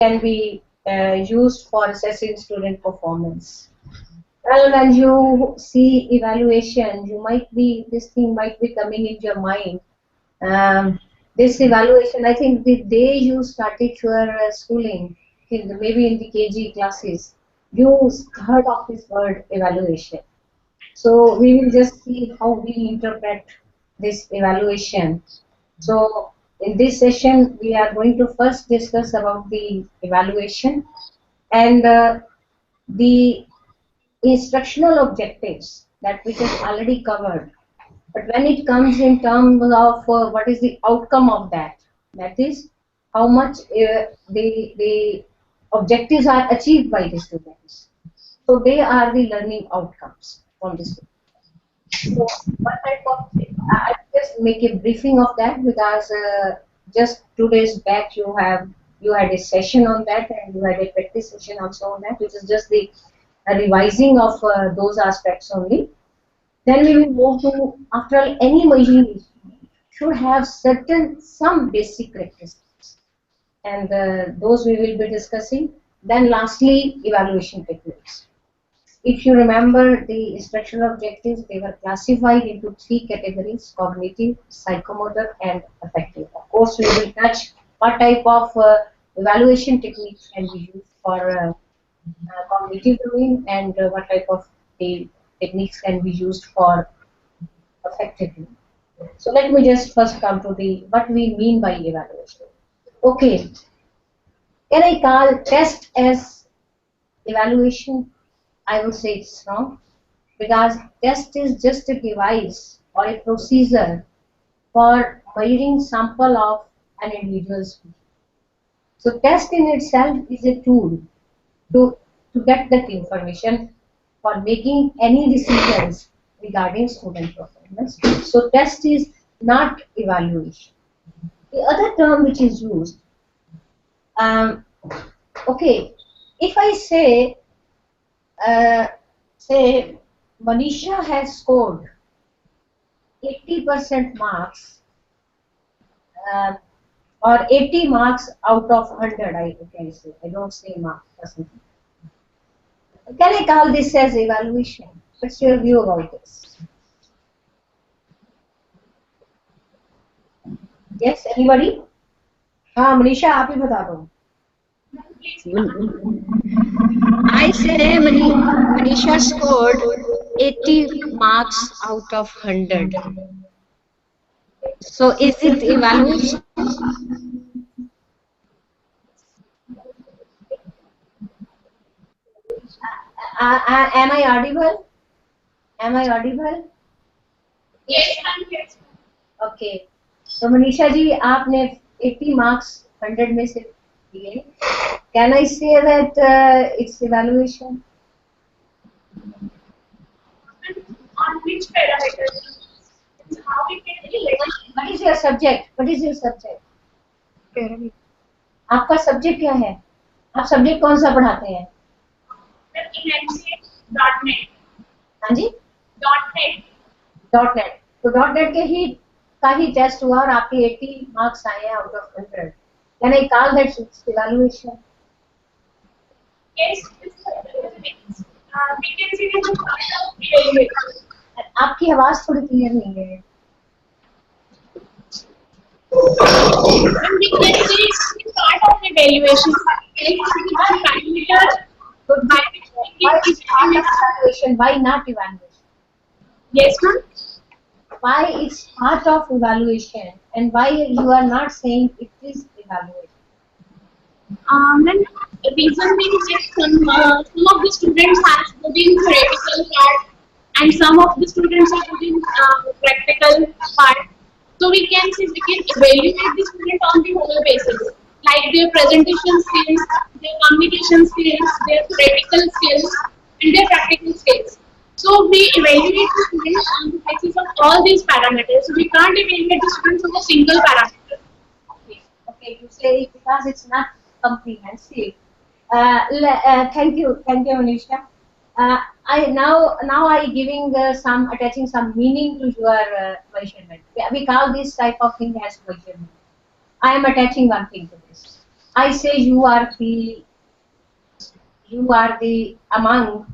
can be used for assessing student performance. Well, when you see evaluation, this thing might be coming into your mind. This evaluation, I think the day you started your schooling, maybe in the KG classes, you heard of this word evaluation. So we will just see how we interpret this evaluation. So in this session, we are going to first discuss about the evaluation and the instructional objectives that which is already covered. But when it comes in terms of what is the outcome of that, that is how much the objectives are achieved by the students. So they are the learning outcomes from the students. So what type of, I just make a briefing of that because just 2 days back you had a session on that and you had a practice session also on that, which is just the revising of those aspects only. Then we will move to, after all, any measuring instrument should have some basic characteristics, and those we will be discussing. Then lastly, evaluation techniques. If you remember the instructional objectives, they were classified into 3 categories: cognitive, psychomotor, and affective. Of course, we will touch what type of evaluation techniques can be used for cognitive domain and what type of the techniques can be used for affective domain. So let me just first come to the what we mean by evaluation. Okay, can I call test as evaluation? I would say it's wrong because test is just a device or a procedure for measuring sample of an individual's speech. So test in itself is a tool to, to get that information for making any decisions regarding student performance. So test is not evaluation. The other term which is used, um, okay, if I say Manisha has scored 80% marks uh, or 80 marks out of 100, I can say. I don't say mark percentage. Can I call this as evaluation? What's your view about this? Yes, anybody? हाँ मनीषा आप ही बता दो. I say Manisha scored 80 marks out of 100. So is it evaluation? Am I audible? Am I audible? Yes, ma'am. Yes. Okay. तो मनीषा जी आपने 80 marks 100 में से दिए. Can I say that it's evaluation? On which parameters? How we can relate? What is your subject? What is your subject? Parameter. आपका subject क्या है? आप subject कौन सा पढ़ाते हैं? .net. हाँ जी? .net. .net. तो .net के ही का ही टेस्ट हुआ और आपके 80 मार्क्स आए हैं out of 100. Can I call that evaluation? Yes, we can see the part of evaluation. आपकी आवाज थोड़ी क्लियर नहीं है. And we can see it's part of evaluation. Why is part of evaluation? Why not evaluation? Yes, ma'am. Why it's part of evaluation and why you are not saying it is evaluation? Then the reason being that some of the students are studying theoretical part and some of the students are doing practical part. So we can evaluate the student on the whole basis, like their presentation skills, their communication skills, their theoretical skills, and their practical skills. So we evaluate the students on the basis of all these parameters. So we can't evaluate the students on a single parameter. Okay, you say because it's not comprehensive. Thank you, Manisha. I giving some attaching some meaning to your measurement. We call this type of thing as measurement. I am attaching one thing to this. I say you are the among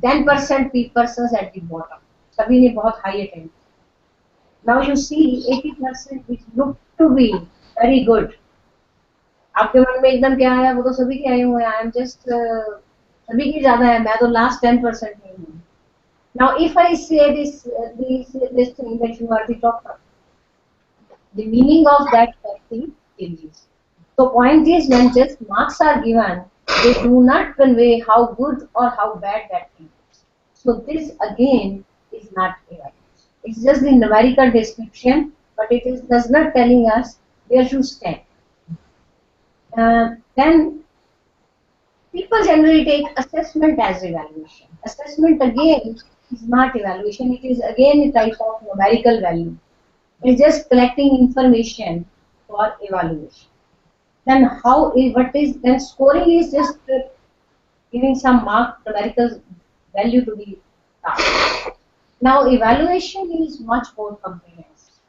10% persons at the bottom. सभी ने बहुत high attendance. Now you see 80% which look to be very good. आपके मन में एकदम क्या आया, वो तो सभी के आए हुए हैं. I am just सभी की ज्यादा है, मैं तो last 10% में हूँ. Now if I say this thing that you are the topper, the meaning of that thing changes. So point is, when just marks are given, they do not convey how good or how bad that thing is. So this again is not evaluation. It's just the numerical description, but does not telling us where to stand. Then people generally take assessment as evaluation. Assessment again is not evaluation. It is again a type of numerical value. It's just collecting information for evaluation. Then then scoring is just giving some mark numerical value to the task. Now evaluation is much more comprehensive.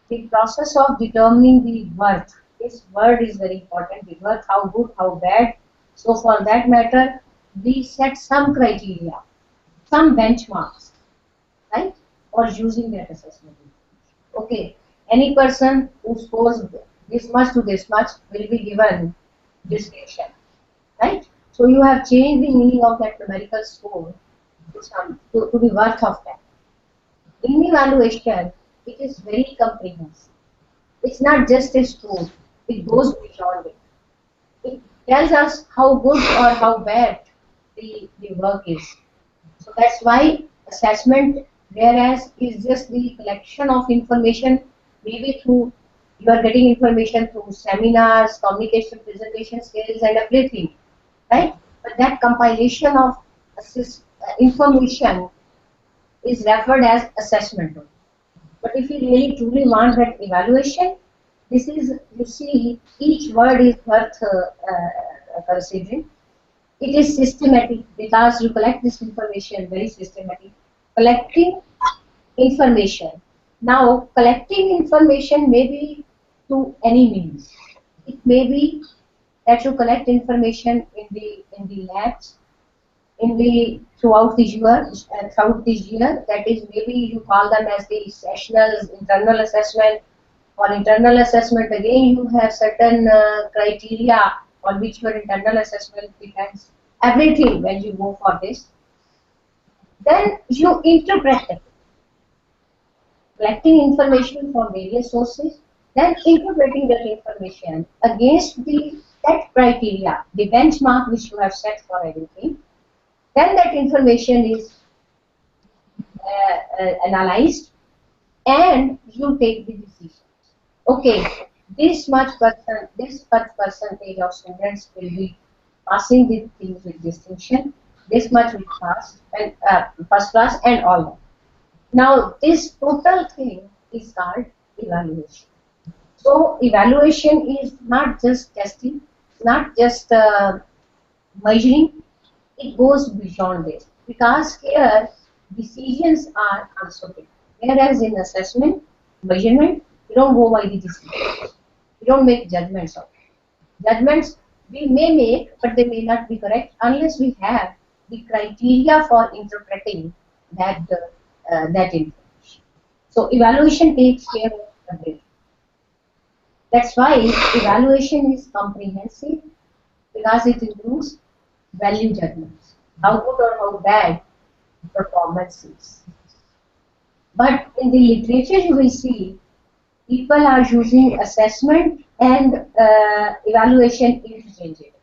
The process of determining the worth. This word is very important. The worth, how good, how bad. So for that matter, we set some criteria, some benchmarks, right? For using that assessment. Okay, any person who scores this much to this much will be given distinction, right? So you have changed the meaning of that numerical score to the worth of that. In evaluation, it is very comprehensive. It's not just a score, it goes beyond it. It tells us how good or how bad the work is. So that's why assessment, whereas is just the collection of information, maybe through you are getting information through seminars, communication, presentation skills, and everything, right? But that compilation of information is referred as assessment. But if you really truly want that evaluation, this is, you see, each word is worth considering. It is systematic because you collect this information very systematic. Collecting information. Now, collecting information may be to any means. It may be that you collect information in the labs, throughout the year. That is, maybe you call them as the sessional internal assessment. For internal assessment, again, you have certain criteria on which your internal assessment depends. Everything when you go for this. Then you interpret it. Collecting information from various sources, then interpreting that information against that criteria, the benchmark which you have set for everything. Then that information is analyzed, and you take the decision. Okay, this much percentage of students will be passing the things with distinction. This much will pass and first class and all that. Now this total thing is called evaluation. So evaluation is not just testing, not just measuring. It goes beyond this, because here decisions are also taken. Whereas in assessment, measurement, you don't go by the decisions. You don't make judgments of it. Judgments we may make, but they may not be correct unless we have the criteria for interpreting that information. So evaluation takes care of everything. That's why evaluation is comprehensive, because it includes value judgments, how good or how bad performance is. But in the literature you will see people are using assessment and evaluation interchangeably.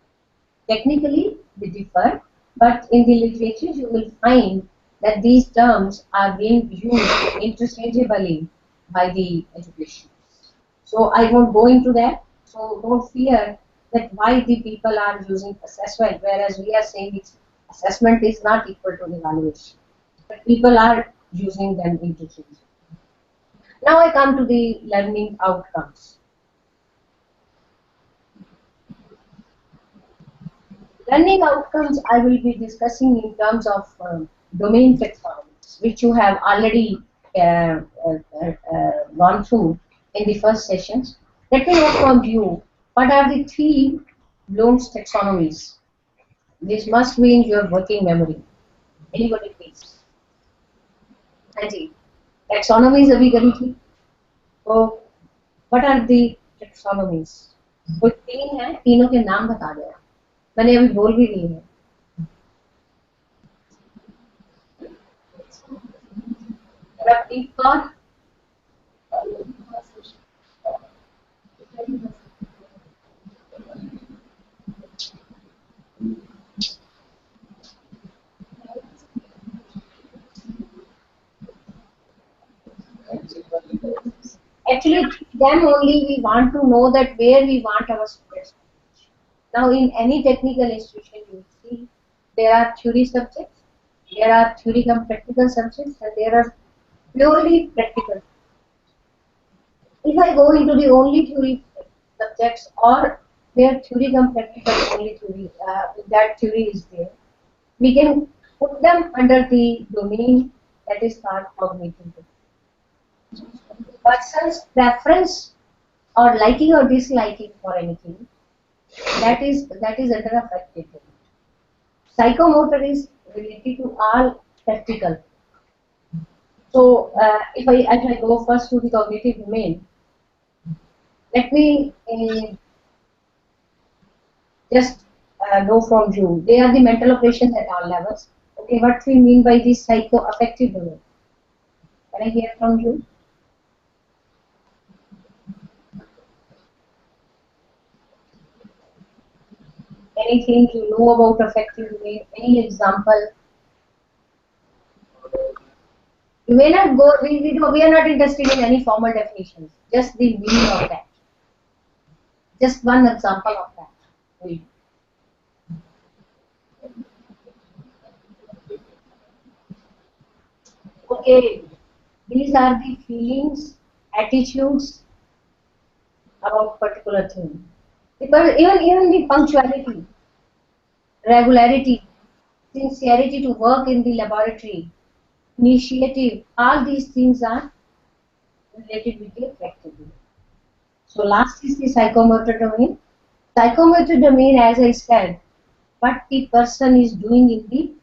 Technically they differ, but in the literature you will find that these terms are being used interchangeably by the education. So I won't go into that. So don't fear that why the people are using assessment, whereas we are saying assessment is not equal to evaluation. But people are using them interchangeably. Now I come to the learning outcomes. Learning outcomes I will be discussing in terms of domain taxonomies, which you have already gone through in the first sessions. Let me know from you, what are the three Bloom's taxonomies? This must be in your working memory. Anybody please? हाँ जी, taxonomies अभी करी थी, तो what are the taxonomies? कोई तीन है, तीनों के नाम बता देना, मैंने अभी बोल भी दिए हैं. Ravneet Kaur, actually them only we want to know that where we want our students to reach. Now in any technical institution you will see there are theory subjects, there are theory cum practical subjects, and there are purely practical. If I go into the only theory subjects or where theory cum practical only theory, that theory is there, we can put them under the domain that is called cognitive. Person's preference or liking or disliking for anything, that is under affective domain. Psychomotor is related to all practical. So if I go first to the cognitive domain, let me just know from you. They are the mental operations at all levels. Okay, what we mean by the psycho-affective domain? Can I hear from you? Anything you know about affective domain? Any example? You may not go. We are not interested in any formal definitions. Just the meaning of that. Just one example of that. Okay, these are the feelings, attitudes about particular thing. Because even the punctuality, regularity, sincerity to work in the laboratory, initiative, all these things are related with the affective domain. So last is the psychomotor domain. Psychomotor domain, as I said, what the person is doing in the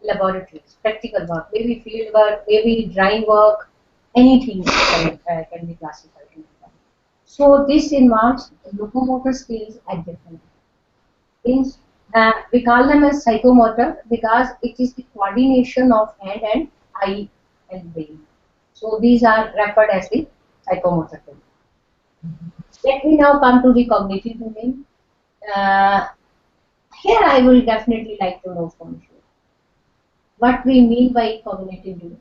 laboratories, practical work, maybe field work, maybe drawing work, anything can be classified. So this involves locomotor skills at different means. We call them as psychomotor because it is the coordination of hand and eye and brain. So these are referred as the psychomotor domain. Let me now come to the cognitive domain. Here I will definitely like to know from you what we mean by cognitive domain.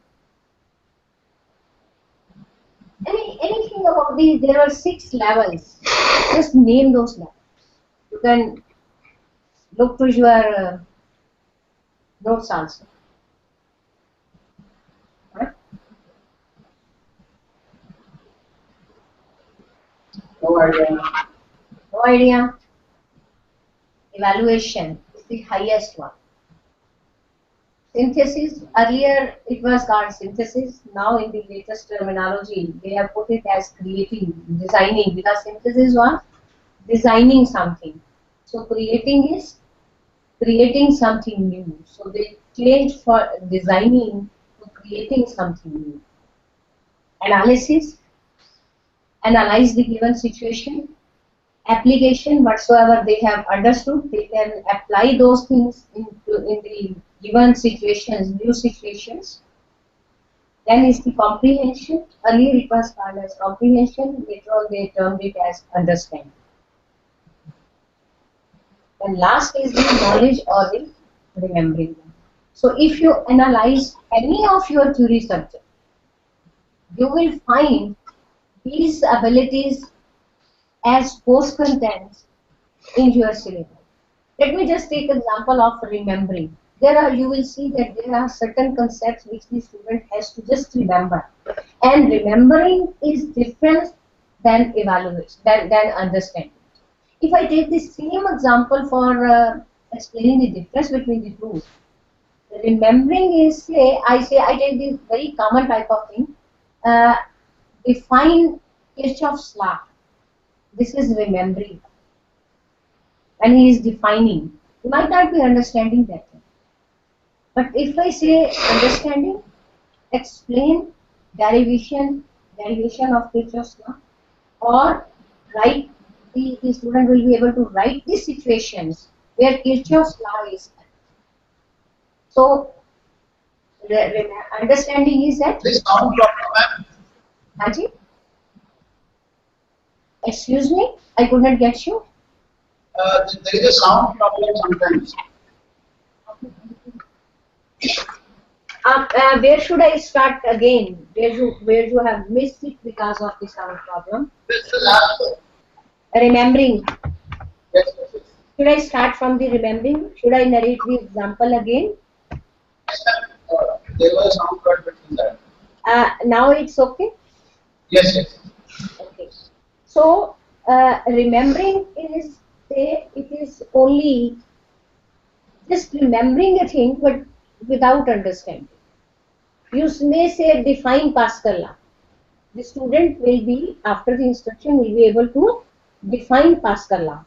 Anything about these? There are 6 levels. Just name those levels. You can look to your notes also. Huh? No idea. No idea. Evaluation is the highest one. Synthesis, earlier it was called synthesis. Now in the latest terminology, they have put it as creating, designing, because synthesis was designing something. So creating is creating something new. So they changed for designing to creating something new. Analysis, analyze the given situation. Application, whatsoever they have understood, they can apply those things in the given situations, new situations. Then is the comprehension. Earlier it was called as comprehension, later on they termed it as understanding. And last is the knowledge or the remembering. So if you analyze any of your theory subjects, you will find these abilities as course contents in your syllabus. Let me just take example of remembering. You will see that there are certain concepts which the student has to just remember. And remembering is different than evaluation, than understanding. If I take the same example for explaining the difference between the two, remembering is, I take this very common type of thing. Define Kirchhoff's law. This is remembering. And he is defining. You might not be understanding that thing. But if I say understanding, explain derivation of Kirchhoff's law, or write, the student will be able to write the situations where Kirchhoff's law is. So, understanding is that. This sound problem, ma'am. Haji? Excuse me, I could not get you. There is a sound problem sometimes. Where should I start again? Where you have missed it because of the sound problem? This is the last one. Remembering. Yes, yes, yes. Should I start from the remembering? Should I narrate the example again? Yes, ma'am. There was a sound problem between that. Now it's okay? Yes, yes. Okay. So, remembering is, say, it is only just remembering a thing but without understanding. You may say define Pascal law. The student will be, after the instruction, will be able to define Pascal law.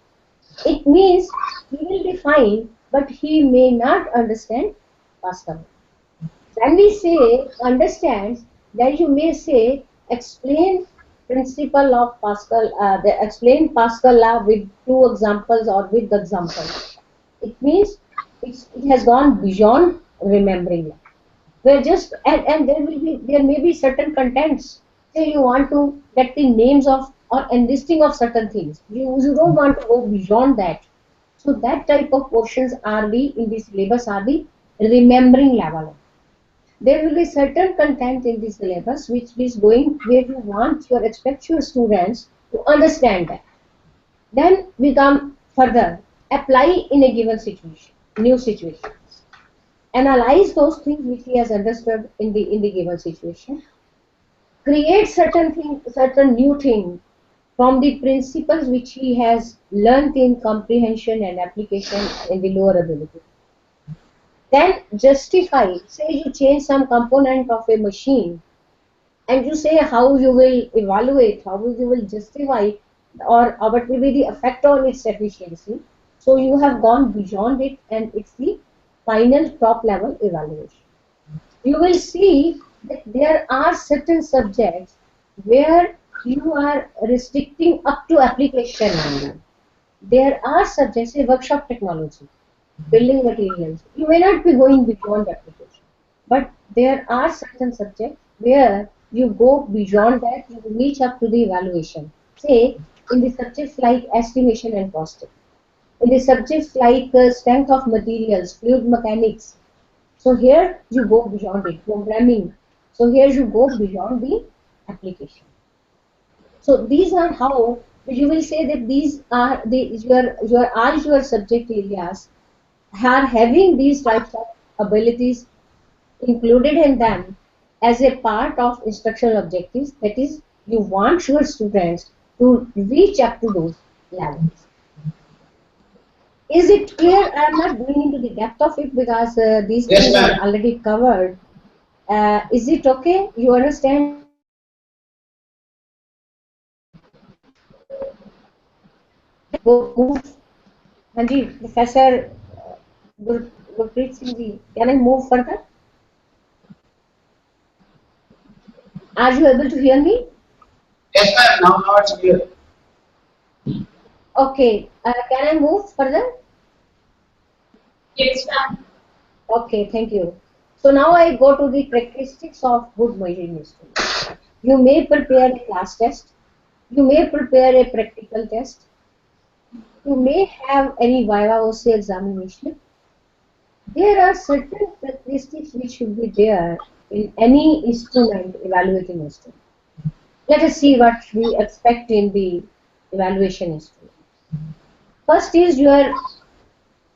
It means he will define, but he may not understand Pascal law. When we say understands, then you may say explain principle of Pascal, explain Pascal law with two examples or with the example. It means it has gone beyond remembering law. Where just and there may be certain contents. Say you want to get the names of or enlisting of certain things. You don't want to go beyond that. So that type of portions are the in the syllabus are the remembering level. There will be certain content in the syllabus which is going where you want your expect your students to understand that. Then we come further, apply in a given situation, new situation. Analyze those things which he has understood in the given situation. Create certain new thing from the principles which he has learned in comprehension and application in the lower ability. Then justify. Say you change some component of a machine, and you say how you will evaluate, how you will justify, or what will be the effect on its efficiency. So you have gone beyond it, and it's the final top level evaluation. You will see that there are certain subjects where you are restricting up to application only. There are subjects, say workshop technology, building materials. You may not be going beyond application, but there are certain subjects where you go beyond that, you reach up to the evaluation. Say in the subjects like estimation and costing, in the subjects like strength of materials, fluid mechanics. So here you go beyond it, programming. So here you go beyond the application. So these are how you will say that these are your subject areas are having these types of abilities included in them as a part of instructional objectives. That is, you want your students to reach up to those levels. Is it clear? I am not going into the depth of it because these Yes, things are ma'am. already covered. Is it okay? You understand? Go move. Hanji, Professor Gurpreet Singh ji, can I move further? Are you able to hear me? Yes, ma'am. Now it's clear. Okay. Can I move further? Yes, ma'am. Okay, thank you. So now I go to the characteristics of good measuring instrument. You may prepare a class test. You may prepare a practical test. You may have any Viva OC examination. There are certain characteristics which should be there in any instrument, evaluating instrument. Let us see what we expect in the evaluation instrument. First is your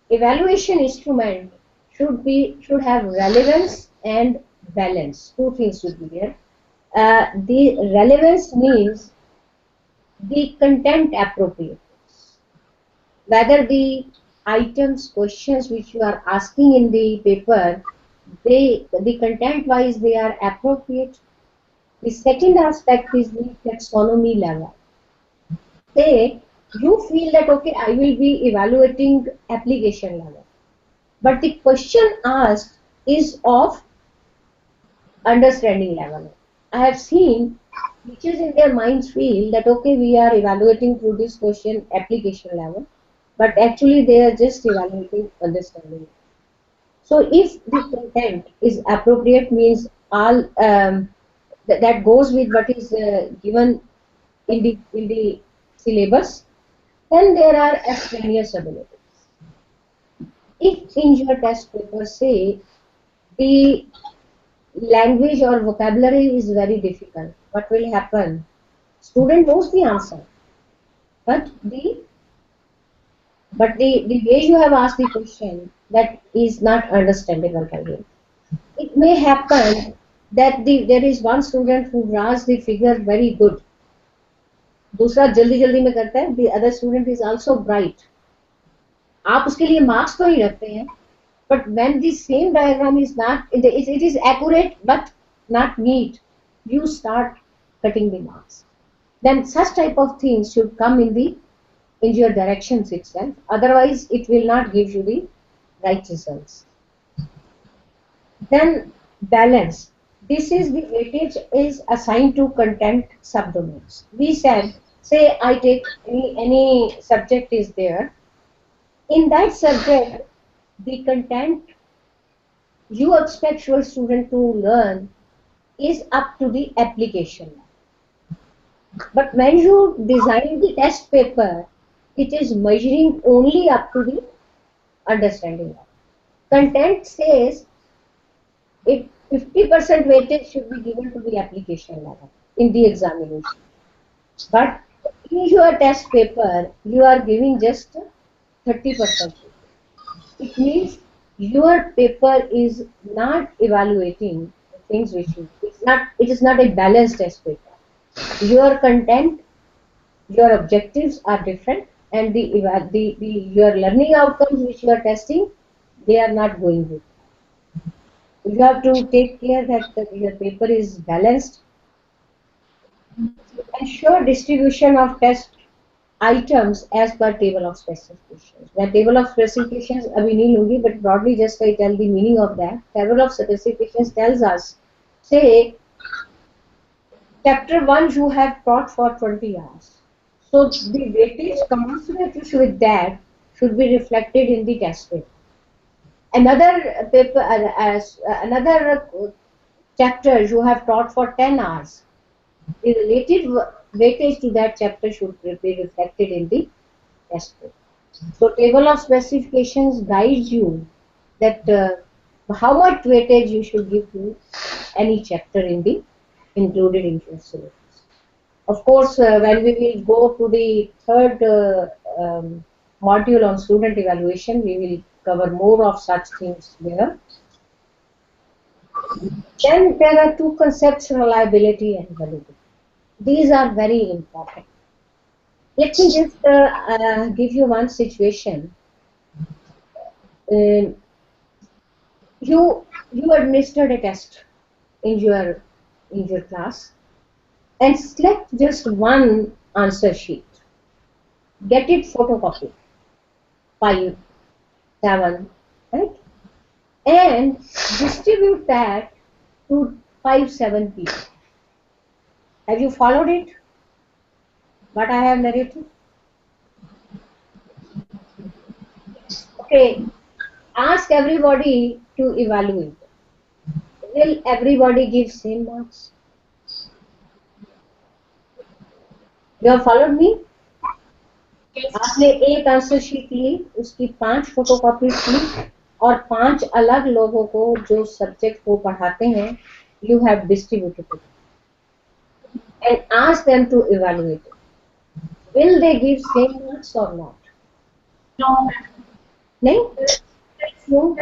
evaluation instrument should have relevance and balance. Two things should be there. The relevance means the content appropriateness. Whether the items, questions which you are asking in the paper, the content wise they are appropriate. The second aspect is the taxonomy level. say you feel that okay, I will be evaluating application level, but the question asked is of understanding level. I have seen teachers in their minds feel that okay, we are evaluating through this question application level, but actually they are just evaluating understanding. So if the content is appropriate, means all that goes with what is given in the syllabus, then there are extraneous abilities. If in your test paper say the language or vocabulary is very difficult, what will happen? Student knows the answer, but the way you have asked the question, that is not understandable by him. It may happen that there is one student who draws the figure very good, दूसरा जल्दी जल्दी में करता है, the other student is also bright. आप उसके लिए marks तो ही रखते हैं, but when the same diagram is not, it is accurate but not neat, you start cutting the marks. Then such type of things should come in your directions itself. Otherwise, it will not give you the right results. Then balance. This is the weightage is assigned to content subdomains. We said, say I take any subject is there. In that subject, the content you expect your student to learn is up to the application. But when you design the test paper, it is measuring only up to the understanding. Content says if 50% weightage should be given to the application level in the examination. But in your test paper, you are giving just 30%. It means your paper is not evaluating the things which you, it is not a balanced test paper. Your content, your objectives are different, and your learning outcomes which you are testing, they are not going with. You have to take care that your paper is balanced. Ensure distribution of test items as per table of specifications. The table of specifications abhi nahi lungi, but broadly just I tell the meaning of that. Table of specifications tells us, say, chapter 1 you have taught for 20 hours. So the weightage commensurate with that should be reflected in the test paper. Another paper, another chapter you have taught for 10 hours. The relative weightage to that chapter should be reflected in the test paper. So table of specifications guides you that how much weightage you should give to any chapter included in your syllabus. Of course, when we will go to the third module on student evaluation, we will cover more of such things there. Then there are two concepts, reliability and validity. These are very important. Let me just give you one situation. You administered a test in your class and select just one answer sheet. Get it photocopied, 5, 7, right? And distribute that to 5, 7 people. Have you followed it? What I have narrated? Okay. Ask everybody to evaluate. Will everybody give same marks? You have followed me? आपने एक answer sheet ली, उसकी 5 photocopy ली और 5 अलग लोगों को जो subject को पढ़ाते हैं, you have distributed it and ask them to evaluate it. Will they give same marks or not? No. नहीं? No?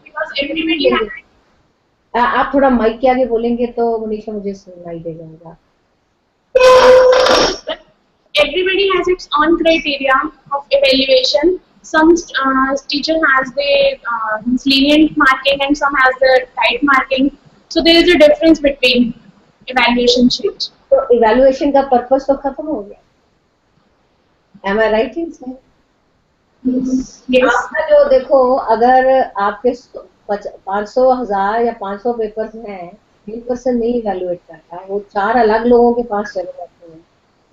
Because everybody has, आप थोड़ा माइक के आगे बोलेंगे तो मनीषा मुझे सुनाई दे जाएगा. everybody has its own criteria of evaluation. Some teacher has the lenient marking and some has the tight marking. So there is a difference between evaluation sheets. तो इवैल्यूएशन का पर्पस तो खत्म हो गया। Am I right in saying? Yes. आपका जो देखो, अगर आपके 500 1000 या 500 पेपर्स हैं, 1% नहीं इवैल्यूएट करता, वो 4 अलग लोगों के पास चले जाते हैं,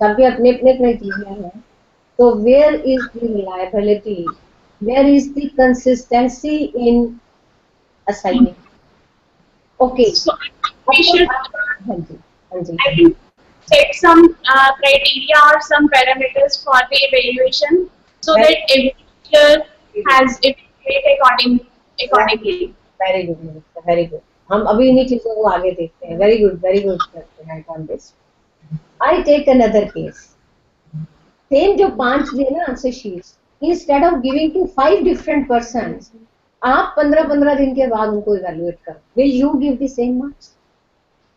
सबके अपने अपने क्राइटेरिया हैं। तो where is the reliability, where is the consistency in assigning? Okay, So we should, हाँ जी, हाँ जी, I think, set some criteria or some parameters for the evaluation so Very- that every teacher has evaluated accordingly. Very good, very good. हम अभी इन्हीं चीजों को आगे देखते हैं। Very good on this. I take another case, same जो 5 दिए ना answer sheets, instead of giving to 5 different persons, आप 15-15 दिन के बाद उनको इवैल्यूएट करो, will you give the same marks?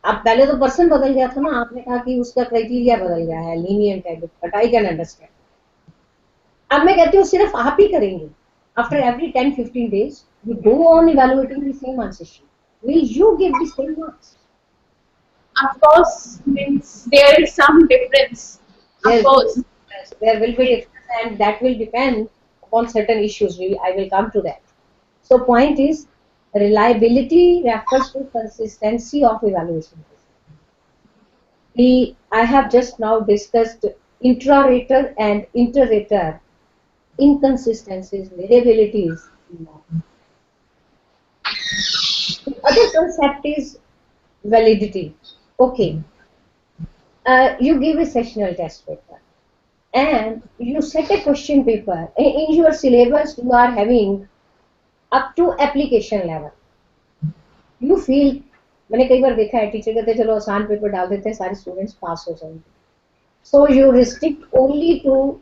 अब पहले तो पर्सन बदल गया था ना, आपने कहा कि उसका क्राइटेरिया बदल गया है, लीनियंट है, बट आई कैन अंडरस्टैंड। अब मैं कहती हूँ सिर्फ आप ही करेंगे, after every 10-15 days you go on evaluating the same answer sheet, will you give the same marks? Of course, means there is some difference. Of course. There will be difference, and that will depend upon certain issues. I will come to that. So point is, reliability refers to consistency of evaluation. I have just now discussed intra-rater and inter-rater inconsistencies, variabilities. The other concept is validity. Okay, you give a sessional test paper and you set a question paper. In your syllabus you are having up to application level. You feel, मैंने कई बार देखा है teacher कहते हैं चलो आसान paper डाल देते हैं, सारे स्टूडेंट्स पास हो जाएंगे. So you restrict only to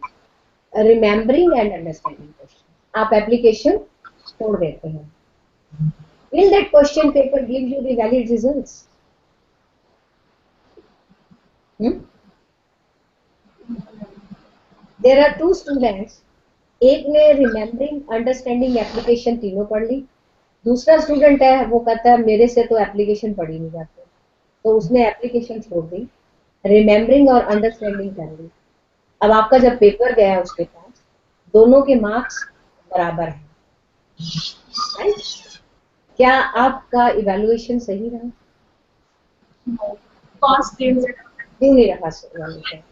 remembering and understanding question. आप application छोड़ देते हैं. Will that question paper give you the valid results? There are 2 students, एक ने remembering, understanding, application तीनों पढ़ ली, दूसरा स्टूडेंट है वो कहता है मेरे से तो एप्लीकेशन पढ़ी नहीं जाती, तो उसने एप्लीकेशन छोड़ दी, रिमेम्बरिंग और अंडरस्टैंडिंग कर ली. अब आपका जब पेपर गया उसके पास, दोनों के मार्क्स बराबर हैं, राइट? क्या आपका इवैल्यूएशन सही रहा? क्यों नहीं रहा इवैल्यूएशन?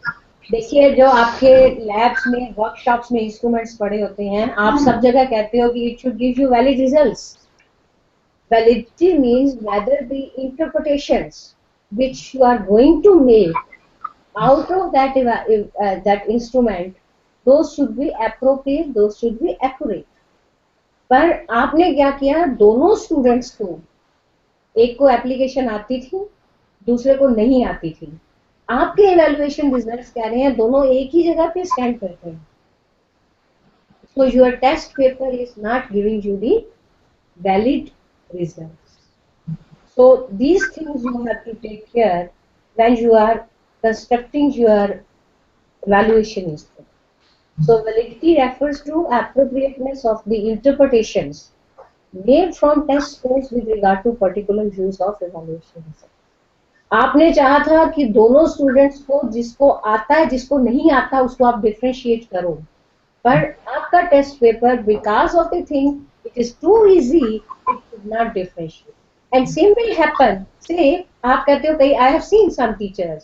देखिए, जो आपके लैब्स में, वर्कशॉप्स में इंस्ट्रूमेंट्स पड़े होते हैं, आप सब जगह कहते हो कि it should give you valid results. Validity means whether the interpretations which you are going to make out of that instrument, those should be appropriate, those should be accurate. पर आपने क्या किया, दोनों स्टूडेंट्स को, एक को एप्लीकेशन आती थी, दूसरे को नहीं आती थी. आपके इवैल्यूएशन रिजल्ट्स कह रहे हैं दोनों एक ही जगह पे स्टैंड करते हैं. So your test paper is not giving you the valid results. So these things you have to take care when you are constructing your evaluation instrument. So validity refers to appropriateness of the interpretations made from test scores with regard to particular use of evaluation result. आपने चाहा था कि दोनों students को, जिसको आता है जिसको नहीं आता उसको आप डिफरेंशिएट करो, पर आपका test paper, because of the thing it is too easy, it could not differentiate. And same will happen. Say आप कहते हो कहीं, I have seen some teachers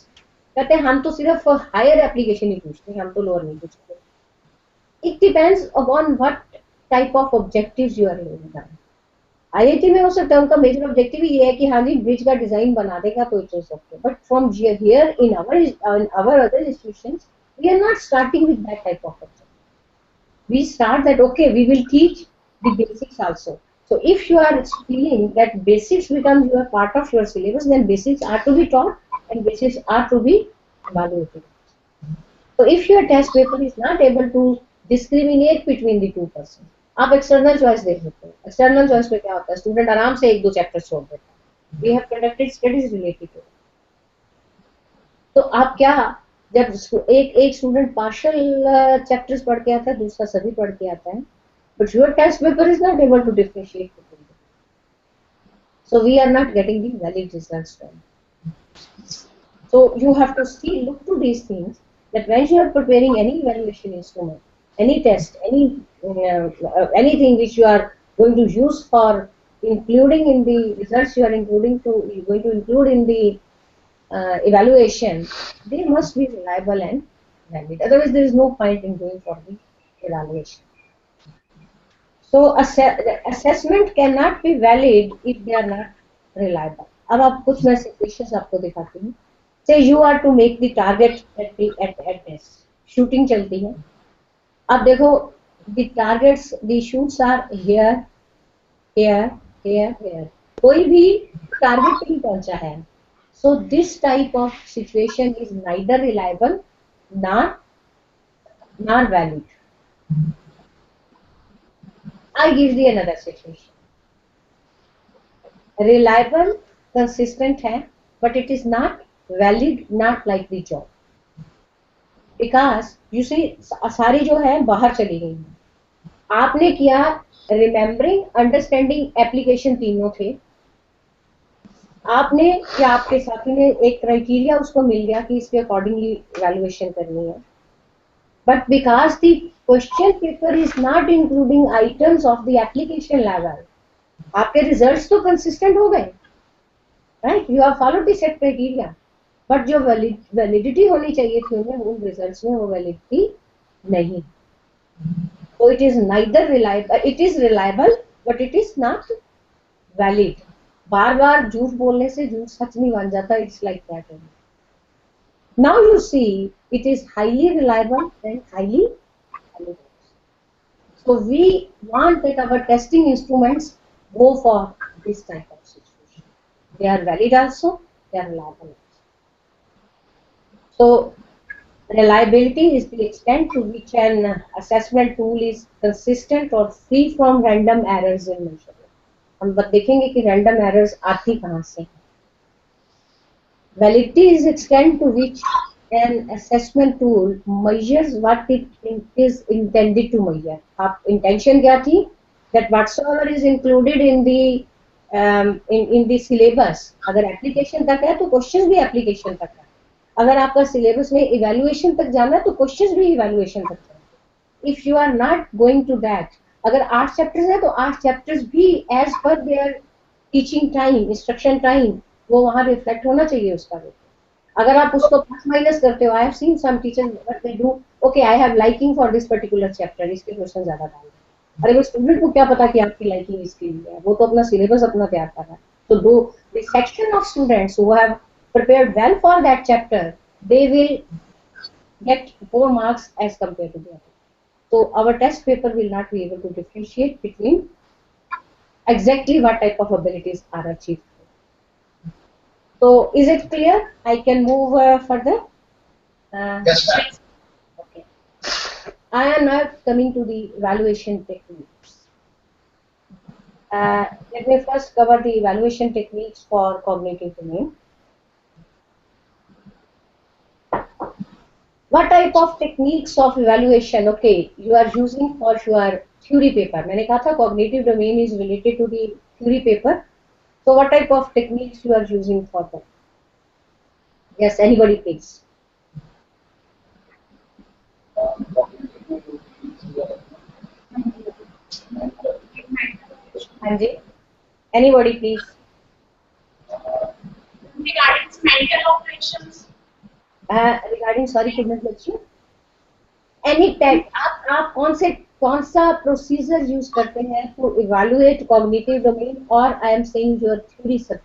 कहते हैं हम तो सिर्फ हायर एप्लीकेशन ही पूछते हैं, हम तो लोअर नहीं पूछते. It depends upon what type of objectives you are laying down. IIT में हो सकता है उनका मेजर ऑब्जेक्टिव ये है कि हाँ जी ब्रिज का डिजाइन बना देगा तो it is okay, but from here in our other institutions we are not starting with that type of objective. We start that okay, we will teach the basics also. So if you are feeling that basics become your part of your syllabus, then basics are to be taught and basics are to be evaluated. So if your test paper is not able to discriminate between the two persons, आप external choice देख सकते हो. External choice पे क्या होता है, student आराम से 1-2 चैप्टर छोड़ देता है. We have conducted studies related to it. तो आप क्या, जब एक स्टूडेंट पार्शियल चैप्टर्स पढ़ के आता है, दूसरा सभी पढ़ के आता है, but your test paper is not able to differentiate between them. So we are not getting the valid results from it. So you have to see, look to these things, that when you are preparing any evaluation instrument, any test, anything which you are going to use for including in the results you are you're going to include in the evaluation, they must be reliable and valid. Otherwise, there is no point in going for the evaluation. So assessment cannot be valid if they are not reliable. अब आप कुछ मैं situations आपको दिखाती हूँ. Say you are to make the target at test. Shooting चलती है. अब देखो the targets, the shoots are here, here, here, here. कोई भी target पे नहीं पहुंचा है. So this type of situation is neither reliable nor valid. I give you another situation. Reliable, consistent है, but it is not valid, not like the job. Because you see, सारी जो है बाहर चली गई हैं. आपने किया remembering, understanding, application तीनों थे. आपने या आपके साथी ने एक क्राइटेरिया उसको मिल गया कि इसके अकॉर्डिंगली इवैल्यूएशन करनी है. But because the question paper is not including items of the application level, आपके results तो consistent हो गए, right? You have followed the set criteria, but जो validity होनी चाहिए थी उन results में वो validity नहीं. So it is neither reliable, it is reliable, but it is not valid. बार-बार झूठ बोलने से झूठ सच नहीं बन जाता. It's like that only. Now you see, it is highly reliable and highly valid. So we want that our testing instruments go for this type of situation. They are valid also, they are reliable also. So reliability is the extent to which an assessment tool is consistent or free from random errors in measurement. हम देखेंगे कि random errors आती कहाँ से. Validity is extent to which an assessment tool measures what it is intended to measure. आप intention क्या थी? That whatsoever is included in the syllabus. अगर application तक है तो questions भी application तक है. अगर आपका syllabus में evaluation तक जाना है तो questions भी evaluation तक जाना. If you are not going to that, अगर 8 chapters है तो 8 chapters भी as per their teaching time, instruction time, वो वहाँ reflect होना चाहिए उसका भी. अगर आप उसको प्लस माइनस करते हो, I have seen some teachers what they do, okay I have liking for this particular chapter, इसके क्वेश्चन ज्यादा डाल दो. अरे वो स्टूडेंट को क्या पता कि आपकी लाइकिंग इसके लिए है, वो तो अपना सिलेबस अपना तैयार कर रहा है. तो the section of students who have prepared well for that chapter, they will get 4 marks as compared to the other. So our test paper will not be able to differentiate between exactly what type of abilities are achieved. So is it clear? I can move further. Yes, ma'am. Okay. I am now coming to the evaluation techniques. Let me first cover the evaluation techniques for cognitive domain. What type of techniques of evaluation, okay, you are using for your theory paper? मैंने कहा था cognitive domain is related to the theory paper. So what type of techniques you are using for that? Yes, anybody please. Anji, anybody please. Regarding mental operations. Regarding sorry could not get you. Any type आप कौन सा procedure use करते हैं to evaluate cognitive domain और I am saying your theory subject.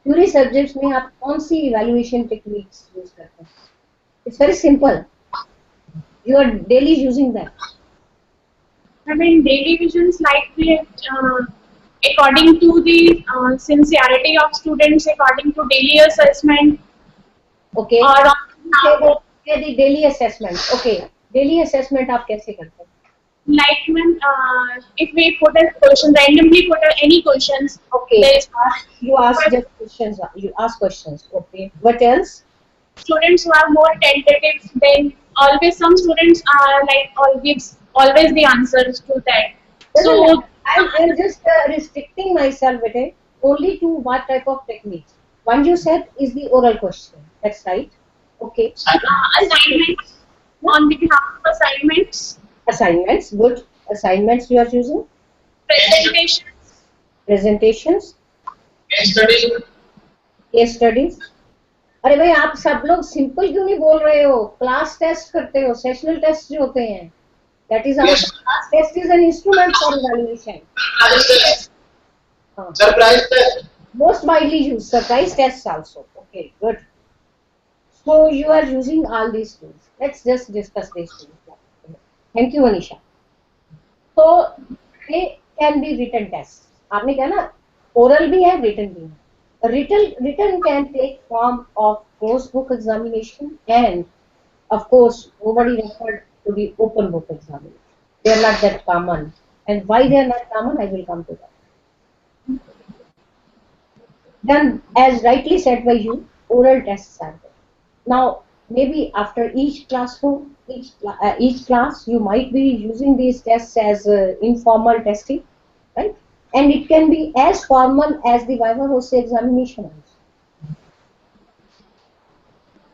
Theory subjects में आप कौन सी evaluation techniques use करते हैं? It's very simple. You are daily using that. I mean, daily visions like we according to the sincerity of students, according to daily assessment. Okay. Or the daily assessment. Okay. Daily assessment आप कैसे करते हैं? Like when if we put a question, randomly put any questions. Okay. There is You ask just questions. You ask questions. Okay. What else? Students who are more tentative, then always some students are like always the answers to that. So I'm just restricting myself with it only to what type of techniques. One you said is the oral question. That's right. Okay. Assignments, on the behalf of assignments, Assignments. Good. Assignments you are choosing. presentations, Presentations. case study, Case studies. अरे भाई आप सब लोग simple क्यों नहीं बोल रहे हो? क्लास टेस्ट करते हो, सेशनल टेस्ट जो होते हैं. That is our Yes. class test is an instrument for evaluation. surprise test, Most widely used. Surprise tests also. Okay, good. So you are using all these tools. Let's just discuss these tools. Thank you, Anisha. So they can be written tests. आपने कहा ना, oral भी है, written भी है. Written can take form of closed book examination, and of course nobody referred to the open book examination. They are not that common. And why they are not common, I will come to that. Then, as rightly said by you, oral tests are there. Now, maybe after each classroom, each class, you might be using these tests as informal testing, right? And it can be as formal as the Viva Voce examination also.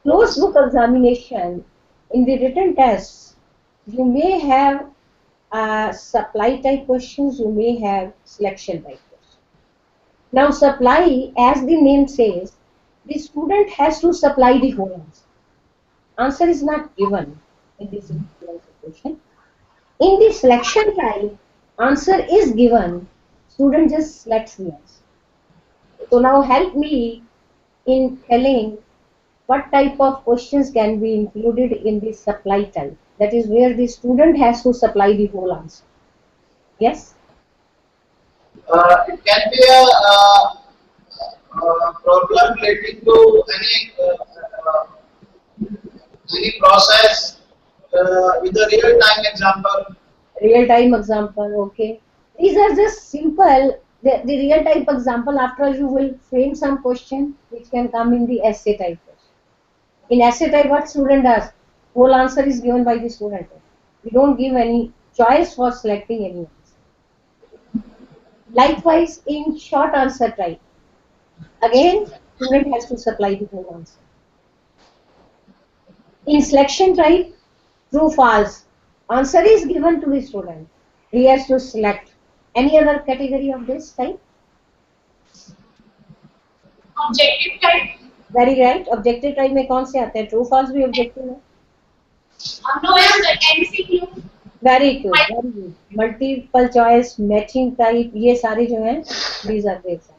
Closed book examination, in the written tests, you may have supply type questions, you may have selection type questions. Now, supply, as the name says, the student has to supply the whole answer. Answer is not given in this situation. In the selection type, answer is given. Student just selects the answer. So now help me in telling what type of questions can be included in the supply type. That is where the student has to supply the whole answer. Yes? it can be a problem relating to any process with a real time example. Real time example, okay. These are just simple. The real type example, after you will frame some question which can come in the essay type question. In essay type, what student does? Whole answer is given by the student. We don't give any choice for selecting any answer. Likewise, in short answer type, again, student has to supply the whole answer. In selection type, true, false, answer is given to the student. He has to select. Any other category of this type? objective type, Very right. Objective type में कौन से आते हैं? True, false भी objective है. no, MCQ, Very good. Very good. Multiple choice, matching type, ये सारे जो हैं, these are the examples.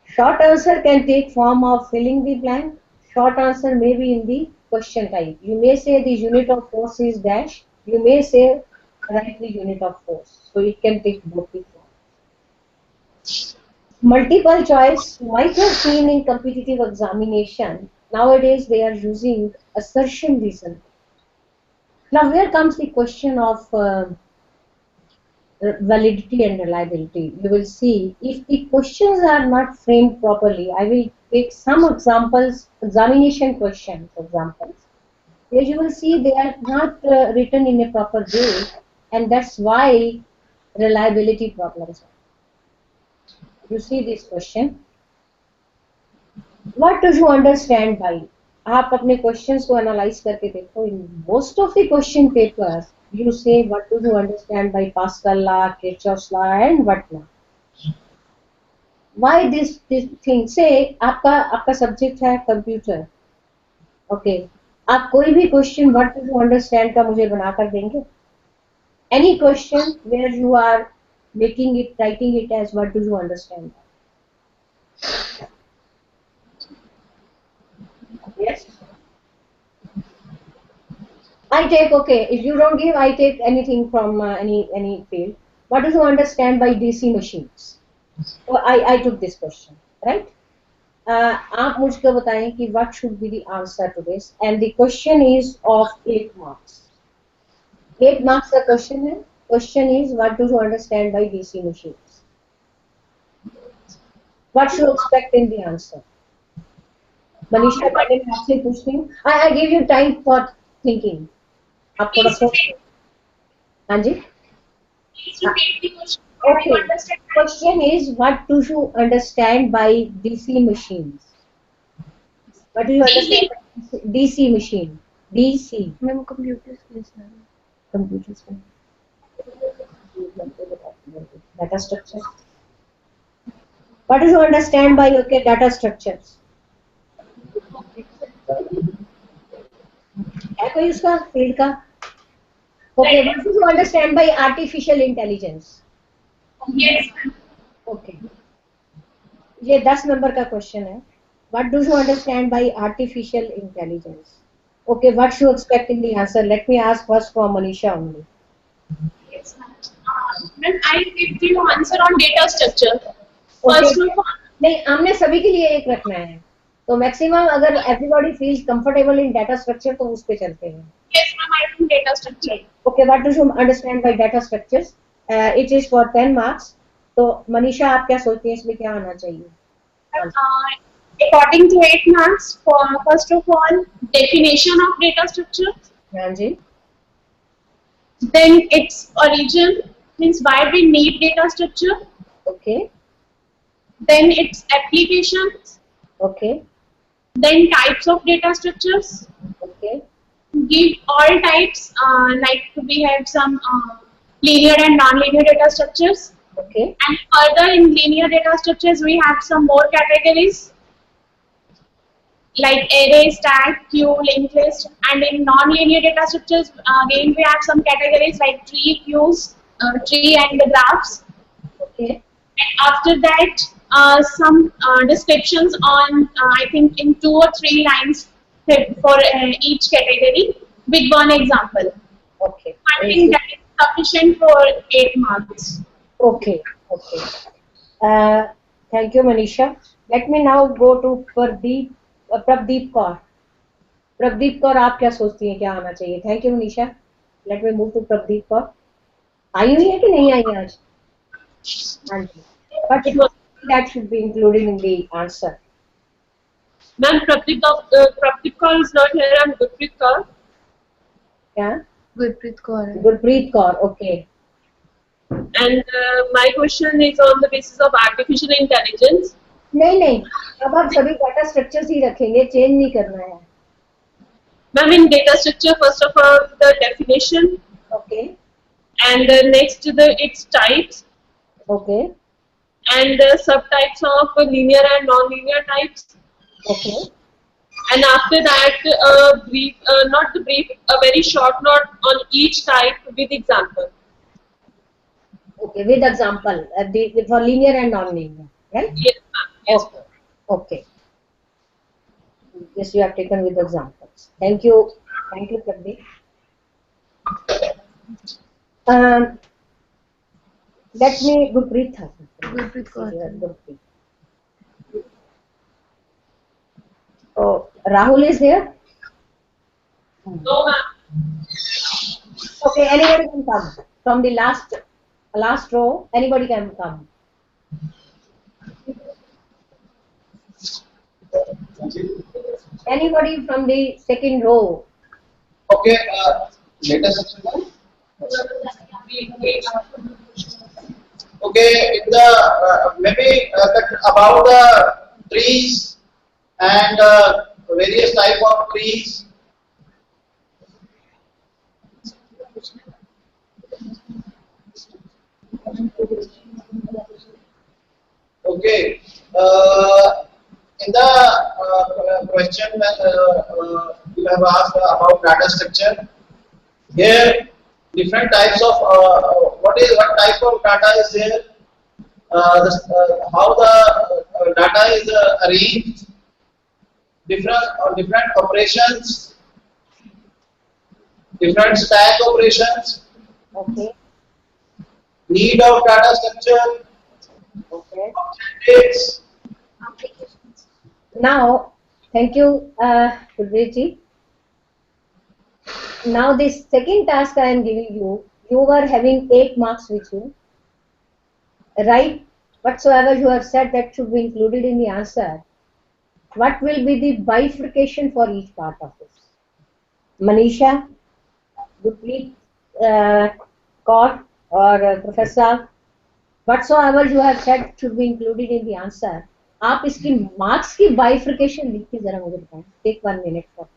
Short answer can take form of filling the blank. Short answer may be in the question type. You may say the unit of force is dash. You may say write the unit of force. So it can take both the forms. Multiple choice, you might have seen in competitive examination. Nowadays they are using assertion reason. Now here comes the question of validity and reliability. You will see if the questions are not framed properly. I will take some examples, examination questions examples. Here you will see they are not written in a proper way, and that's why reliability problems are. You see this question. What do you understand by? आप अपने questions को analyze करके देखो. In most of the question papers, you say what do you understand by Pascal law, Kirchhoff's law, and what law. Why this thing? Say आपका subject है computer. Okay. आप कोई भी question what do you understand का मुझे बनाकर देंगे? Any question where you are making it, writing it as what do you understand? Yes. I take, okay, if you don't give, I take anything from any field. What do you understand by DC machines? So I took this question, right? आप मुझको बताएं कि what should be the answer to this, and the question is of 8 marks. 8 marks का question है. Question is what do you understand by DC machines? What should you expect in the answer? Manisha पहले मैं आपसे पूछती हूँ. I give you time for thinking. आप थोड़ा सा, हाँ जी, please repeat the question. Can you Okay. understand? Question is, what do you understand by DC machines? What do you understand DC. by DC machine? DC. Ma'am computer skills है Computer science. Data structure. What do you understand by okay data structures? है कोई उसका field का? Okay. What do you understand by artificial intelligence? Yes. Okay. ये 10 number का question है. What do you understand by artificial intelligence? Okay, what should you expect in the answer? Let me ask first from Manisha only. Yes, ma'am. Ma'am, I give you answer on data structure. Okay. First of all, नहीं, हमने सभी के लिए एक रखना है. तो maximum अगर everybody feels comfortable in data structure तो उस पे चलते हैं. yes, ma'am, I do data structure. Okay, what do you understand by data structures? It is for 10 marks. तो मनीषा आप क्या सोचती हैं इसमें क्या आना चाहिए? According to 8 marks, for first of all, definition of data structure, हाँ जी. then its origin, means why we need data structure, Okay. then its applications, Okay. then types of data structures, Okay. give all types, like we have some linear and non-linear data structures, Okay. and further in linear data structures we have some more categories like array, stack, queue, linked list, and in non-linear data structures again we have some categories like tree, queues, tree and the graphs. Okay. And after that, some descriptions on I think in 2 or 3 lines for each category with one example. Okay. I think that is sufficient for 8 marks. Okay. Okay. Thank you, Manisha. Let me now go to Prabdeep Kaur. Prabdeep Kaur, आप क्या सोचती हैं क्या आना चाहिए? Thank you, Manisha. Let me move to Prabdeep Kaur. आई हुई है कि नहीं आई आज? हाँ जी. But that should be included in the answer. Ma'am, Pratik Kaur is not here. I'm Gurpreet Kaur. क्या? गुरप्रीत कौर है Gurpreet Kaur. Okay. And my question is on the basis of artificial intelligence. नहीं नहीं, अब आप सभी डाटा स्ट्रक्चर्स ही रखेंगे, change नहीं करना है. Ma'am, in data structure, first of all, the definition, Okay. and next its types, Okay. and subtypes of linear and non-linear types. Okay. And after that, brief, not the brief, a very short note on each type with example. Okay. With example, for linear and non-linear, right? Yes, ma'am. Yes. Okay. Okay. Yes, you have taken with examples. Thank you. Thank you, Pradeep. Let me Gurpreet. Gurpreet Kaur Gurpreet. Oh, Rahul is here. No, ma'am. Okay, anybody can come from the last row. Anybody can come. Anybody from the second row. Okay, data structure. Okay, in the maybe about the trees and various type of trees. Okay, in the question you have asked about data structure. Here, different types of what type of data is there? How the data is arranged, different operations, different stack operations, Okay. need of data structure, Okay. objectives. Now, thank you, Gurpreet ji. Now, this second task I am giving you, you were having 8 marks with you. Write whatsoever you have said that should be included in the answer. What will be the bifurcation for each part of this? Manisha, Gurpreet Kaur or Professor, whatsoever you have said should be included in the answer. आप इसकी marks की bifurcation लिख के जरा मुझे बताएं. Take 1 minute for this.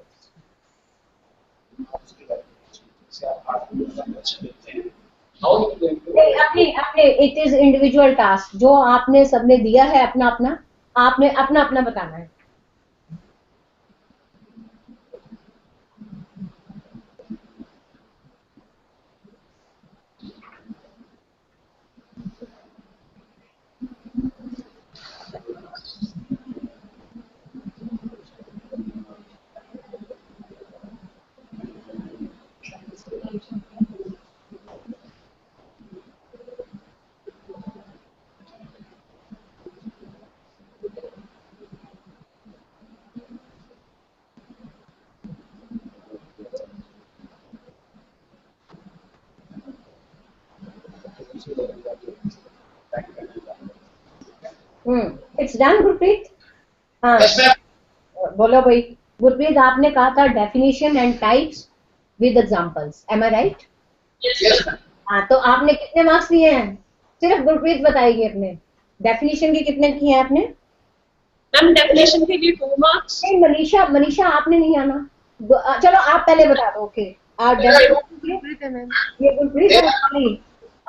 नहीं, अपने अपने it is individual task. जो आपने सबने दिया है अपना अपना, आपने अपना अपना बताना है. It's done, Gurpreet. हाँ. Yes, ma'am. बोलो भाई. गुरप्रीत, आपने कहा था definition and types with examples. Am I right? Yes, ma'am. हाँ, तो आपने कितने मार्क्स लिए हैं? सिर्फ गुरप्रीत बताएगी. अपने डेफिनेशन के कितने किए हैं आपने? मैम डेफिनेशन के लिए 2 मार्क्स. नहीं, मनीषा आपने नहीं आना. चलो आप पहले बता दो. ओके, आप डेफिनेशन के गुरप्रीत है मैम. ये गुरप्रीत है. Sorry,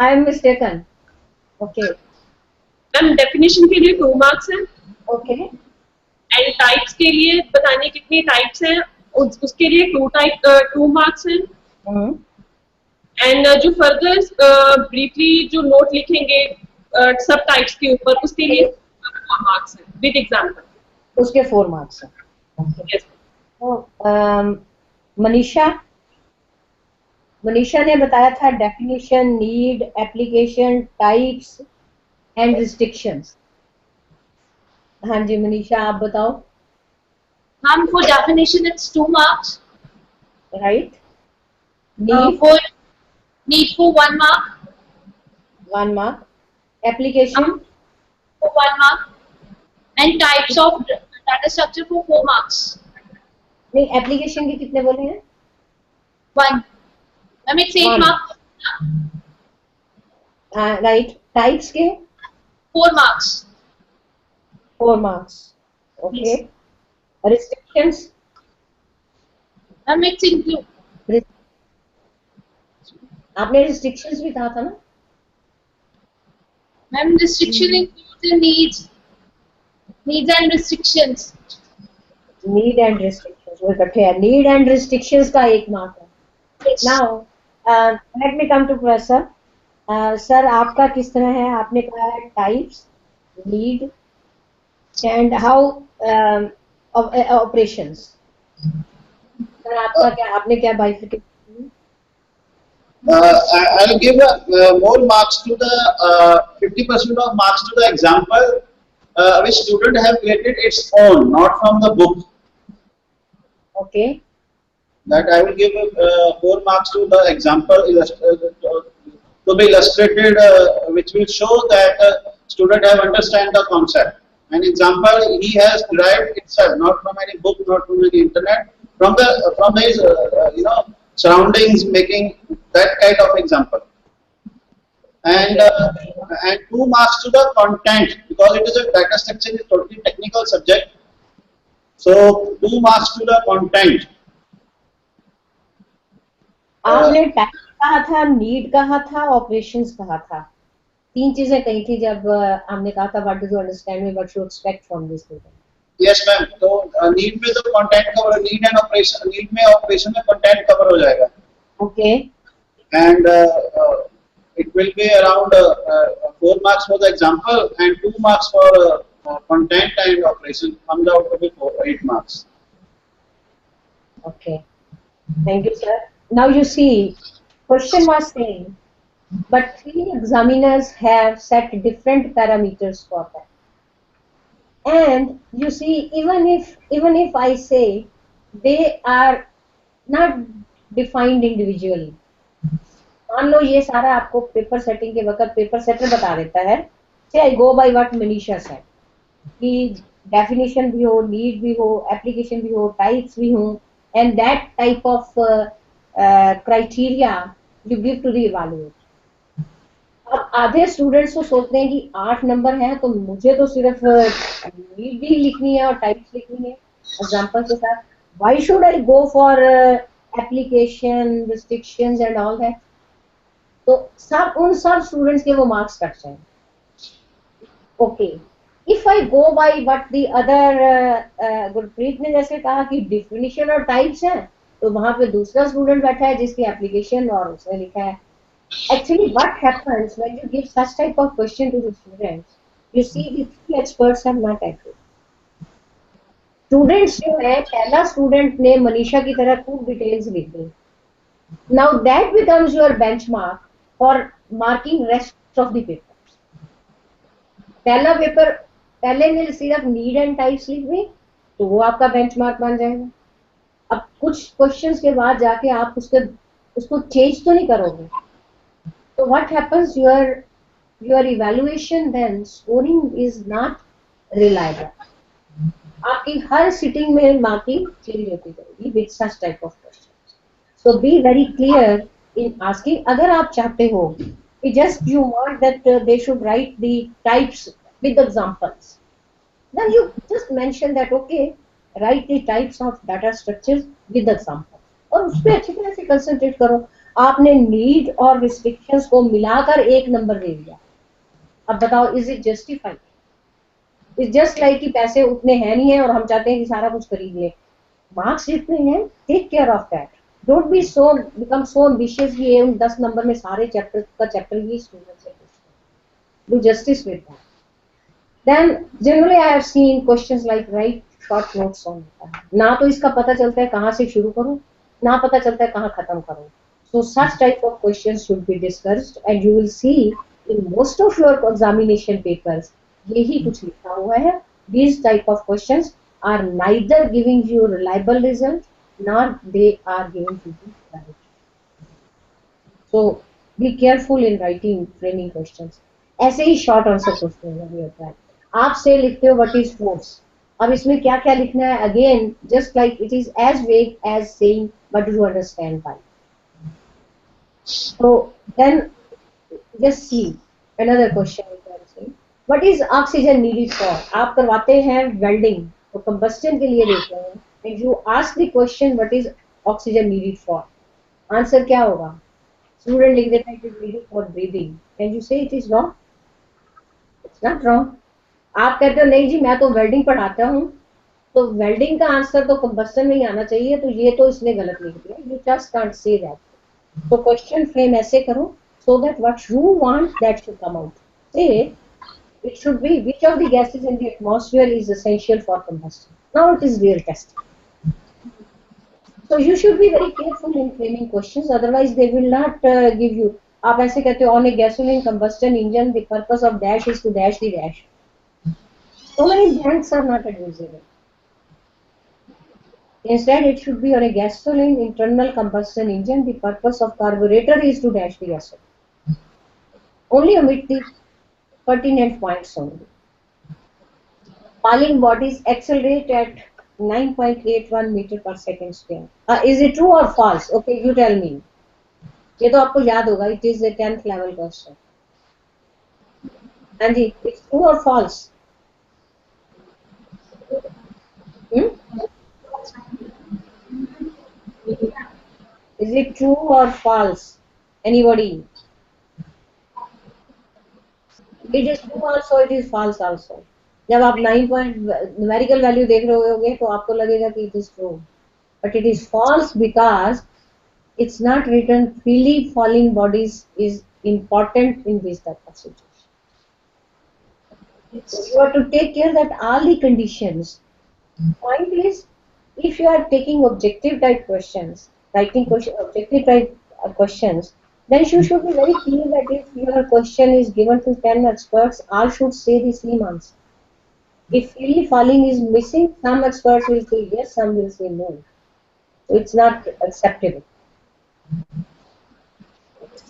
I am mistaken. Okay ma'am definition के लिए 2 मार्क्स हैं. ओके. एंड टाइप्स के लिए बताने कितनी टाइप्स हैं उसके लिए 2 मार्क्स हैं. एंड जो फर्दर ब्रीफली जो नोट लिखेंगे सब टाइप्स के ऊपर उसके लिए 4 मार्क्स हैं विद एग्जांपल. उसके 4 मार्क्स हैं. Yes. मनीषा ने बताया था definition, need, application, types and restrictions. हाँ जी मनीषा, आप बताओ. Ma'am, for definition, it's 2 marks. Right. For need for 1 mark. 1 mark. Application For 1 mark. And types of data structure for 4 marks. नहीं, application के कितने बोले हैं? 1. Ma'am, it's 8 One. marks. Right. Types के 4 marks. 4 marks. Okay. Yes. Restrictions. Ma'am, it's include. आपने restrictions भी कहा था ना? Ma'am, restriction includes the needs and restrictions. Need and restrictions वो इकट्ठे है. नीड एंड रिस्ट्रिक्शंस का 1 मार्क है. Yes. Now let me come to professor. Sir, आपका किस तरह है? आपने कहा है types, need and how operations. Sir आपका क्या, आपने क्या bifurcate? I'll give more marks to the 50% of marks to the example which student have created its own, not from the book. Okay. That I will give 4 marks to the example to be illustrated, which will show that student have understand the concept. An example he has derived itself, not from any book, not from any internet, from his surroundings, making that kind of example. And 2 marks to the content, because it is a data structure is totally technical subject. So 2 marks to the content. आपने type कहा था, need कहा था, operations कहा था. 3 चीजें कही थी जब हमने कहा था what do you understand me, what you expect from this student. Yes ma'am. तो नीड में तो content cover, need and operation, need में ऑपरेशन में कंटेंट कवर हो जाएगा. Okay. And it will be around 4 marks for the example and 2 marks for content and operation, comes out to be 8 marks. Okay. Thank you, sir. Now you see, question was saying, but 3 examiners have set different parameters for that. And you see, even if I say they are not defined individually. मान लो ये सारा आपको paper setting के वक्त paper setter बता देता है. से आई गो बाय व्हाट मनीषा सेड कि डेफिनेशन भी हो, नीड भी हो, एप्लीकेशन भी हो, टाइप्स भी हो, and that type of criteria you give to the evaluator. अब आधे स्टूडेंट्स तो सोचते हैं कि 8 नंबर है तो मुझे तो सिर्फ नीड भी लिखनी है और टाइप्स लिखनी है एग्जांपल के साथ. Why should I go for application restrictions and all that. तो सब उन सब स्टूडेंट्स के वो मार्क्स कट जाएंगे. Okay, if I go by what the other Gurpreet ने जैसे कहा कि डिफिनीशन और टाइप्स हैं, तो वहां पे दूसरा स्टूडेंट बैठा है जिसकी एप्लीकेशन और उसने लिखा है. Actually, what happens when you give such type of question to the students? You see, the three experts are not accurate. Students जो है, पहला स्टूडेंट ने मनीषा की तरह खूब डिटेल्स लिख दी. Now that becomes your benchmark for marking rest of the papers. पहला paper पहले ने सिर्फ नीड एंड टाइप्स लिख दी, तो वो आपका बेंचमार्क बन जाएगा. अब कुछ क्वेश्चंस के बाद जाके आप उसको चेंज तो नहीं करोगे. So what happens? Your evaluation then scoring is not reliable. आपकी हर सिटिंग में मार्किंग चेंज होती जाएगी with such type of questions. So be very clear in asking. अगर आप चाहते हो कि just you want that they should write the types with examples, then you just mention that okay, write the types of data structures with examples. और उस पर अच्छी तरह से कंसंट्रेट करो. आपने नीड और रिस्ट्रिक्शंस को मिलाकर 1 नंबर दे दिया. अब बताओ, is it justified? It's just like कि पैसे उतने हैं नहीं है और हम चाहते हैं कि सारा कुछ खरीद लें. मार्क्स जितने हैं, take care of that. Don't be so become so ambitious कि 10 नंबर में सारे चैप्टर ही स्टूडेंट से पूछते. Do justice with that. Then generally I have seen questions like write short notes on. ना तो इसका पता चलता है कहाँ से शुरू करूं, ना पता चलता है कहाँ खत्म करूं. So such type of questions should be discussed, and you will see in most of your examination papers, यही कुछ लिखा हुआ है. These type of questions are neither giving you reliable result, nor they are giving you clarity. So be careful in writing framing questions. ऐसे ही short answer question भी होता है. आपसे लिखते हो what is force. अब इसमें क्या क्या लिखना है? Again, just like it is as vague as saying what do you understand by. So then just see another question. What is oxygen needed for? आप करवाते हैं welding, तो combustion के लिए देते हैं, and you ask the question what is oxygen needed for? Answer क्या होगा? Student लिख देता है it is needed for breathing, and you say it is wrong. It's not wrong. आप कहते हो नहीं जी मैं तो welding पढ़ाता हूँ, तो welding का आंसर तो combustion में ही आना चाहिए, तो ये तो इसने गलत लिख दिया. You just can't say that. So question frame ऐसे करो so that what you want that should come out. Say it should be which of the gases in the atmosphere is essential for combustion. Now it is real testing. So you should be very careful in framing questions, otherwise they will not give you. आप ऐसे कहते हो on a gasoline combustion engine the purpose of dash is to dash the dash. So many blanks are not advisable. Instead, it should be on a gasoline internal combustion engine. The purpose of carburetor is to dash the gasoline. Only omit the pertinent points only. Falling bodies accelerate at 9.81 meter per second square. Is it true or false? Okay, you tell me. ये तो आपको याद होगा. It is a 10th level question. And it's true or false? Is it true or false? Anybody? It is true also, it is false also. जब आप 9 point numerical value देख रहे होगे तो आपको लगेगा कि it is true, but it is false because it's not written freely falling bodies is important in this type of situation. So you have to take care that all the conditions. Point is, if you are taking objective type questions, writing objective type questions, then you should be very clear that if your question is given to 10 experts, all should say the same answer. If freely falling is missing, some experts will say yes, some will say no. So it's not acceptable.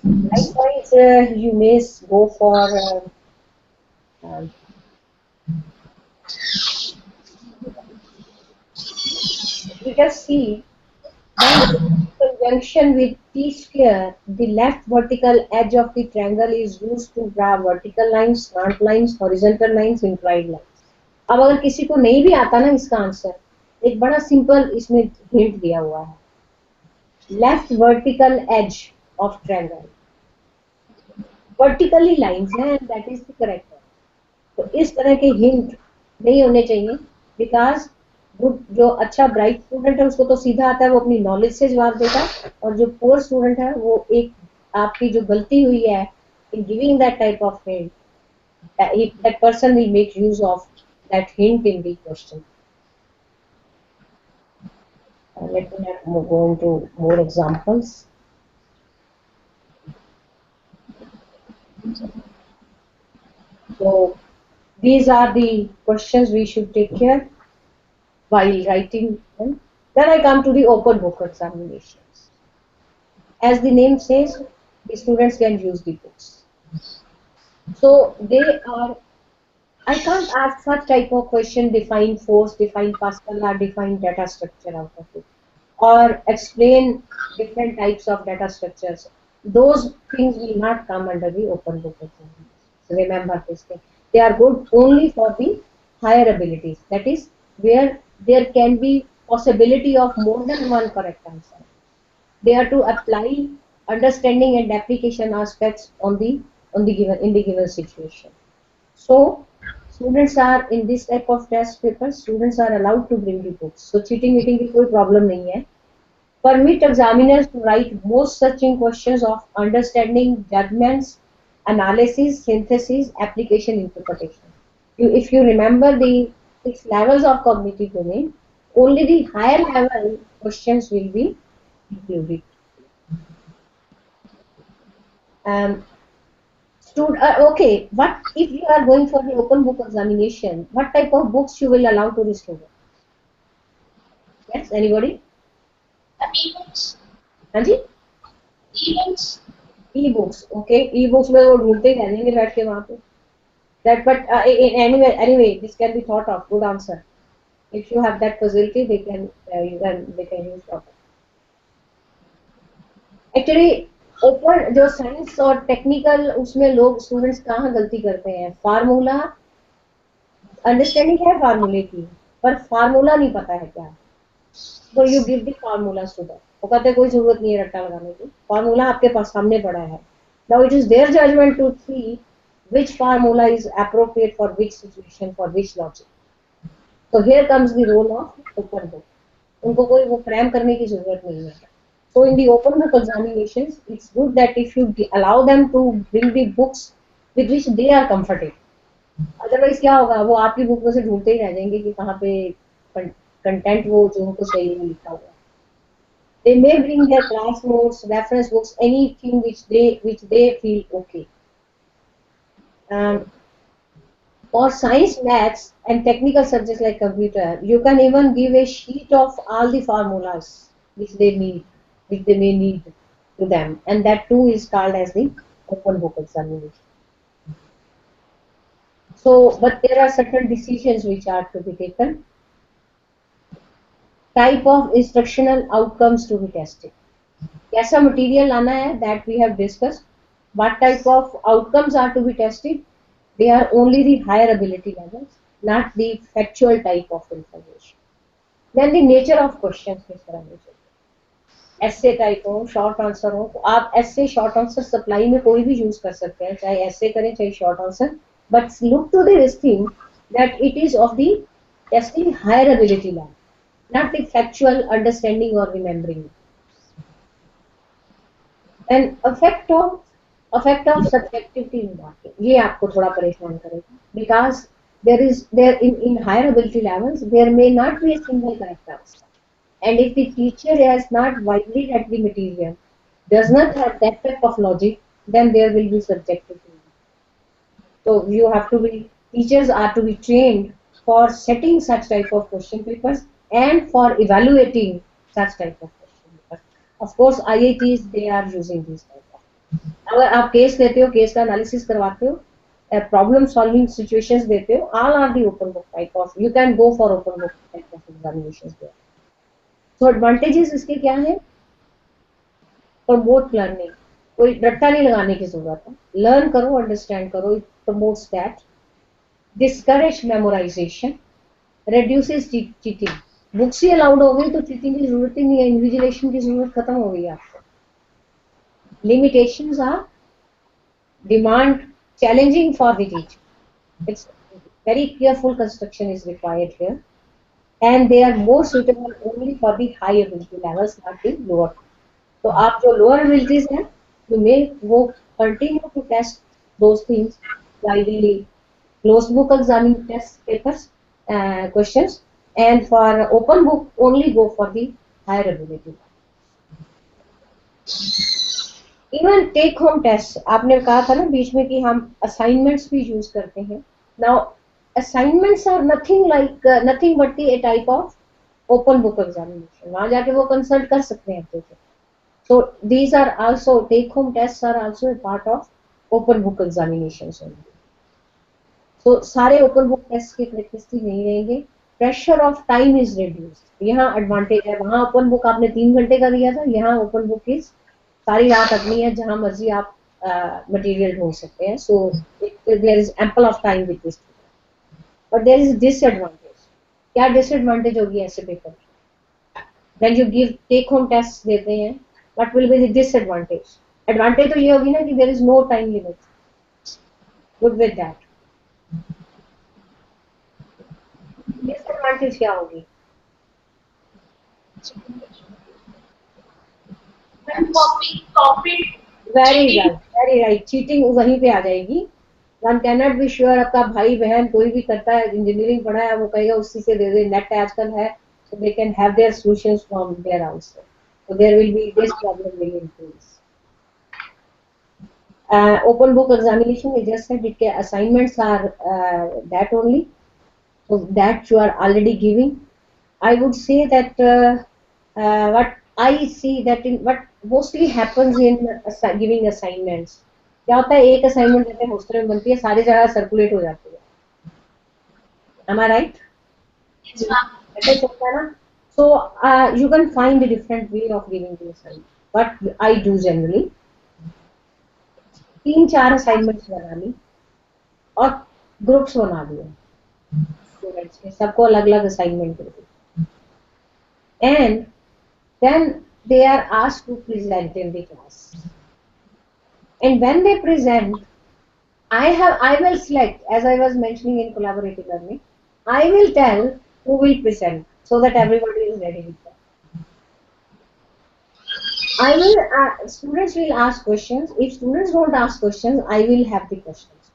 Likewise, you may go for you just see when junction with T square, the left vertical edge of the triangle is used to draw vertical lines, slant lines, horizontal lines, inclined lines. अब अगर किसी को नहीं भी आता ना इसका answer, एक बड़ा सिंपल इसमें हिंट दिया हुआ है, left vertical edge of triangle, vertically lines हैं and that is the correct. तो इस तरह के हिंट नहीं होने चाहिए, बिकॉज जो अच्छा ब्राइट स्टूडेंट है उसको तो सीधा आता है, वो अपनी नॉलेज से जवाब देगा, और जो पुअर स्टूडेंट है वो एक आपकी जो गलती हुई है in giving that type of hint, that person will make use of that hint in the question. Let me now go into more examples. So these are the questions we should take care while writing them. Then I come to the open book examinations. As the name says, the students can use the books. So they are, I can't ask such type of question, define force, define Pascal, or define data structure out of it, or explain different types of data structures. Those things will not come under the open book examinations. So remember this thing. They are good only for the higher abilities. That is where there can be possibility of more than one correct answer. They are to apply understanding and application aspects on the given situation. So students are in this type of test papers, students are allowed to bring the books. So cheating की कोई problem नहीं है. Permit examiners to write most searching questions of understanding, judgments, analysis, synthesis, application, interpretation. If you remember the 6 levels of cognitive domain, only the higher level questions will be included. Okay, what if you are going for the open book examination? What type of books you will allow to the student? Yes, anybody? E-books. हाँ जी? E-books. E-books, okay. E-books में वो ढूंढते ही रहेंगे बैठ के वहाँ पे. That, but anyway, this can be thought of. Good answer. If you have that facility, they can use it. Actually, open जो साइंस और टेक्निकल उसमें लोग स्टूडेंट्स कहाँ गलती करते हैं, फार्मूला अंडरस्टैंडिंग है फार्मूले की, पर फार्मूला नहीं पता है क्या, तो you give the formula student, वो कहते हैं कोई जरूरत नहीं है रट्टा लगाने की, फार्मूला आपके पास सामने पड़ा है, now it is there judgement to see which formula is appropriate for which situation, for which logic. So here comes the role of open book. उनको कोई वो फ्रेम करने की जरूरत नहीं है. So in the open book examinations, it's good that if you allow them to bring the books with which they are comfortable. Otherwise क्या होगा, वो आपकी बुक में से ढूंढते ही रह जाएंगे कि कहाँ पे कंटेंट वो जो उनको चाहिए वो लिखा हुआ है. They may bring their class notes, reference books, anything which they feel okay. For science, maths, and technical subjects like computer, you can even give a sheet of all the formulas which they may need to them, and that too is called as the open book examination. So, but there are certain decisions which are to be taken. Type of instructional outcomes to be tested. कैसा material लाना है, that we have discussed. What type of outcomes are to be tested? They are only the higher ability levels, not the factual type of information. Then the nature of questions किस तरह होनी चाहिए. Essay type हो, short answer हो, तो आप essay short answer supply में कोई भी use कर सकते हैं, चाहे essay करें चाहे short answer, but look to this thing that it is of the testing higher ability level, not the factual understanding or remembering. And effect of subjectivity in that, ये आपको थोड़ा परेशान करेगा, because there in higher ability levels there may not be a single correct answer, and if the teacher has not widely read the material, does not have that type of logic, then there will be subjectivity. So you have to be, teachers are to be trained for setting such type of question papers and for evaluating such type of question papers. Of course, IITs, they are using these type. अगर आप case लेते हो, case का analysis करवाते हो, problem solving situations देते हो, all are the open book type of, you can go for open book type of examinations there. So advantages इसके क्या है? प्रमोट लर्निंग, कोई रट्टा नहीं लगाने की जरूरत है, लर्न करो, अंडरस्टैंड करो, it promotes that, discourage memorisation, reduces cheating. Books he allowed हो गई तो चीटिंग की जरूरत ही नहीं है, इन्विजिलेशन की जरूरत खत्म हो गई आपको. Limitations are demand challenging for the teacher. It's very careful construction is required here, and they are more suitable only for the high ability levels, not the lower. तो आप जो lower abilities हैं, you may वो continue to test those things by the closed book examining test papers, questions, and for open book only go for the higher ability. Even take home test, आपने कहा था ना बीच में कि हम assignments भी यूज करते हैं. Now assignments are nothing but the a type of open book examination. वहां जाके वो कंसल्ट कर सकते हैं आपको. So these are also take home test are also a part of open book examinations only. तो सारे ओपन बुक टेस्ट के प्रैक्टिस नहीं रहेंगे. Pressure of time is reduced. यहाँ एडवांटेज है, वहाँ ओपन बुक आपने 3 घंटे का दिया था, यहाँ ओपन बुक इज सारी रात अपनी है, जहां मर्जी आप मटेरियल ढूंढ सकते हैं. So there is ample of time with this, but there is disadvantage. क्या डिसएडवांटेज होगी ऐसे paper when you give take home test देते हैं? What will be the disadvantage? Advantage तो ये होगी ना कि there is no time limit. Good with that. Disadvantage क्या होगी? Very right. चीटिंग वहीं पे आ जाएगी. One cannot be sure. आपका भाई बहन कोई भी करता है, इंजीनियरिंग पढ़ा है, वो कहेगा उसी से दे दे, नेट आजकल है, so they can have their solutions from there also. So there will be this problem will increase. Open book examination, I just said it, assignments are that only, so that you are already giving. I would say that what I see that in what mostly happens in giving assignments, क्या होता है, एक assignment देते हैं, hostel में बनती है, सारी जगह सर्कुलेट हो जाती है. Am I right? ऐसे चलता है ना. So you can find a different way of giving the assignment. What I do generally, 3-4 assignments बना ली और ग्रुप्स बना दिए स्टूडेंट्स के, सबको अलग अलग assignment they the, and then they are asked to present in the class. And when they present, I will select, as I was mentioning in collaborative learning, I will tell who will present so that everybody is ready with that. I will students will ask questions. If students don't ask questions, I will have the questions.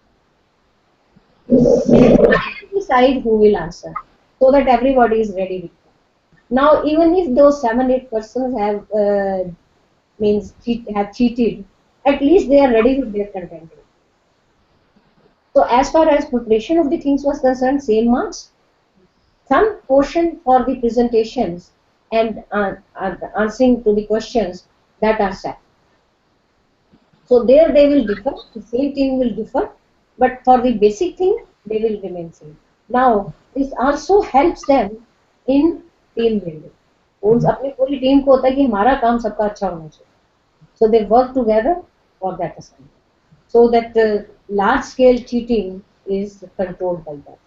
I will decide who will answer so that everybody is ready with that. Now, even if those 7-8 persons have have cheated, at least they are ready with their content. So as far as preparation of the things was concerned, same marks. Some portion for the presentations and answering to the questions that are set. So there they will differ, the same team will differ, but for the basic thing they will remain same. Now this also helps them in team building. अपनी पूरी team को होता है कि हमारा काम सबका अच्छा होना चाहिए. So they work together for that assignment, so that large scale cheating is controlled by that.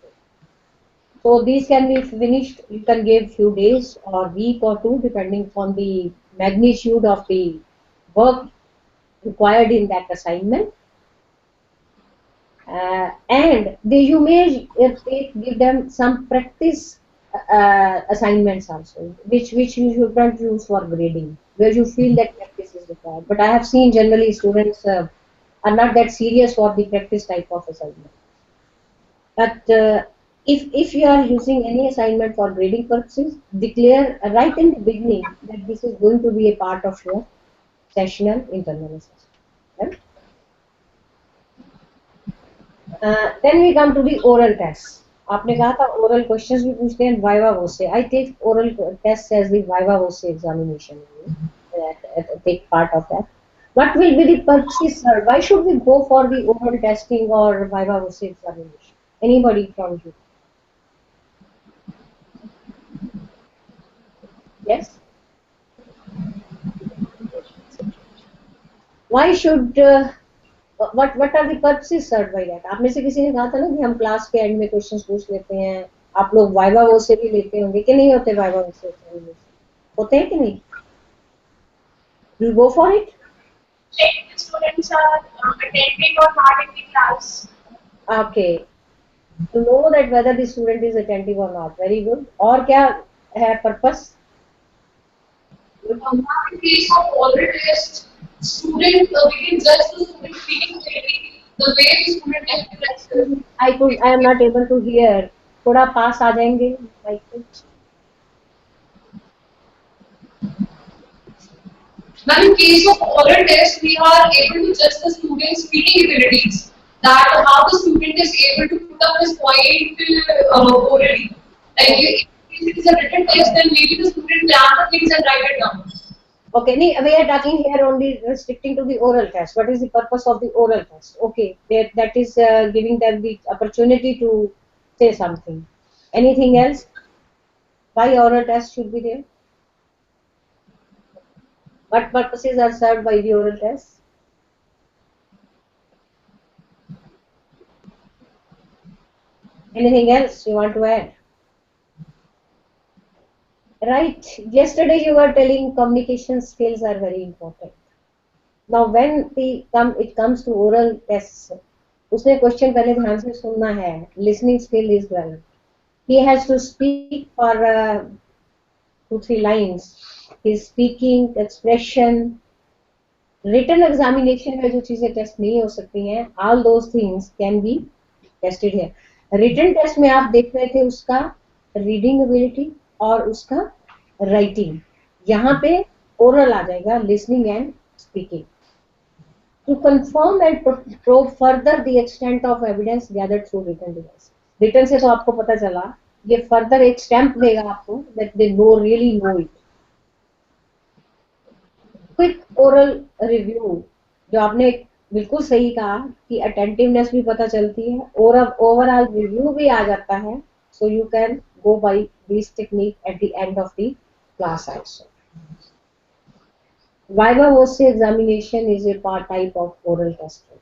So these can be finished. You can give few days or week or two depending on the magnitude of the work required in that assignment. And you may give them some practice assignments also, which you can use for grading, where you feel that practice is required. But I have seen generally students are not that serious for the practice type of assignment. But if you are using any assignment for grading purposes, declare right in the beginning that this is going to be a part of your sessional internal assessment. Right? Then we come to the oral tests. आपने कहा था oral questions भी पूछते हैं, viva voce. I take oral tests as the viva voce examination. Take part of that. What will be the purpose, sir? Why should we go for the oral testing or viva voce examination? Anybody from you? Yes. Why should what are the purposes served by that? आप में से किसी ने कहा था ना कि हम क्लास के एंड में क्वेश्चंस पूछ लेते हैं, आप लोग वाइवा वो से भी लेते होंगे कि नहीं होते? वाइवा वो से होते हैं कि नहीं? You go for it? Check the students are attending or not in the class. Okay. To know that whether the student is attentive or not. Very good. और क्या है purpose? In case of oral test, student we can judge the student speaking ability, the way the student expresses. I am not able to hear. थोड़ा पास आ जाएंगे mic पे. Now, in case of oral test, we are able to judge the student's speaking abilities. That how the student is able to put up his point orally. Like if it is a written test, then maybe the student plan the things and write it down. Okay, we are talking here only restricting to the oral test. What is the purpose of the oral test? Okay, that is giving them the opportunity to say something. Anything else? Why oral test should be there? What purposes are served by the oral test? Anything else you want to add? Right. Yesterday you were telling communication skills are very important. Now when it comes to oral tests, उसने question पहले ध्यान से सुनना है. Listening skill is developed. He has to speak for 2-3 lines. His speaking, expression, written examination में जो चीजें test नहीं हो सकती हैं, all those things can be tested here. Written test में आप देख रहे थे उसका reading ability और उसका राइटिंग. यहाँ पे ओरल आ जाएगा, listening and speaking. To confirm and probe further the extent of evidence gathered through written device. Written से तो आपको पता चला, ये फर्दर एक स्टैंप देगा आपको that they know really know it. Quick oral review, जो आपने बिल्कुल सही कहा कि अटेंटिवनेस भी पता चलती है और अब ओवरऑल रिव्यू भी आ जाता है. So you can go by this technique at the end of the class also. Viva voce examination is a type of oral testing,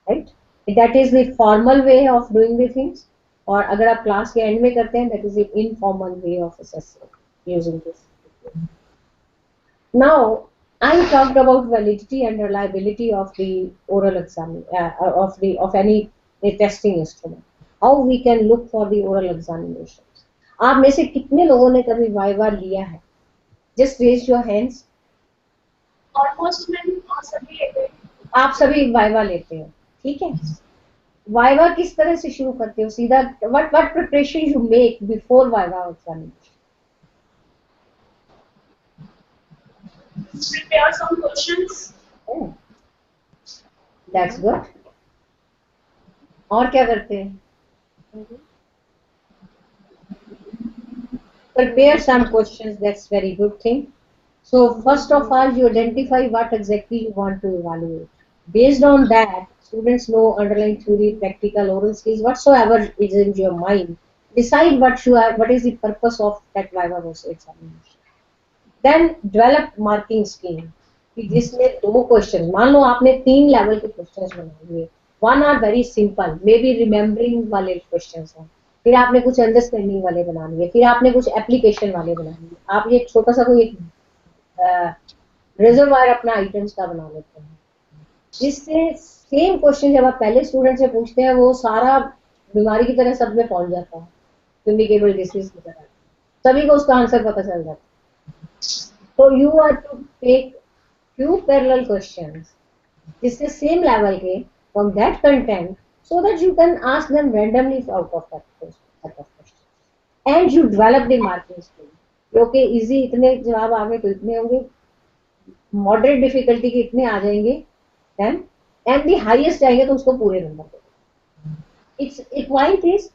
right? That is the formal way of doing the things. और अगर आप class के end में करते हैं, that is the informal way of assessing using this. Now, I talked about validity and reliability of the oral exam of any testing instrument. How we can look for the oral examinations. आप में से कितने लोगों ने कभी viva लिया है? Just raise your hands. Almost मैंने सभी लेते हैं. आप सभी वाइवा लेते हो, ठीक है? वाइवा किस तरह से शुरू करते हो? सीधा what preparation you make before viva examination? Prepare some questions. Oh, that's good. और क्या करते हैं? Prepare some questions. That's very good thing. So first of all, you identify what exactly you want to evaluate. Based on that, students know underlying theory, practical, oral skills, whatsoever is in your mind. Decide what is the purpose of that Viva voce examination. Then develop marking scheme. कि जिसमें 2 questions, मान लो आपने 3 level के questions बनाए हुए. One are very simple, maybe remembering वाले questions हैं. फिर आपने कुछ अंडरस्टैंडिंग वाले बना लिए, फिर आपने कुछ एप्लीकेशन वाले बना लिए. आप ये छोटा सा कोई रिजर्वायर अपना आइटम्स का बना लेते हैं, जिससे सेम क्वेश्चन जब आप पहले स्टूडेंट से पूछते हैं वो सारा बीमारी की तरह सब में पहुंच जाता है, कम्युनिकेबल डिसीज की तरह, सभी को उसका आंसर पता चल जाता है. तो you are to take few parallel questions जिससे सेम लेवल के from that content, so that you can ask them randomly out of that set of questions, and you develop the marking skill. Okay, easy इतने जवाब आ गए तो इतने होंगे, moderate difficulty के इतने आ जाएंगे, then and the highest जाएंगे तो उसको पूरे नंबर देंगे. It's it point is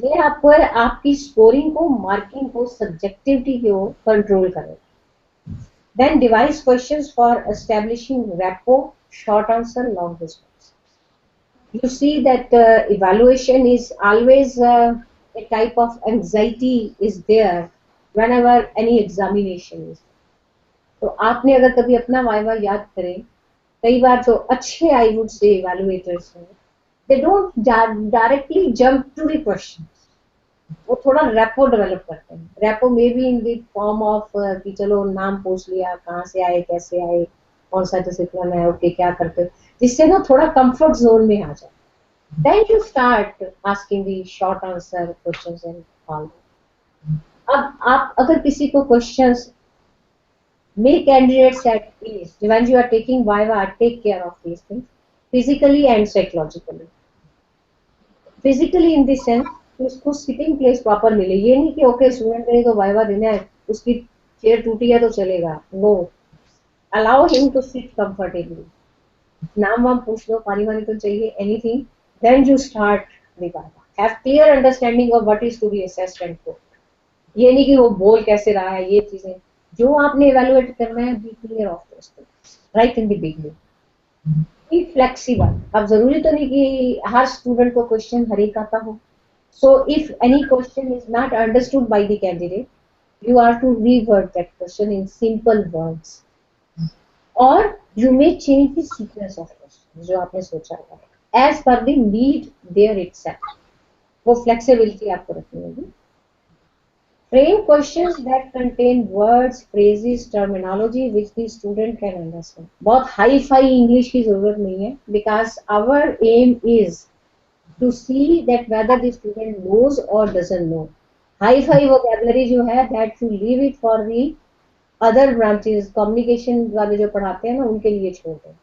ये आपको आपकी स्कोरिंग को, मार्किंग को, सब्जेक्टिविटी को कंट्रोल करेगा. Then devise questions for establishing rapport, short answer, long response. You see that evaluation is always a type of anxiety is there whenever any examination is. तो आपने अगर कभी अपना वाइवा याद करें कई बार जो अच्छे आई वुड से इवैल्यूएटर्स हैं, they don't directly jump to the question, वो थोड़ा रैपो डेवलप करते हैं. Rapport may be in the form of कि चलो नाम पूछ लिया, कहाँ से आए, कैसे आए, कौन सा डिसिप्लिन है, ओके क्या करते हो, जिससे ना थोड़ा कंफर्ट जोन में आ जाए. Then you start asking the short answer questions and all. अब आप अगर किसी को questions, make candidates at ease. When you are taking Viva, take care of these things physically and psychologically. Physically in the sense कि उसको sitting place proper मिले. ये नहीं कि ओके स्टूडेंट ने तो वाइवा देना है, उसकी चेयर टूटी है तो चलेगा. No, allow him to sit comfortably. नाम वाम पूछ लो, पानी वानी तो चाहिए, anything. Then you start the Viva. Have clear understanding of what is to be assessed and quoted. ये नहीं कि वो बोल कैसे रहा है, ये चीजें जो आपने evaluate करना है, be clear of those things right in the beginning. Be flexible. अब जरूरी तो नहीं कि हर स्टूडेंट को क्वेश्चन हर एक आता हो. So if any question is not understood by the candidate, you are to reword that question in simple words, or you may change the sequence of questions जो आपने सोचा है as per the need there itself. वो flexibility आपको रखनी होगी. Frame questions that contain words, phrases, terminology which the student can understand. बहुत high-fi English की जरूरत नहीं है, because our aim is to see that whether the student knows or doesn't know. High-fi vocabulary जो है, that you leave it for the other branches, communication वाले जो पढ़ाते हैं ना, उनके लिए छोड़ दें.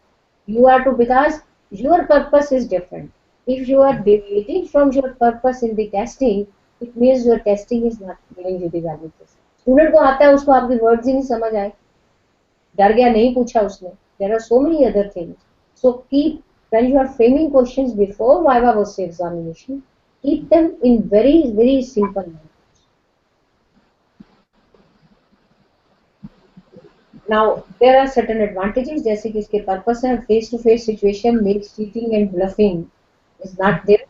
You are to, because your purpose is different. If you are deviating from your purpose in the testing, it means your testing is not giving you the value. Student को आता है, उसको आपके words ही नहीं समझ आए, डर गया, नहीं पूछा उसने. There are so many other things. So keep, when you are framing questions before Viva versus examination, keep them in very, very simple language. Now there are certain advantages, जैसे कि इसके purpose है. Face to face situation makes cheating and bluffing is not there.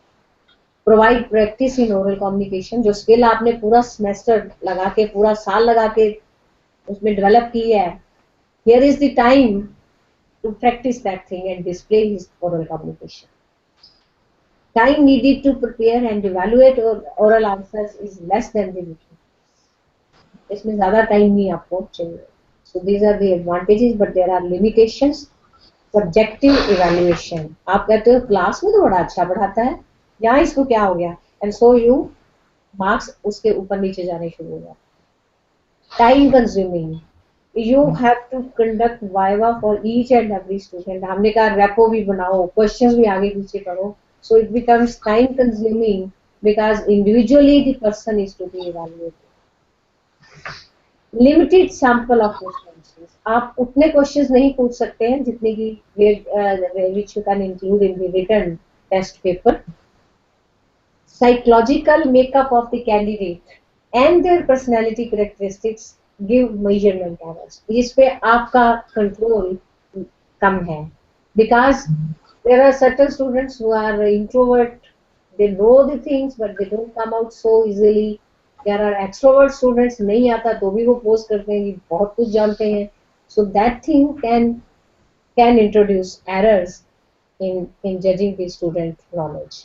Provide practice in oral communication. जो skill आपने पूरा semester लगा के, पूरा साल लगा के उसमें develop की है, here is the time to practice that thing and display his oral communication. Time needed to prepare and evaluate oral answers is less than the written. इसमें ज़्यादा time नहीं आपको चाहिए. So these are the advantages, but there are limitations. Subjective evaluation. आप कहते हो class में तो बड़ा अच्छा पढ़ाता है, यहाँ इसको क्या हो गया, and so you marks उसके ऊपर नीचे जाने शुरू हो गया. Time consuming. You have to conduct Viva for each and every student. हमने कहा repo भी बनाओ, questions भी आगे पीछे करो. So it becomes time consuming because individually the person is to be evaluated. Limited sample of questions. आप उतने questions नहीं पूछ सकते हैं जितने की which you can include in the written test paper. Psychological makeup of the candidate and their personality characteristics give measurement errors. इस पे आपका control कम है, because there are certain students who are introvert. They know the things but they don't come out so easily. There are extrovert students, नहीं आता तो भी वो post करते हैं कि बहुत कुछ जानते हैं. So that thing can introduce errors in judging the student knowledge.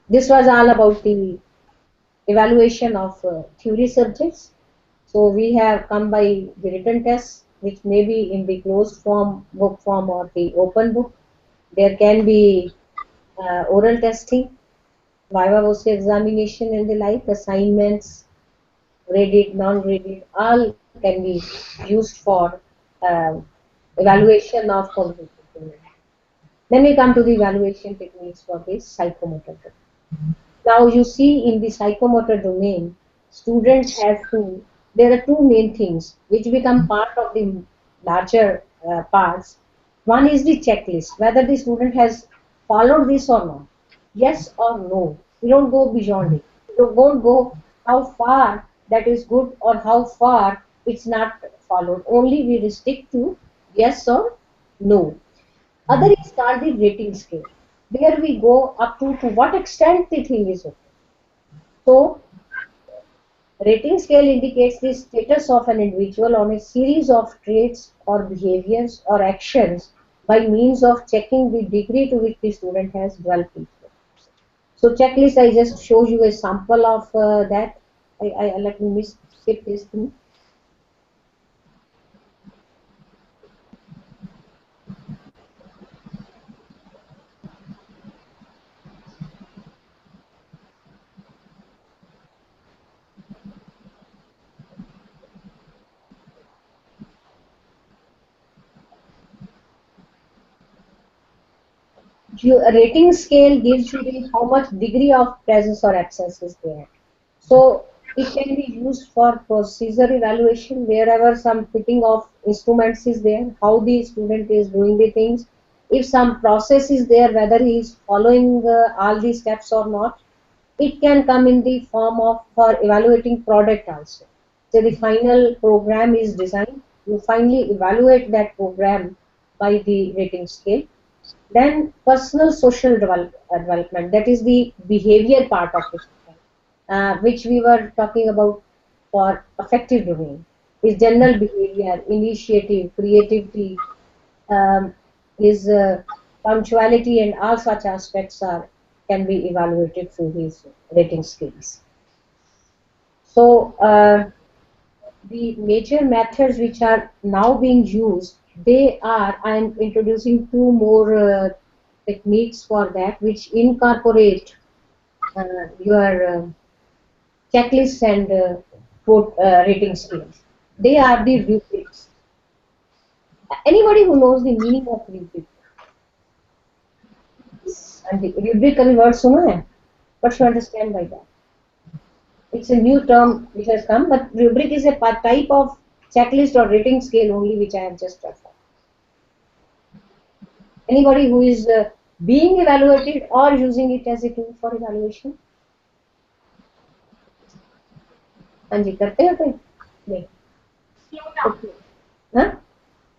This was all about the evaluation of theory subjects. So we have come by the written tests, which may be in the closed form, book form, or the open book. There can be oral testing, Viva versus examination and the like, assignments, graded, non-graded, all can be used for evaluation of cognitive domain. Then we come to the evaluation techniques for the psychomotor domain. Now you see in the psychomotor domain, students have to, there are two main things which become part of the larger parts. One is the checklist, whether the student has followed this or not. Yes or no. We don't go beyond it. We don't go how far that is good or how far it's not followed. Only we restrict to yes or no. Other is called the rating scale. There we go up to what extent the thing is okay. So Rating scale indicates the status of an individual on a series of traits or behaviors or actions by means of checking the degree to which the student has developed it. So checklist, I just show you a sample of that. I let me skip this thing. A rating scale gives you the how much degree of presence or absence is there. So it can be used for procedure evaluation wherever some fitting of instruments is there, how the student is doing the things. If some process is there, whether he is following all the steps or not, it can come in the form of for evaluating product also. So the final program is designed, you finally evaluate that program by the rating scale. Then personal social development, that is the behavior part of it, which we were talking about for affective domain, is general behavior, initiative, creativity, is punctuality, and all such aspects are can be evaluated through these rating scales. So the major methods which are now being used, they are, I'm introducing two more techniques for that, which incorporate your checklists and rating scales. They are the rubrics. Anybody who knows the meaning of rubric? And the rubric का भी word सुना है? What you understand by that? It's a new term which has come, but rubric is a type of checklist or rating scale only, which I have just referred. Anybody who is being evaluated or using it as a tool for evaluation? हाँ जी, करते हो कोई? नहीं. Okay. Huh?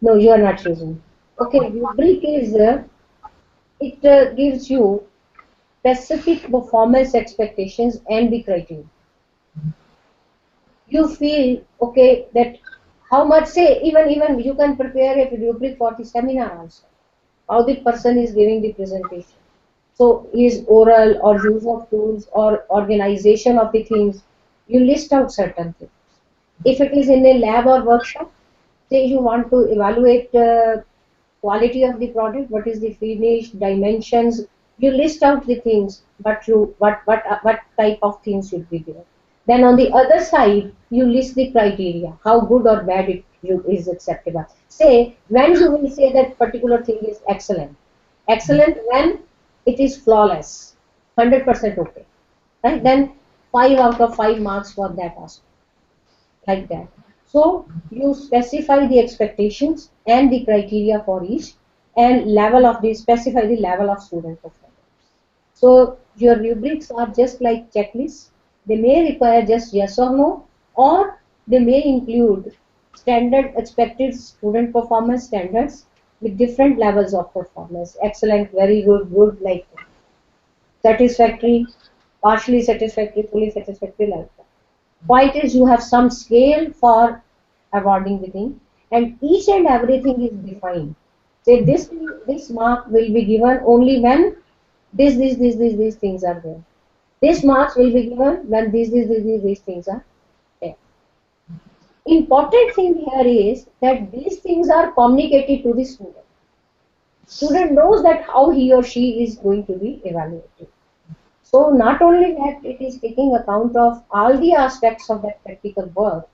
No, you are not using. Okay, rubric is it gives you specific performance expectations and the criteria. You feel okay that how much, say, even you can prepare a rubric for the seminar also. How the person is giving the presentation. So is oral or use of tools or organization of the things. You list out certain things. If it is in a lab or workshop, say you want to evaluate quality of the product, what is the finish, dimensions, you list out the things, but you what type of things should be there. Then on the other side, you list the criteria, how good or bad it is acceptable. Say, when you will say that particular thing is excellent. Excellent when it is flawless, 100% okay. Right? Then 5 out of 5 marks for that aspect. Like that. So you specify the expectations and the criteria for each, and level of the specify the level of student performance. So your rubrics are just like checklists. They may require just yes or no, or they may include standard expected student performance standards with different levels of performance. Excellent, very good, good, like that. Satisfactory, partially satisfactory, fully satisfactory, like that. Point is, you have some scale for awarding the thing, and each and everything is defined. Say this mark will be given only when these things are there. This marks will be given when these things are there. Important thing here is that these things are communicated to the student. Student knows that how he or she is going to be evaluated. So not only that it is taking account of all the aspects of that practical work,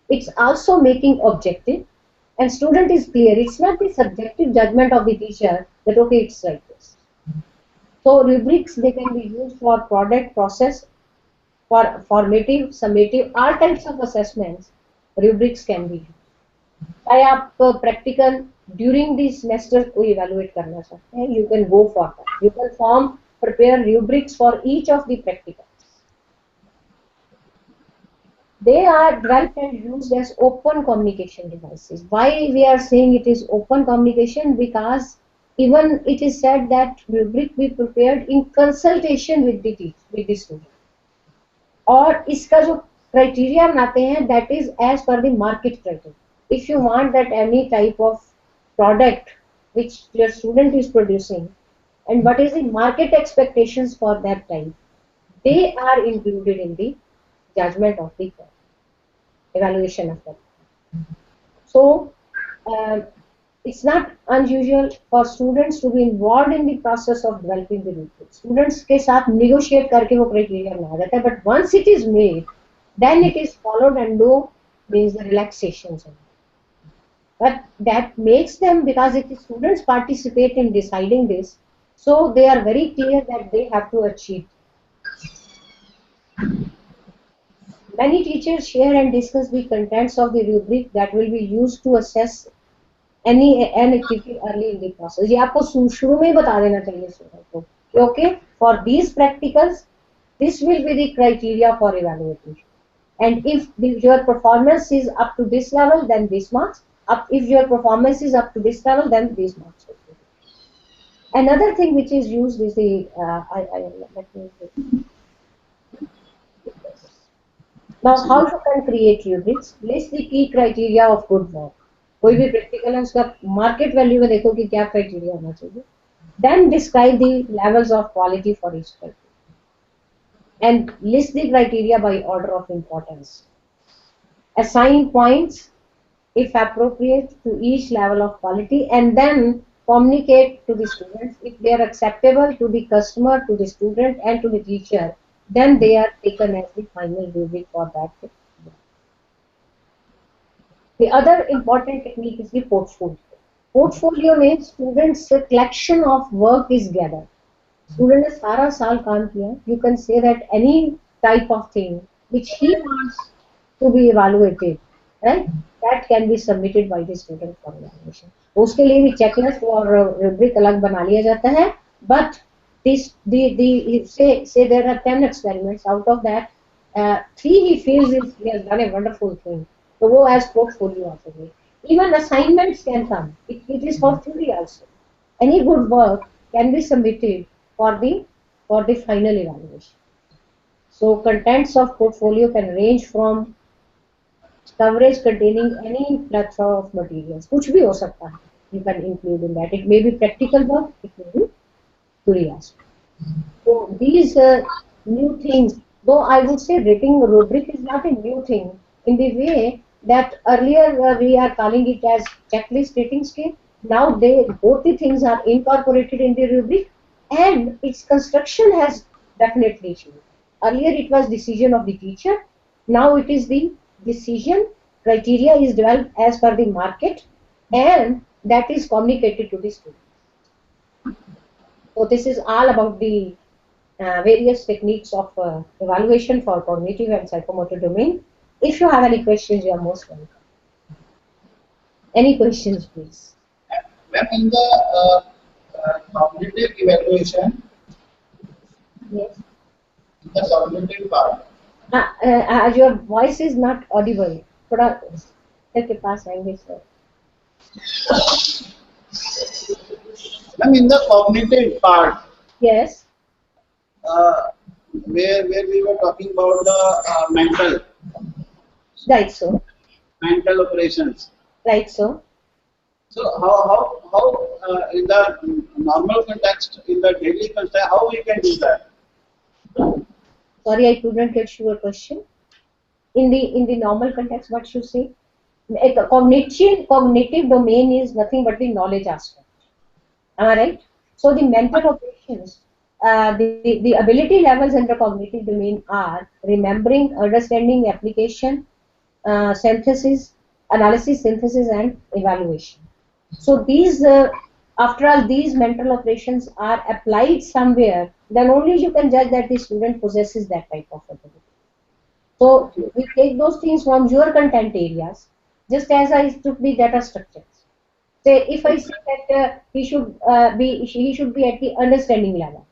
it's also making objective, and student is clear. It's not the subjective judgment of the teacher that okay, it's like this. So rubrics, they can be used for product, process, for formative, summative, all types of assessments. Rubrics can be used. चाहे आप practical during the semester को evaluate करना चाहते हैं, you can go for that. You can prepare rubrics for each of the practicals. They are developed and used as open communication devices. Why we are saying it is open communication? Because even it is said that rubric be prepared in consultation with the student. और इसका जो criteria बनाते हैं that is as per the market criteria. If you want that any type of product which your student is producing and what is the market expectations for that type, they are included in the judgment of the evaluation of that. So it's not unusual for students to be involved in the process of developing the rubric. Students के साथ negotiate करके वो criteria बनाया जाता है, but once it is made, then it is followed and no means the relaxations. But that makes them, because if the students participate in deciding this, so they are very clear that they have to achieve. Many teachers share and discuss the contents of the rubric that will be used to assess an activity early in the process. ये आपको शुरू में ही बता देना चाहिए student को. Okay, for these practicals, this will be the criteria for evaluation. And if your performance is up to this level, then this marks. If your performance is up to this level, then these marks. Another thing which is used is the now how you can create rubrics? List the key criteria of good work. कोई भी practical है उसका market value में देखो कि क्या criteria होना चाहिए. Then describe the levels of quality for each criteria. And list the criteria by order of importance. Assign points, if appropriate, to each level of quality, and then communicate to the students if they are acceptable to the customer, to the student, and to the teacher. Then they are taken as the final rubric for that. The other important technique is the portfolio. Portfolio means students' collection of work is gathered. Student ने सारा साल काम किया. You can say that any type of thing which he wants to be evaluated, right? That can be submitted by the student for evaluation. उसके लिए भी checklist और rubric अलग बना लिया जाता है. But say there are 10 experiments. Out of that, 3 he feels he has done a wonderful thing. So वो as portfolio आ सकते. Even assignments can come. It is for theory also. Any good work can be submitted for the final evaluation. So contents of portfolio can range from coverage containing any plethora of materials. कुछ भी हो सकता है. You can include in that. It may be practical work. It may be theory aspect. So these new things, though I would say rating rubric is not a new thing in the way that earlier we are calling it as checklist rating scale. Now both the things are incorporated in the rubric and its construction has definitely changed. Earlier it was decision of the teacher. Now it is the decision. Criteria is developed as per the market and that is communicated to the student. So this is all about the various techniques of evaluation for cognitive and psychomotor domain. If you have any questions, you are most welcome. Any questions, please? When in the cognitive evaluation, Yes. the cognitive part, Your voice is not audible. थोड़ा sir के पास आएंगे sir. when in the cognitive part, Yes. where we were talking about the mental Right. So. operations. Right. So. So how in the normal context, in the daily context, how we can do that? Sorry, I couldn't get your question. In the normal context, what you say? A cognitive domain is nothing but the knowledge aspect. Am I right? So the mental operations, the ability levels in the cognitive domain are remembering, understanding, application, synthesis, analysis, synthesis, and evaluation. So these, after all, these mental operations are applied somewhere, then only you can judge that the student possesses that type of ability. So we take those things from your content areas, just as I took the data structures. Say if I say that he should be at the understanding level.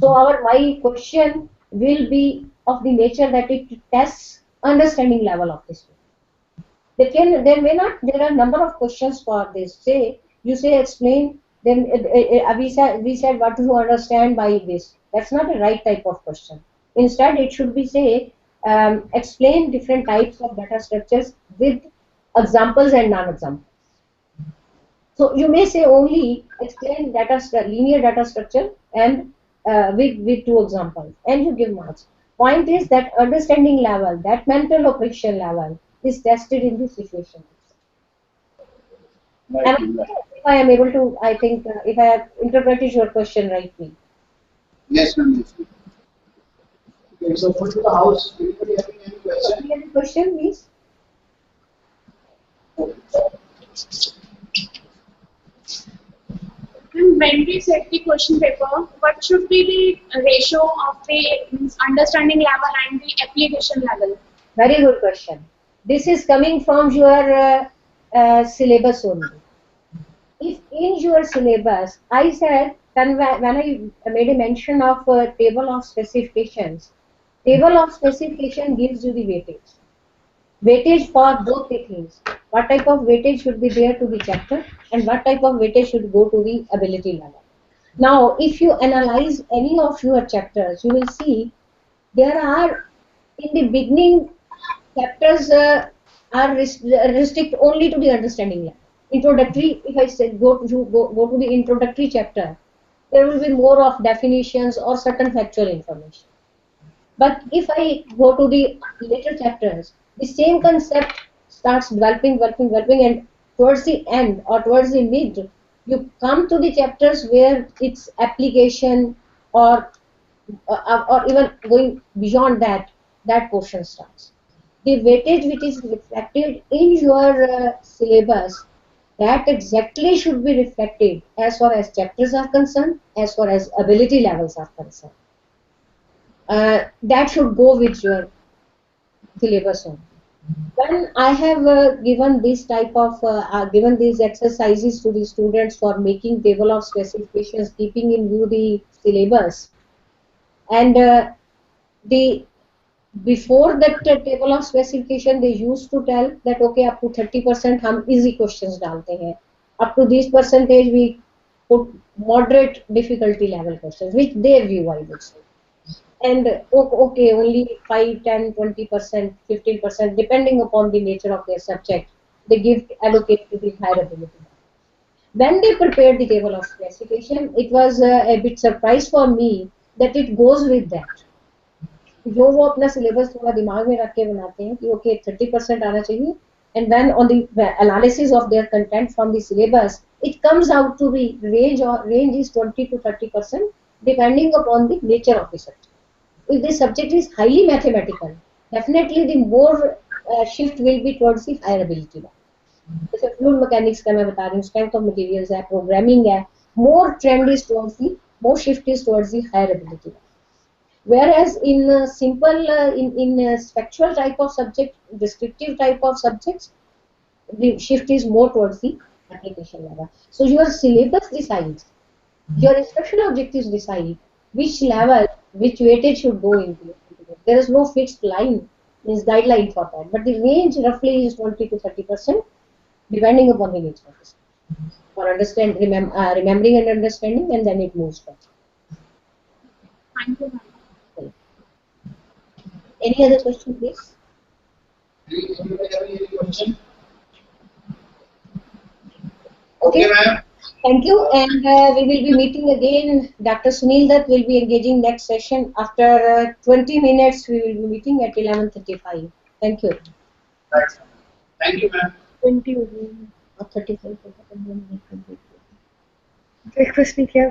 So my question will be of the nature that it tests understanding level of the student. There are a number of questions for this. Say you say explain, then we said what to understand by this. That's not a right type of question. Instead, it should be say explain different types of data structures with examples and non-examples. So you may say only explain linear data structure and with two examples, and you give marks. Point is that understanding level, that mental operation level, is tested in this situation. Right, And right. if I am able to, I think if I have interpreted your question rightly. Yes, ma'am. Yes, ma'am. Okay, so put to the house. Anybody having any question? Any other question, please? And when we set the question paper, what should be the ratio of the understanding level and the application level? Very good question. This is coming from your syllabus only. If in your syllabus, I said, when I made a mention of table of specifications, table of specification gives you the weightage. Weightage for both the things. What type of weightage should be there to the chapter and what type of weightage should go to the ability level. Now, if you analyze any of your chapters, you will see there are, in the beginning, chapters are restrict only to the understanding level. Introductory, if I say go to the introductory chapter, there will be more of definitions or certain factual information. But if I go to the later chapters, the same concept starts developing, and towards the end or towards the mid, you come to the chapters where its application or even going beyond that, that portion starts. The weightage which is reflected in your syllabus, that exactly should be reflected as far as chapters are concerned, as far as ability levels are concerned. That should go with your syllabus only. When I have given these exercises to the students for making table of specifications, keeping in view the syllabus, and the before that table of specification, they used to tell that okay, up to 30% हम easy questions डालते हैं, up to this percentage we put moderate difficulty level questions, which they view, I would say. And okay, only 5, 10, 20%, 15%, depending upon the nature of their subject, they give allocate to the higher ability. When they prepared the table of specification, it was a bit surprise for me that it goes with that. जो वो अपना syllabus थोड़ा दिमाग में रख के बनाते हैं कि ओके 30% आना चाहिए, and then on the analysis of their content from the syllabus, it comes out to be range is 20 to 30% depending upon the nature of the subject. If the subject is highly mathematical, definitely the more shift will be towards the higher ability level. जैसे fluid mechanics का मैं बता रही हूँ, strength of materials है, programming है, more trend is towards the more shift is towards the higher ability level. Whereas in simple factual type of subject, descriptive type of subjects, the shift is more towards the application level. So your syllabus decides, your instruction objectives decide which level, which weightage should go into it. There is no fixed line, means guideline for that, but the range roughly is 20 to 30%, depending upon the nature of the subject. For remembering and understanding, and then it moves further. Thank you, ma'am. Any other question, please? Anybody having any question? Okay, ma'am. thank you. And we will be meeting again. Dr. Sunil Dutt will be engaging next session. After 20 minutes, we will be meeting at 11:35. Thank you. Right. Thank you, ma'am. 20 हो गई। 35. Breakfast नहीं किया।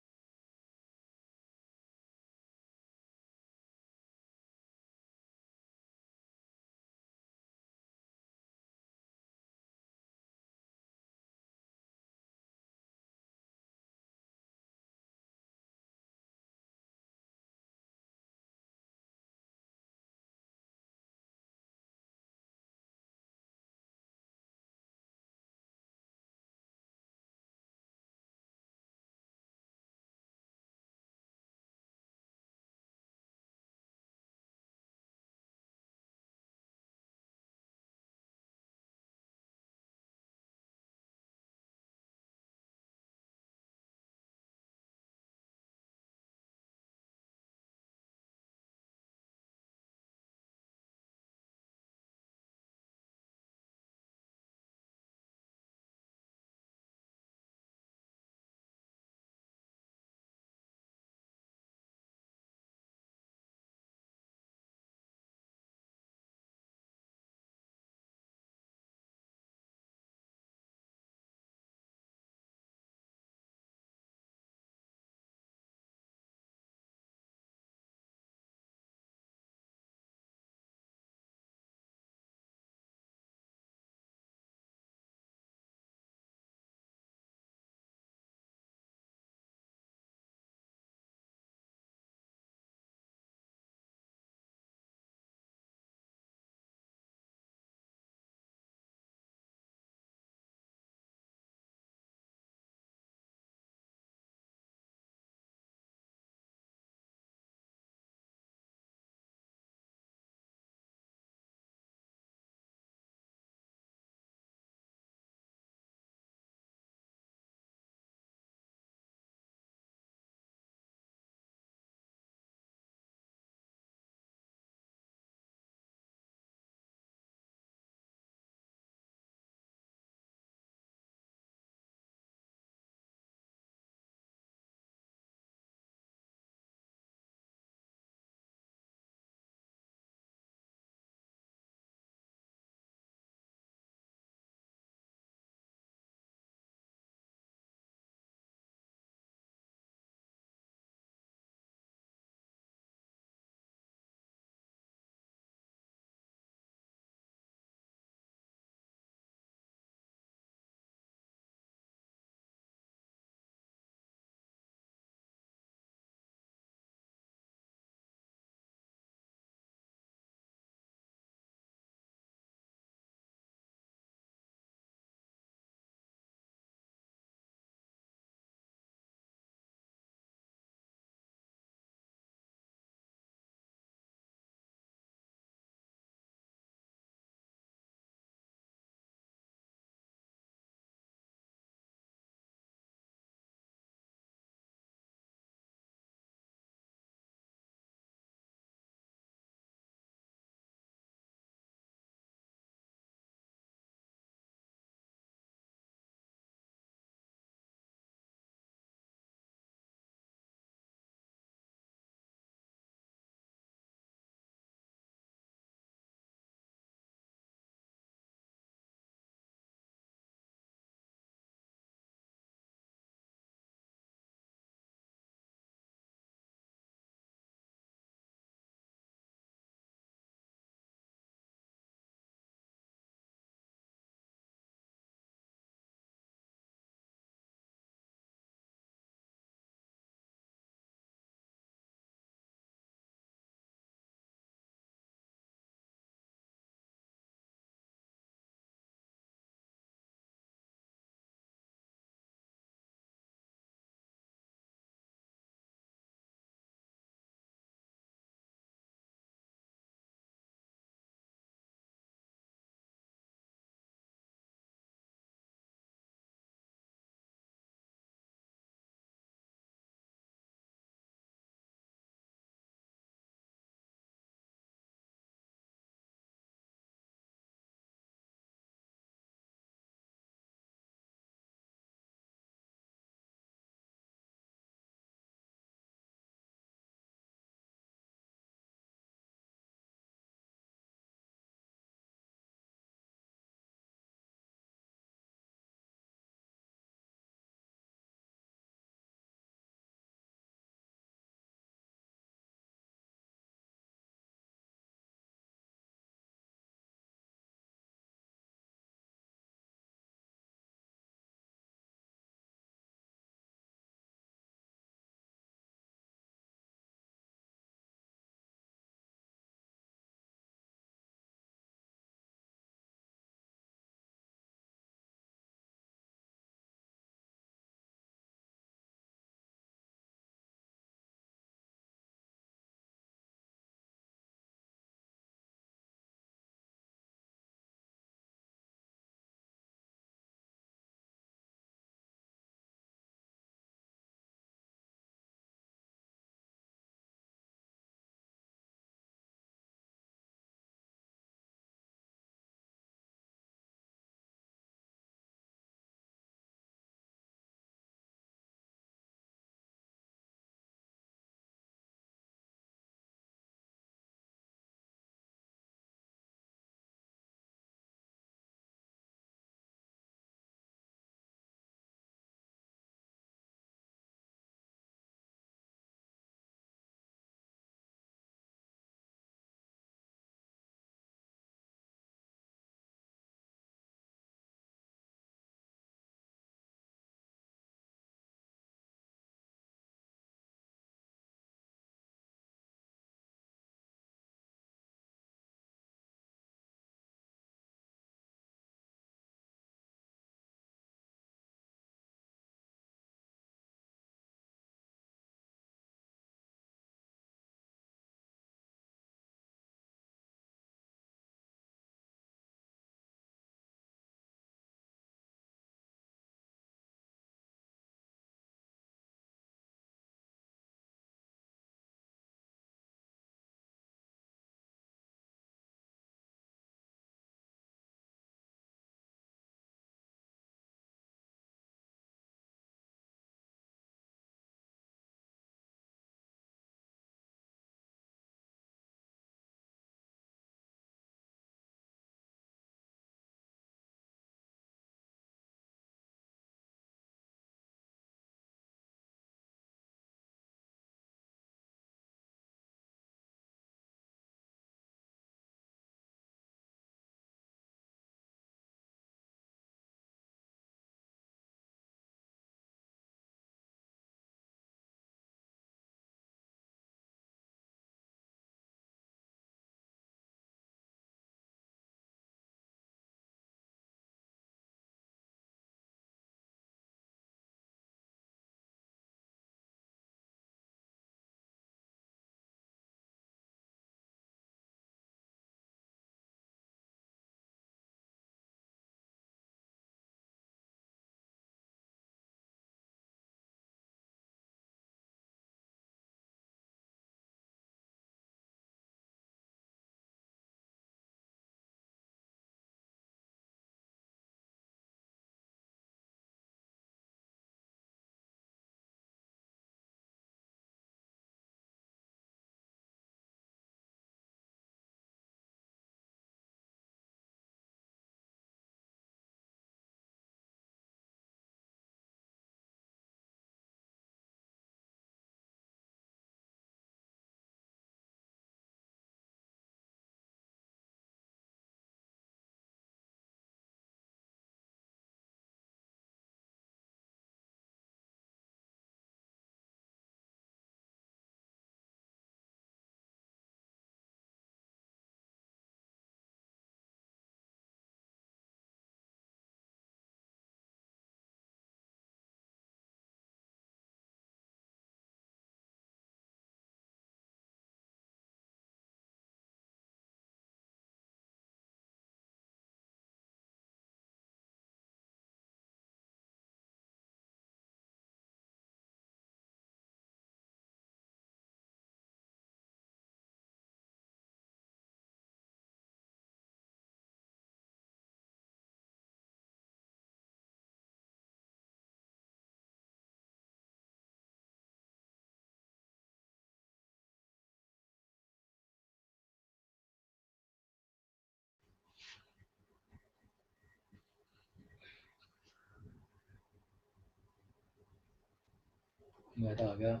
मैं तो आ गया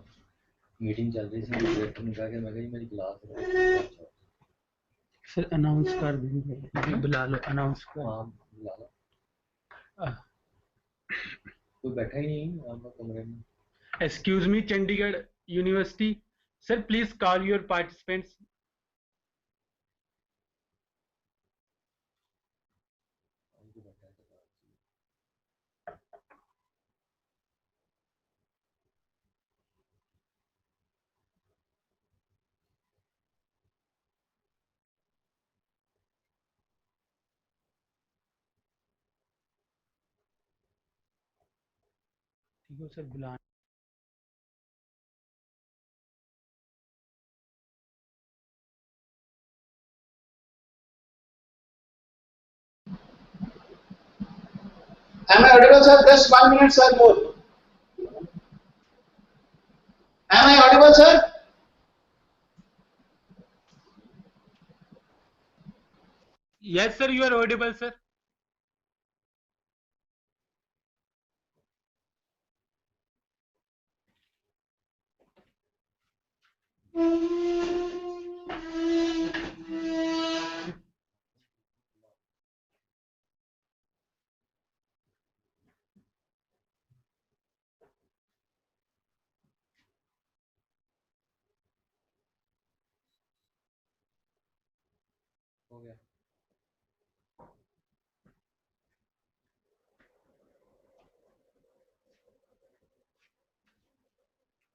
meeting चल रही थी डायरेक्टर ने कहा कि मैं कही मेरी क्लास है सर अनाउंस कर देंगे जी बुला लो अनाउंस कर हाँ बुला लो कोई बैठा ही नहीं वहाँ कमरे में excuse me Chandigarh university sir please call your participants उनको बैठा है तो ठीक है सर बुला Am I audible, sir? Just 1 minute, sir, more. Am I audible, sir? yes sir you are audible sir हो गया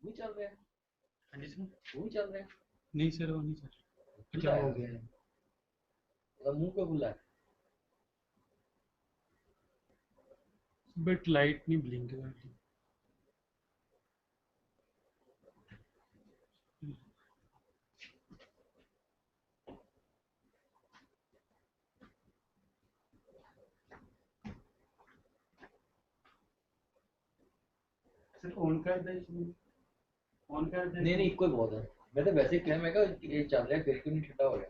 वो चल रहा है हाँ जी सर वो चल रहा है नहीं सर वो नहीं सर क्या हो गया है मुंह पे बुला है बट लाइट नहीं ब्लिंक कर रही सर ऑन कर दे इसमें ऑन कर दे नहीं नहीं कोई बहुत है मैं तो वैसे ही कह मैं कहा ये चल रहा है फिर क्यों नहीं ठंडा हो गया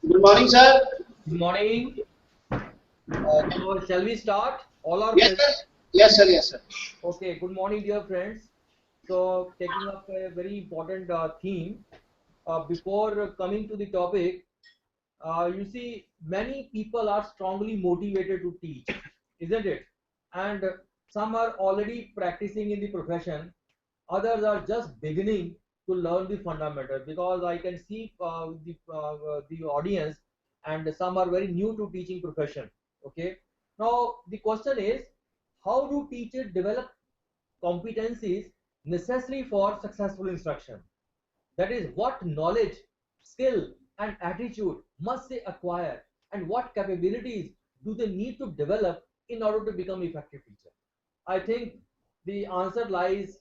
Good morning, sir. Good morning. So shall we start? All are Yes, sir. Yes, sir. Yes, sir. Okay. Good morning, dear friends. So taking up a very important theme, before coming to the topic, you see, many people are strongly motivated to teach, isn't it? And some are already practicing in the profession, others are just beginning to learn the fundamentals, because I can see the audience, and some are very new to teaching profession. Okay, now the question is, how do teachers develop competencies necessary for successful instruction? That is, what knowledge, skill, and attitude must they acquire, and what capabilities do they need to develop in order to become effective teacher? I think the answer lies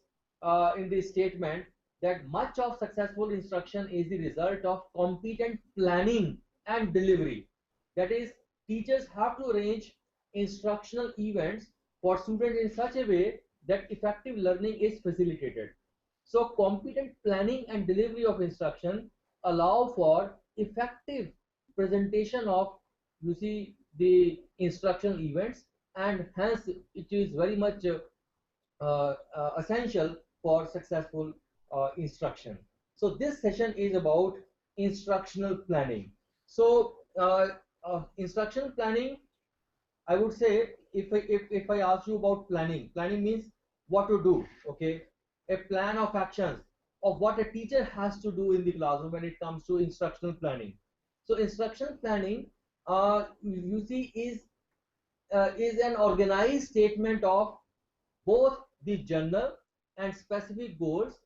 in the statement that much of successful instruction is the result of competent planning and delivery. That is, teachers have to arrange instructional events for students in such a way that effective learning is facilitated. So competent planning and delivery of instruction allow for effective presentation of, you see, the instructional events, and hence it is very much essential for successful instruction. So this session is about instructional planning. So instructional planning, I would say, if I ask you about planning, planning means what to do. Okay, a plan of actions of what a teacher has to do in the classroom when it comes to instructional planning. So instructional planning, you see, is an organized statement of both the general and specific goals,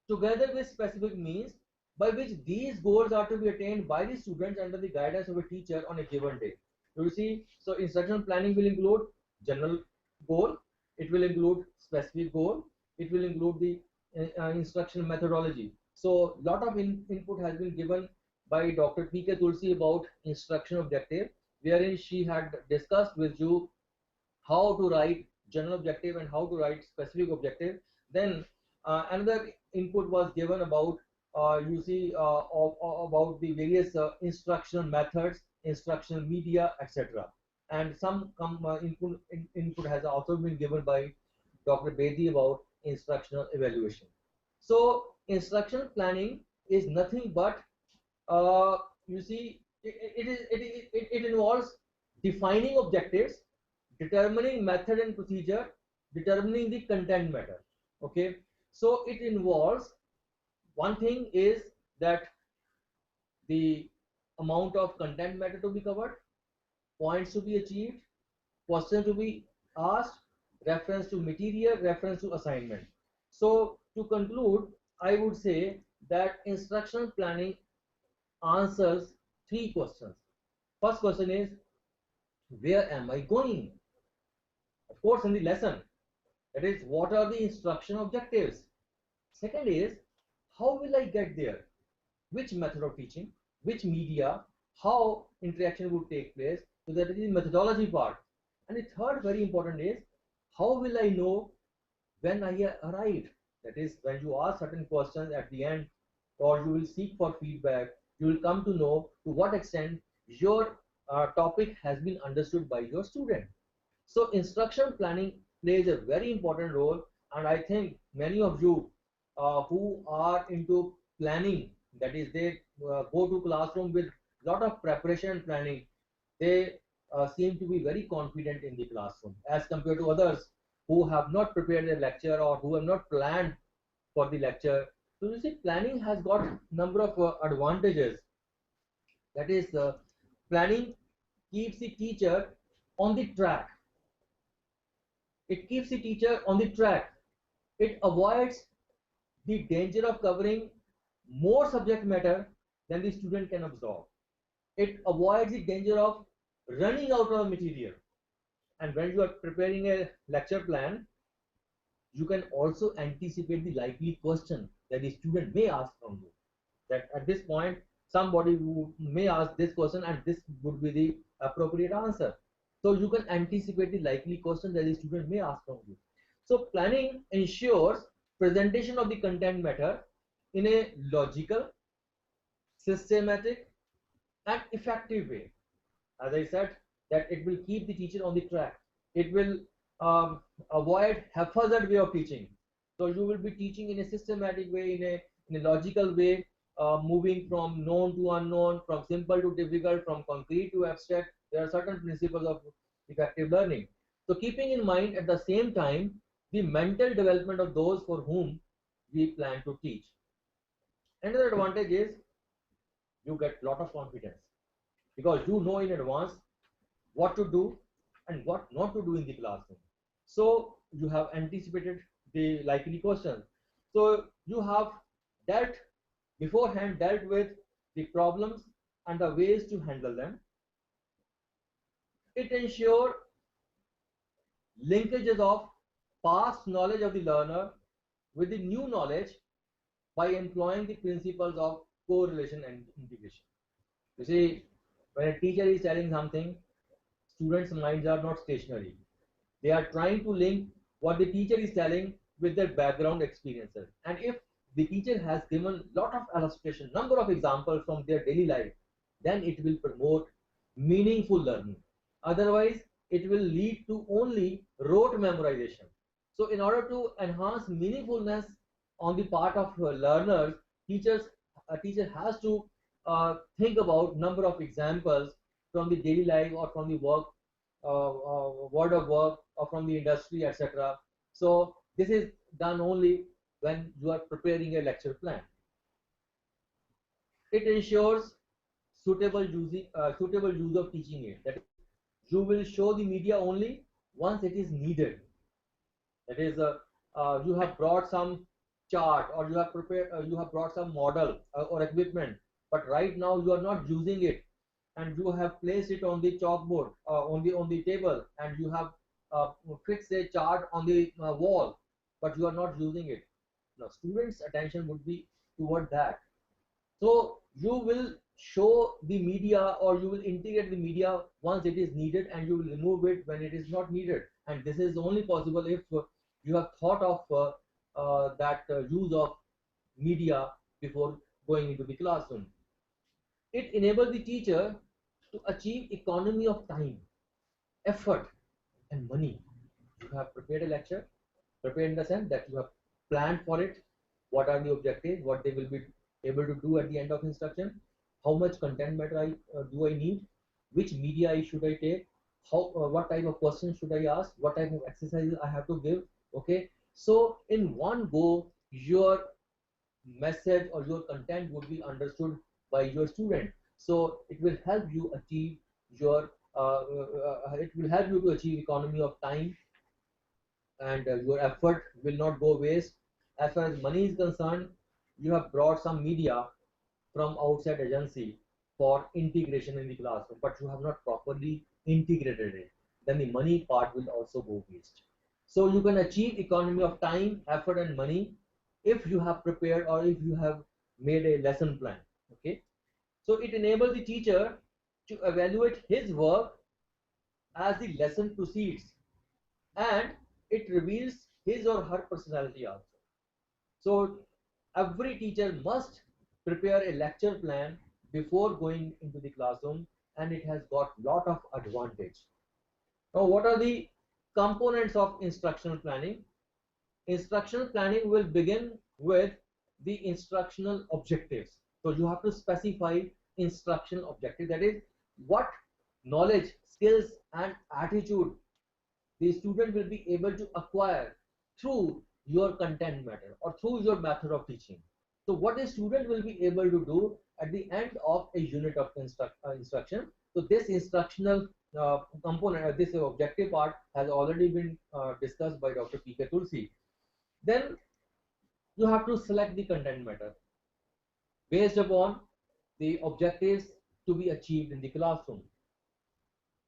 together with specific means by which these goals are to be attained by the students under the guidance of a teacher on a given day. You see, so instructional planning will include general goal, it will include specific goal, it will include the instructional methodology. So lot of input has been given by Dr. P.K. Tulsi about instruction objective, wherein she had discussed with you how to write general objective and how to write specific objective. Then another input was given about about the various instructional methods, instructional media, etc. And some input has also been given by Dr. Bedi about instructional evaluation. So instructional planning is nothing but you see, it involves defining objectives, determining method and procedure, determining the content matter. Okay, so it involves, one thing is that the amount of content matter to be covered, points to be achieved, questions to be asked, reference to material, reference to assignment. So to conclude, I would say that instructional planning answers three questions. First question is, where am I going? Of course, in the lesson. That is, what are the instruction objectives? Second is, how will I get there? Which method of teaching, which media, how interaction would take place? So that is the methodology part. And the third very important is, how will I know when I arrived? That is, when you ask certain questions at the end, or you will seek for feedback, you will come to know to what extent your topic has been understood by your student. So instruction planning plays a very important role, and I think many of you who are into planning, that is, they go to classroom with lot of preparation and planning, they seem to be very confident in the classroom as compared to others who have not prepared their lecture or who have not planned for the lecture. So you see, planning has got number of advantages. That is, planning keeps the teacher on the track. It keeps the teacher on the track. It avoids the danger of covering more subject matter than the student can absorb. It avoids the danger of running out of material. And when you are preparing a lecture plan, you can also anticipate the likely question that the student may ask from you. That at this point, somebody who may ask this question and this would be the appropriate answer. So you can anticipate the likely question that the student may ask from you. So planning ensures presentation of the content matter in a logical, systematic, and effective way. As I said, that it will keep the teacher on the track. It will avoid haphazard way of teaching. So you will be teaching in a systematic way, in a logical way, moving from known to unknown, from simple to difficult, from concrete to abstract. There are certain principles of effective learning. So keeping in mind at the same time the mental development of those for whom we plan to teach. Another advantage is you get lot of confidence because you know in advance what to do and what not to do in the classroom. So you have anticipated the likely questions. So you have dealt beforehand dealt with the problems and the ways to handle them. It ensures linkages of past knowledge of the learner with the new knowledge by employing the principles of correlation and integration. You see, when a teacher is telling something, students' minds are not stationary. They are trying to link what the teacher is telling with their background experiences. And if the teacher has given lot of illustration, number of examples from their daily life, then it will promote meaningful learning. Otherwise, it will lead to only rote memorization. So in order to enhance meaningfulness on the part of learners, a teacher has to think about number of examples from the daily life or from the work, word of work, or from the industry, etc. So this is done only when you are preparing a lecture plan. It ensures suitable use of teaching aid. That is, you will show the media only once it is needed. That is, you have brought some chart or you have prepared, you have brought some model or equipment, but right now you are not using it, and you have placed it on the chalkboard, on the table, and you have fixed a chart on the wall, but you are not using it. Now, students' attention would be toward that. So you will show the media or you will integrate the media once it is needed, and you will remove it when it is not needed. And this is only possible if you have thought of that use of media before going into the classroom. It enables the teacher to achieve economy of time, effort, and money. You have prepared a lecture, prepared in the sense that you have planned for it, what are the objectives, what they will be able to do at the end of instruction, how much content matter do I need, which media should I take, what type of questions should I ask, what type of exercises I have to give. Okay, so in one go your message or your content would be understood by your student. So it will help you achieve your it will help you to achieve economy of time, and your effort will not go waste. As far as money is concerned, you have brought some media from outside agency for integration in the classroom, but you have not properly integrated it. Then the money part will also go waste. So you can achieve economy of time, effort, and money if you have prepared or if you have made a lesson plan. Okay. So it enables the teacher to evaluate his work as the lesson proceeds, and it reveals his or her personality also. So every teacher must prepare a lecture plan before going into the classroom, and it has got lot of advantage. Now, what are the components of instructional planning? Instructional planning will begin with the instructional objectives. So you have to specify instructional objective, that is what knowledge, skills, and attitude the student will be able to acquire through your content matter or through your method of teaching. So what a student will be able to do at the end of a unit of instruction. So this instructional component, this objective part has already been discussed by Dr. P.K. Tulsi. Then you have to select the content matter based upon the objectives to be achieved in the classroom.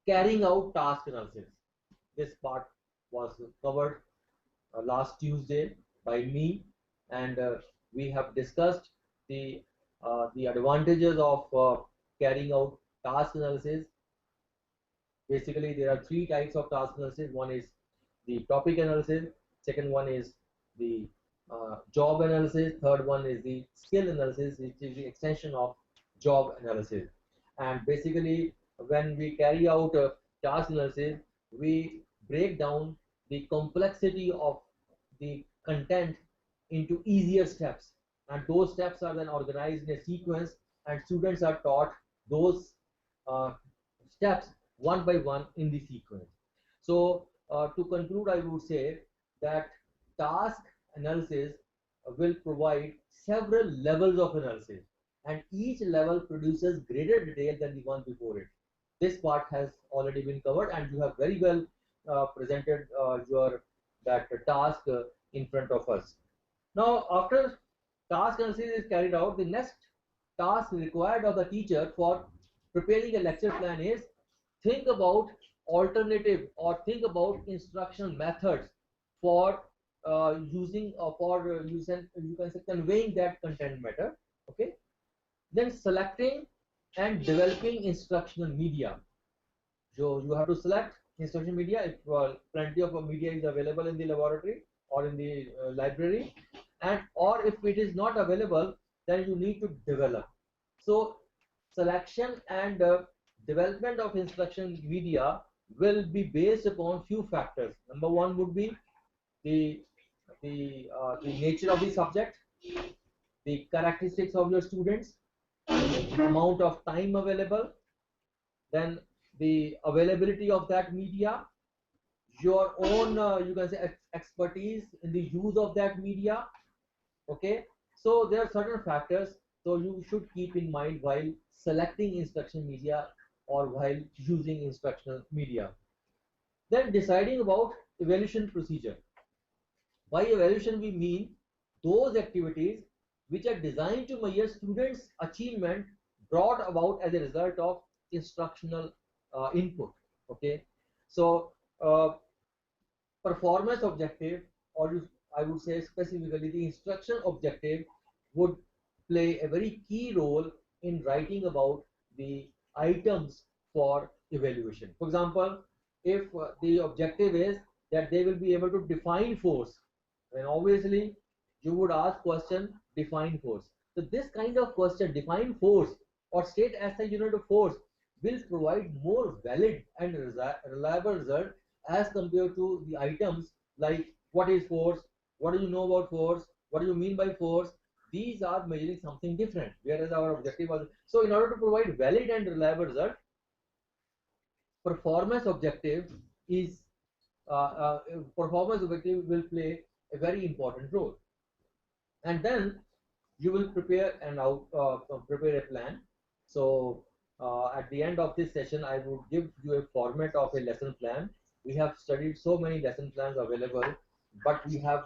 Carrying out task analysis. This part was covered last Tuesday by me, and we have discussed the advantages of carrying out task analysis. Basically, there are three types of task analysis. One is the topic analysis. Second one is the job analysis. Third one is the skill analysis, which is the extension of job analysis. And basically, when we carry out task analysis, we break down the complexity of the content into easier steps. and those steps are then organized in a sequence, and students are taught those steps one by one in the sequence. So to conclude, I would say that task analysis will provide several levels of analysis, and each level produces greater detail than the one before it. This part has already been covered, and you have very well presented your that task in front of us. Now, after task analysis is carried out, the next task required of the teacher for preparing a lecture plan is think about alternative or think about instructional methods for using you can say conveying that content matter. Okay, then selecting and developing instructional media. So you have to select instruction media if plenty of media is available in the laboratory or in the library, and or if it is not available, then you need to develop. So selection and development of instruction media will be based upon few factors. Number one would be the the nature of the subject, the characteristics of your students, the amount of time available, then the availability of that media, your own you can say expertise in the use of that media. Okay, so there are certain factors, so you should keep in mind while selecting instruction media or while using instructional media. Then deciding about evaluation procedure. By evaluation we mean those activities which are designed to measure students' achievement brought about as a result of instructional input. Okay, so performance objective, or I would say specifically the instruction objective, would play a very key role in writing about the items for evaluation. For example, if the objective is that they will be able to define force, then obviously you would ask question define force. So this kind of question, define force or state SI unit of force, will provide more valid and reliable result as compared to the items like what is force, what do you know about force, what do you mean by force. These are measuring something different, whereas our objective was. So in order to provide valid and reliable result, performance objective is performance objective will play a very important role. And then you will prepare prepare a plan. So at the end of this session, I would give you a format of a lesson plan. We have studied so many lesson plans available, but we have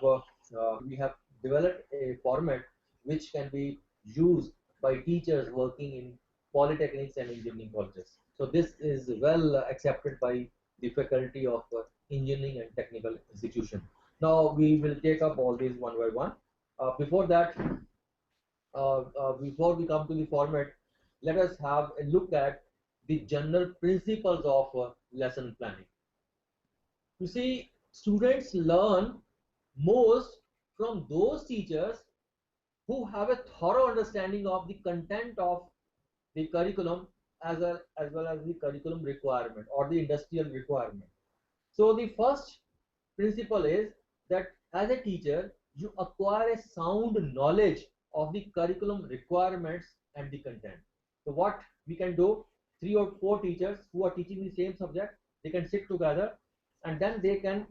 developed a format which can be used by teachers working in polytechnics and engineering colleges. So this is well accepted by the faculty of engineering and technical institution. Now we will take up all these one by one. Before that, before we come to the format, let us have a look at the general principles of lesson planning. You see, students learn most from those teachers who have a thorough understanding of the content of the curriculum as well as the curriculum requirement or the industrial requirement. So the first principle is that as a teacher, you acquire a sound knowledge of the curriculum requirements and the content. So what we can do, 3 or 4 teachers who are teaching the same subject, they can sit together and then they can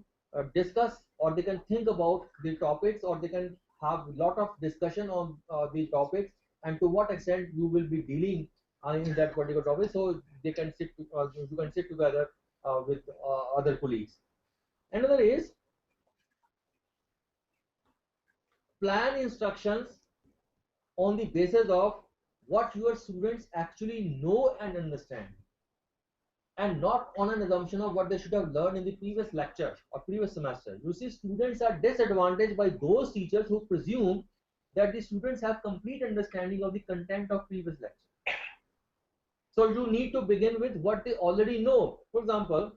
discuss, or they can think about the topics, or they can have a lot of discussion on the topics and to what extent you will be dealing in that particular topic. So they can sit you can sit together with other colleagues. Another is plan instructions on the basis of what your students actually know and understand, and not on an assumption of what they should have learned in the previous lecture or previous semester. You see, students are disadvantaged by those teachers who presume that the students have complete understanding of the content of previous lecture. So you need to begin with what they already know. For example,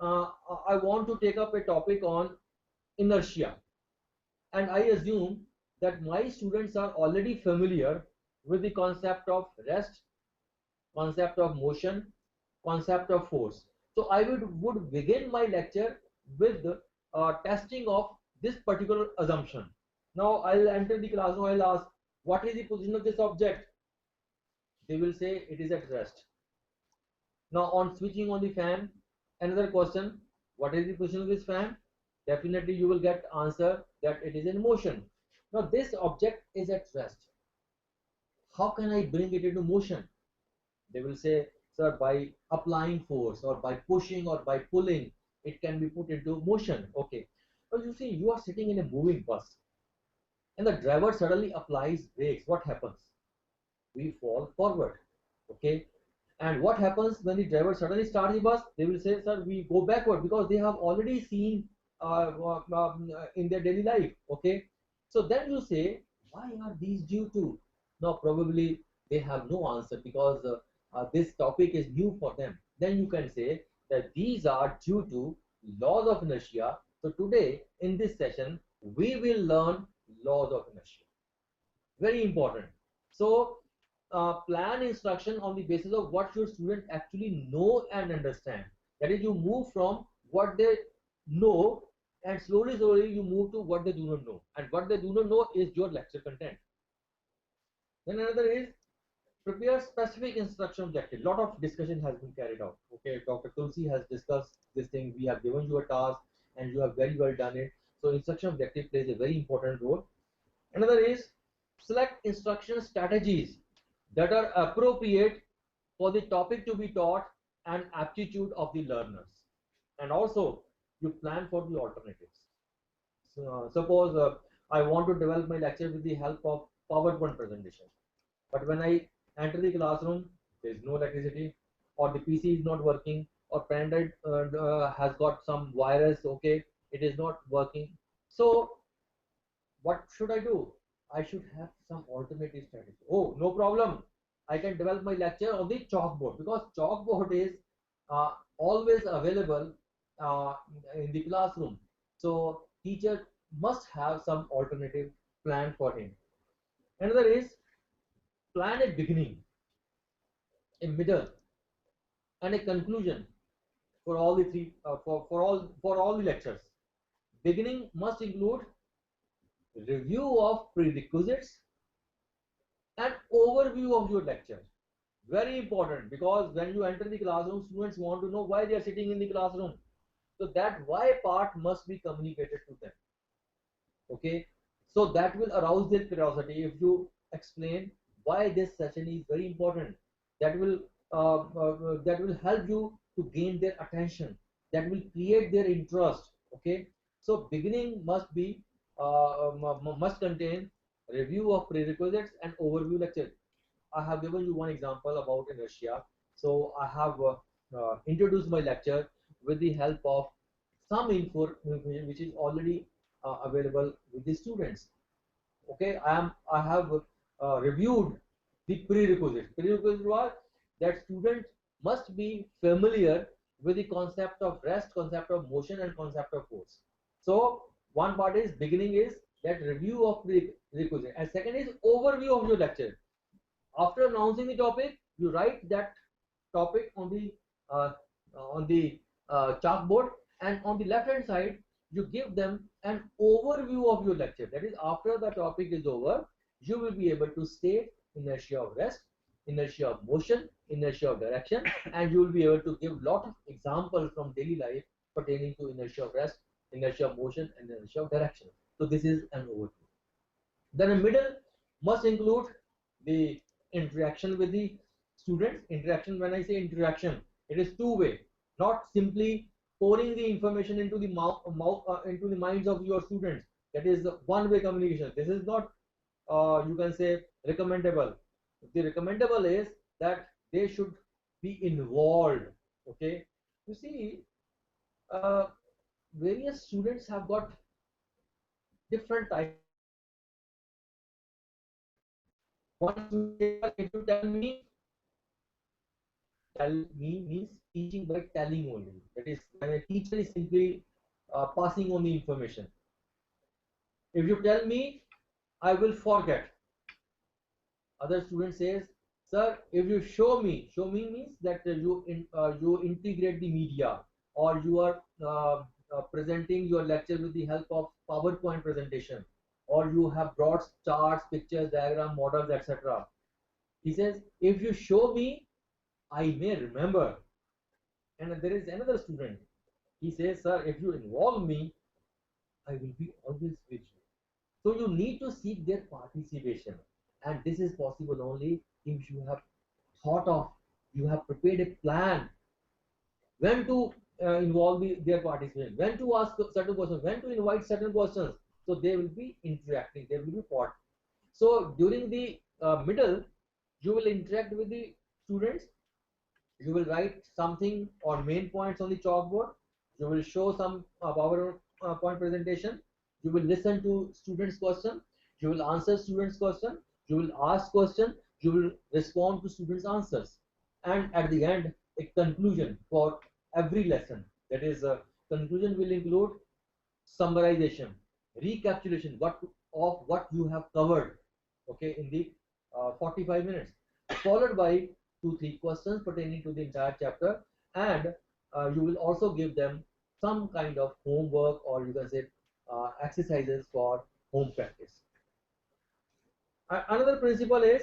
I want to take up a topic on inertia, and I assume that my students are already familiar with the concept of rest, concept of motion, concept of force. So I would begin my lecture with testing of this particular assumption. Now I'll enter the classroom, I'll ask, What is the position of this object? They will say it is at rest. Now on switching on the fan, another question, what is the position of this fan? Definitely you will get answer that it is in motion. Now this object is at rest. How can I bring it into motion? They will say, sir, by applying force or by pushing or by pulling, it can be put into motion. Okay. But you see, you are sitting in a moving bus and the driver suddenly applies brakes. What happens? We fall forward. Okay. And what happens when the driver suddenly starts the bus? They will say, sir, we go backward, because they have already seen in their daily life. Okay. So then you say, why are these due to? Now probably they have no answer, because this topic is new for them. Then you can say that these are due to laws of inertia. So today in this session we will learn laws of inertia. Very important. So plan instruction on the basis of what your student actually know and understand. That is, you move from what they know and slowly you move to what they do not know, and what they do not know is your lecture content. Then another is prepare specific instruction objective. Lot of discussion has been carried out. Okay, Dr. Tulsi has discussed this thing. We have given you a task and you have very well done it. So instruction objective plays a very important role. Another is select instruction strategies that are appropriate for the topic to be taught and aptitude of the learners. And also you plan for the alternatives. So, suppose I want to develop my lecture with the help of PowerPoint presentation, but when I enter the classroom, there is no electricity, or the PC is not working, or pen drive has got some virus. Okay, it is not working. So what should I do? I should have some alternative strategy. Oh, no problem. I can develop my lecture on the chalkboard, because chalkboard is always available in the classroom. So teacher must have some alternative plan for him. Another is plan a beginning, a middle, and a conclusion for all the three for all the lectures. Beginning must include review of prerequisites and overview of your lecture. Very important, because when you enter the classroom, students want to know why they are sitting in the classroom. So that why part must be communicated to them. Okay, so that will arouse their curiosity. If you explain why this session is very important, that will help you to gain their attention, that will create their interest. Okay, so beginning must be must contain review of prerequisites and overview lecture. I have given you one example about inertia. So I have introduced my lecture with the help of some info which is already available with the students. Okay, I have reviewed the prerequisites. Prerequisites was that students must be familiar with the concept of rest, concept of motion, and concept of force. So one part is beginning is that review of prerequisites, and second is overview of your lecture. After announcing the topic, you write that topic on the chalkboard, and on the left hand side you give them an overview of your lecture. That is, after the topic is over, you will be able to state inertia of rest, inertia of motion, inertia of direction, and you will be able to give lot of examples from daily life pertaining to inertia of rest, inertia of motion, and inertia of direction. So this is an overview. Then a middle must include the interaction with the students. Interaction, when I say interaction, it is two-way, not simply pouring the information into the into the minds of your students. That is one-way communication. This is not you can say recommendable. The recommendable is that they should be involved. Okay, you see, various students have got different types. One student, if you tell me means teaching by telling only. That is, when a teacher is simply passing on the information. If you tell me, I will forget. Other student says, sir, if you show me means that you integrate the media, or you are presenting your lecture with the help of PowerPoint presentation. or you have brought charts, pictures, diagram, models, etc. He says, if you show me, I may remember. And there is another student. He says, sir, if you involve me, I will be always with you. So you need to seek their participation. And this is possible only if you have thought of, you have prepared a plan when to involve their participation, when to ask certain questions, when to invite certain questions. So they will be interacting, they will be part. So during the middle, you will interact with the students. You will write something or main points on the chalkboard. You will show some PowerPoint presentation. You will listen to students' question. You will answer students' question. You will ask question. You will respond to students' answers. And at the end, a conclusion for every lesson. That is, conclusion will include summarization, recapitulation of what you have covered, okay, in the 45 minutes, followed by 2-3 questions pertaining to the entire chapter, and you will also give them some kind of homework, or you can say exercises for home practice. Another principle is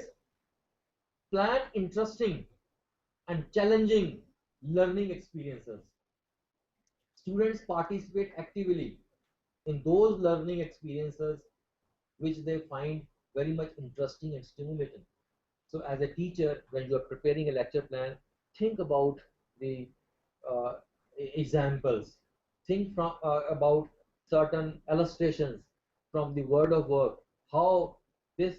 plan interesting and challenging learning experiences. Students participate actively in those learning experiences which they find very much interesting and stimulating. So as a teacher, when you are preparing a lecture plan, think about the examples. Think about certain illustrations from the word of work, how this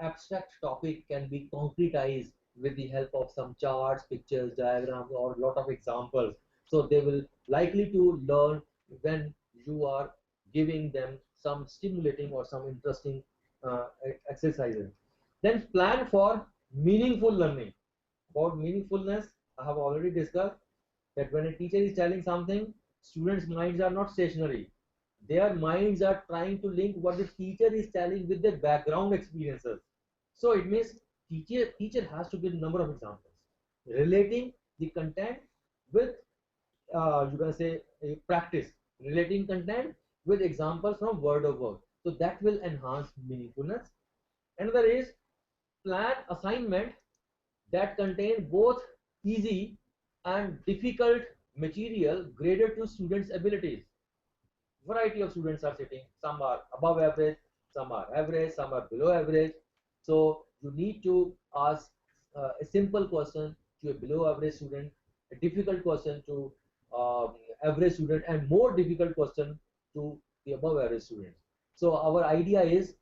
abstract topic can be concretized with the help of some charts, pictures, diagrams, or a lot of examples. So they will likely to learn when you are giving them some stimulating or some interesting exercises. Then plan for meaningful learning. About meaningfulness, I have already discussed that when a teacher is telling something, students' minds are not stationary. Their minds are trying to link what the teacher is telling with their background experiences. So it means teacher has to give a number of examples relating the content with you can say a practice, relating content with examples from word of work. So that will enhance meaningfulness. Another is plan assignment that contain both easy and difficult material graded to students' abilities. Variety of students are sitting. Some are above average, some are average, some are below average. So you need to ask a simple question to a below average student, a difficult question to average student, and more difficult question to the above average student. So our idea is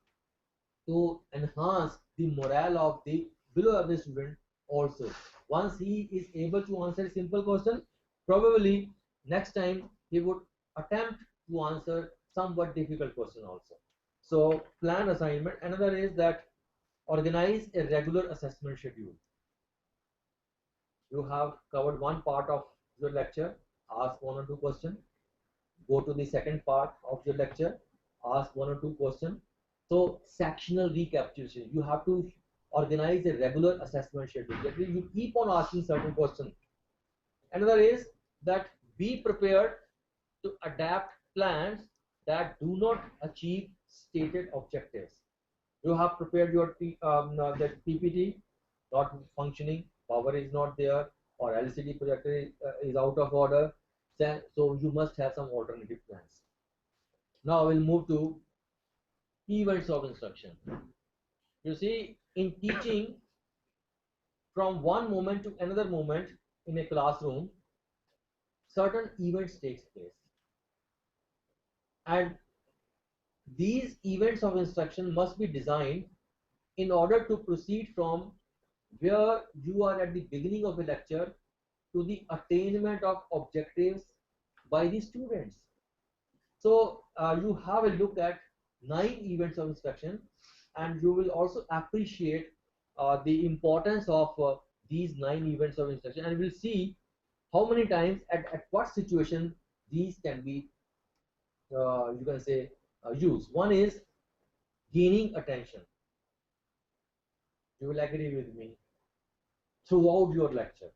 to enhance the morale of the below average student also. Once he is able to answer a simple question, probably next time he would attempt to answer somewhat difficult question also. So plan assignment. Another is that organize a regular assessment schedule. You have covered one part of your lecture, ask 1 or 2 questions. Go to the second part of your lecture, ask 1 or 2 questions. So sectional recapitulation. You have to organize a regular assessment schedule. That means you keep on asking certain questions. Another is that be prepared to adapt plans that do not achieve stated objectives. You have prepared your the PPT, not functioning, power is not there, or LCD projector is out of order. So you must have some alternative plans. Now we'll move to events of instruction. You see, in teaching, from one moment to another moment in a classroom, certain events takes place, and these events of instruction must be designed in order to proceed from where you are at the beginning of a lecture to the attainment of objectives by the students. So you have a look at 9 events of instruction, and you will also appreciate the importance of these 9 events of instruction, and we'll see how many times at what situation these can be you can say used. One is gaining attention. You will agree with me throughout your lecture.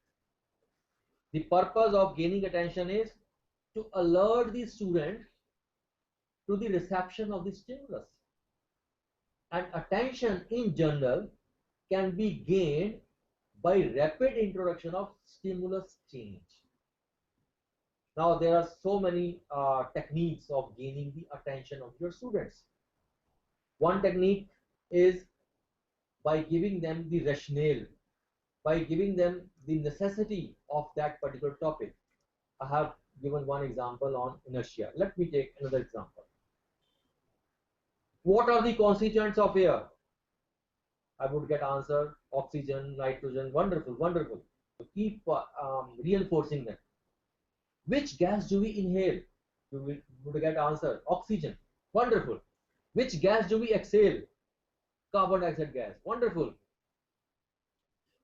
The purpose of gaining attention is to alert the student to the reception of the stimulus. And attention in general can be gained by rapid introduction of stimulus change. Now there are so many techniques of gaining the attention of your students. One technique is by giving them the rationale, by giving them the necessity of that particular topic. I have given one example on inertia. Let me take another example. What are the constituents of air? I would get answer oxygen, nitrogen. Wonderful, wonderful. So keep reinforcing them. Which gas do we inhale? You would get answer oxygen. Wonderful. Which gas do we exhale? Carbon dioxide gas. Wonderful.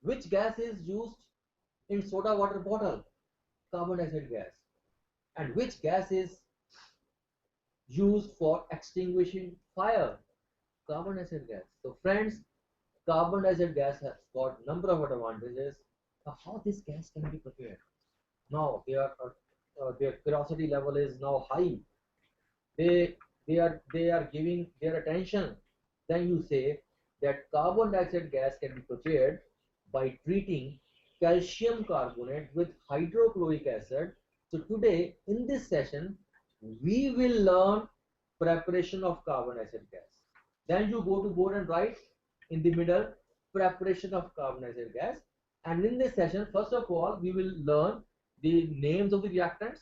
Which gas is used in soda water bottle? Carbon dioxide gas. And which gas is used for extinguishing fire? Carbon dioxide gas. So friends, carbon dioxide gas has got number of advantages. How this gas can be prepared? Now their curiosity level is now high. They are giving their attention. Then you say that carbon dioxide gas can be prepared by treating calcium carbonate with hydrochloric acid. So today in this session we will learn preparation of carbon dioxide gas. Then you go to board and write in the middle preparation of carbon dioxide gas. And in this session, first of all, we will learn the names of the reactants,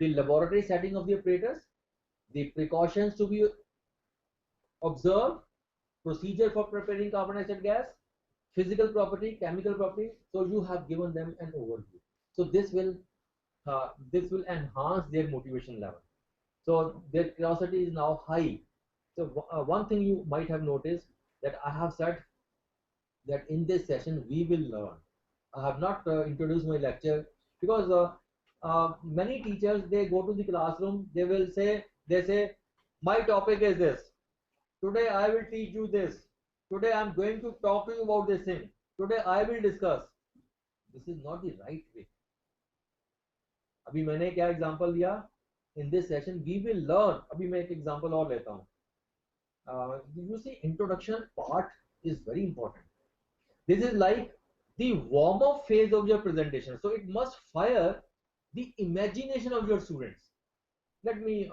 the laboratory setting of the apparatus, the precautions to be observed, procedure for preparing carbon dioxide gas, physical property, chemical property. So you have given them an overview. So this will enhance their motivation level. So their curiosity is now high. So one thing you might have noticed that I have said that in this session we will learn. I have not introduced my lecture because many teachers, they go to the classroom, they say my topic is this. Today I will teach you this. Today I am going to talk to you about this thing. Today I will discuss. This is not the right way. अभी मैंने क्या example दिया? In this session we will learn. अभी मैं एक example और लेता हूँ. You see, introduction part is very important. This is like the warm-up phase of your presentation. So it must fire the imagination of your students. Let me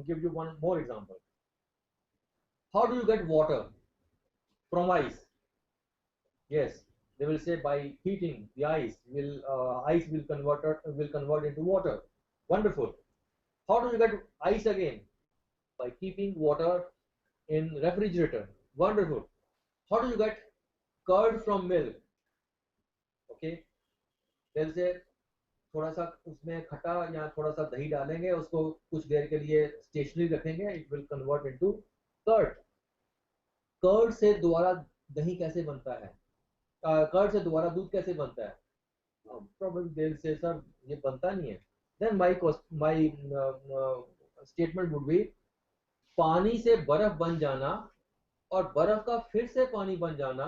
give you one more example. How do you get water from ice? Yes, they will say by heating the ice will convert into water. Wonderful. How do you get ice again? By keeping water in refrigerator. Wonderful. How do you get curd from milk? Okay, they'll say थोड़ा सा उसमें खट्टा या थोड़ा सा दही डालेंगे, उसको कुछ देर के लिए स्टेशनरी रखेंगे, it will convert into curd. Curd से दोबारा दही कैसे बनता है? कर्ड से दोबारा दूध कैसे बनता है? Probably they'll say sir ये बनता नहीं है. Then my statement would be पानी से बर्फ बन जाना और बर्फ का फिर से पानी बन जाना,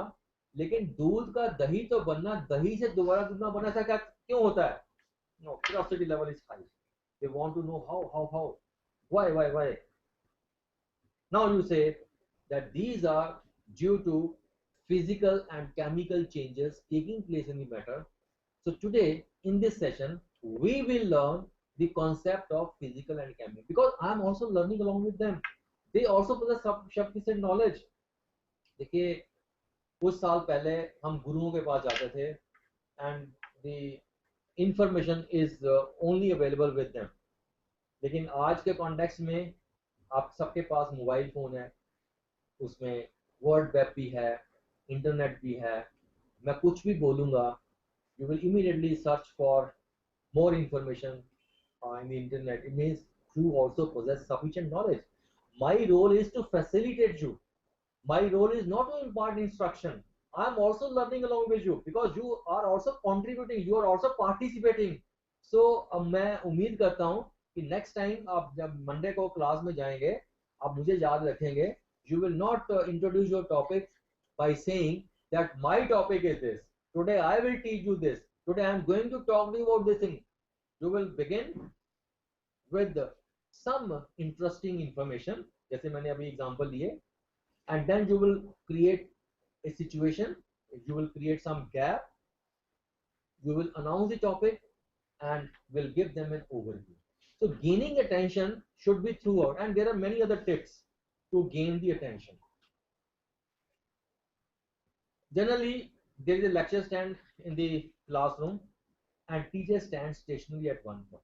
लेकिन दूध का दही तो बनना, दही से दोबारा दूध ना बनना, ऐसा क्या क्यों होता है? No, curiosity level is high. They want to know how, why. Now you say that these are due to physical and chemical changes taking place in the matter. So today in this session we will learn the concept of physical and chemical, because I am also learning along with them. They also possess sufficient knowledge. देखिए कुछ साल पहले हम गुरुओं के पास जाते थे and the information is only available with them. लेकिन आज के कॉन्टेक्स्ट में आप सबके पास मोबाइल फोन है, उसमें वर्ड वेब भी है, इंटरनेट भी है. मैं कुछ भी बोलूँगा, you will immediately search for more information in the internet. It means you also possess sufficient knowledge. My role is to facilitate you. My role is not to impart instruction. I am also learning along with you because you are also contributing, you are also participating. So मैं उम्मीद करता हूँ कि next time आप जब Monday को class में जाएंगे, आप मुझे याद रखेंगे. You will not introduce your topic by saying that my topic is this. Today I will teach you this. Today I am going to talk to you about this thing. You will begin with some interesting information, जैसे मैंने अभी example लिए, and then you will create a situation, you will create some gap, you will announce the topic and will give them an overview. So gaining attention should be throughout, and there are many other tips to gain the attention. Generally, there is a lecture stand in the classroom and teacher stands stationary at one point.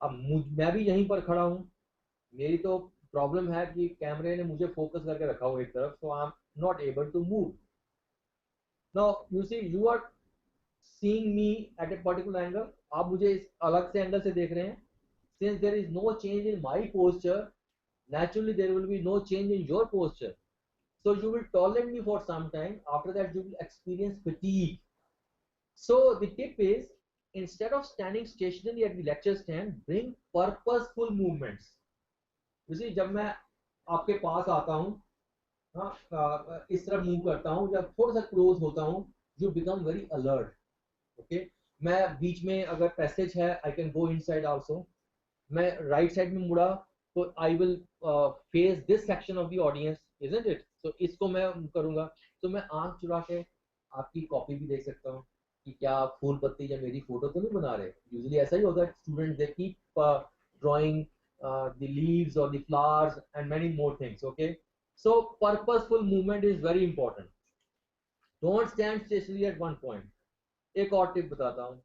अब मैं भी यहीं पर खड़ा हूँ, मेरी तो problem है कि कैमरे ने मुझे फोकस करके रखा हुआ एक तरफ, so I'm not able to move. Now you see, you are seeing me at a particular angle. आप मुझे इस अलग से एंगल से देख रहे हैं. Since there is no change in my posture, naturally there will be no change in your posture. So you will tolerate me for some time. After that, you will experience fatigue. So the tip is, instead of standing stationary at the lecture stand, bring purposeful movements. You see, जब मैं आपके पास आता हूँ, इस तरफ move करता हूँ, जब थोड़ा सा क्लोज होता हूँ, you become very alert. Okay? मैं बीच में अगर पैसेज है, I can go inside also. मैं राइट साइड में मुड़ा, तो I will face this section of the audience, isn't it? So इसको मैं करूँगा, तो मैं आंख चुरा के आपकी कॉपी भी देख सकता हूँ कि क्या आप फूल पत्ती या मेरी फोटो तो नहीं बना रहे. यूजुअली ऐसा ही होता है, students they keep drawing the leaves or the flowers and many more things. Okay, so purposeful movement is very important. Don't stand stationary at one point. एक और टिप बताता हूँ.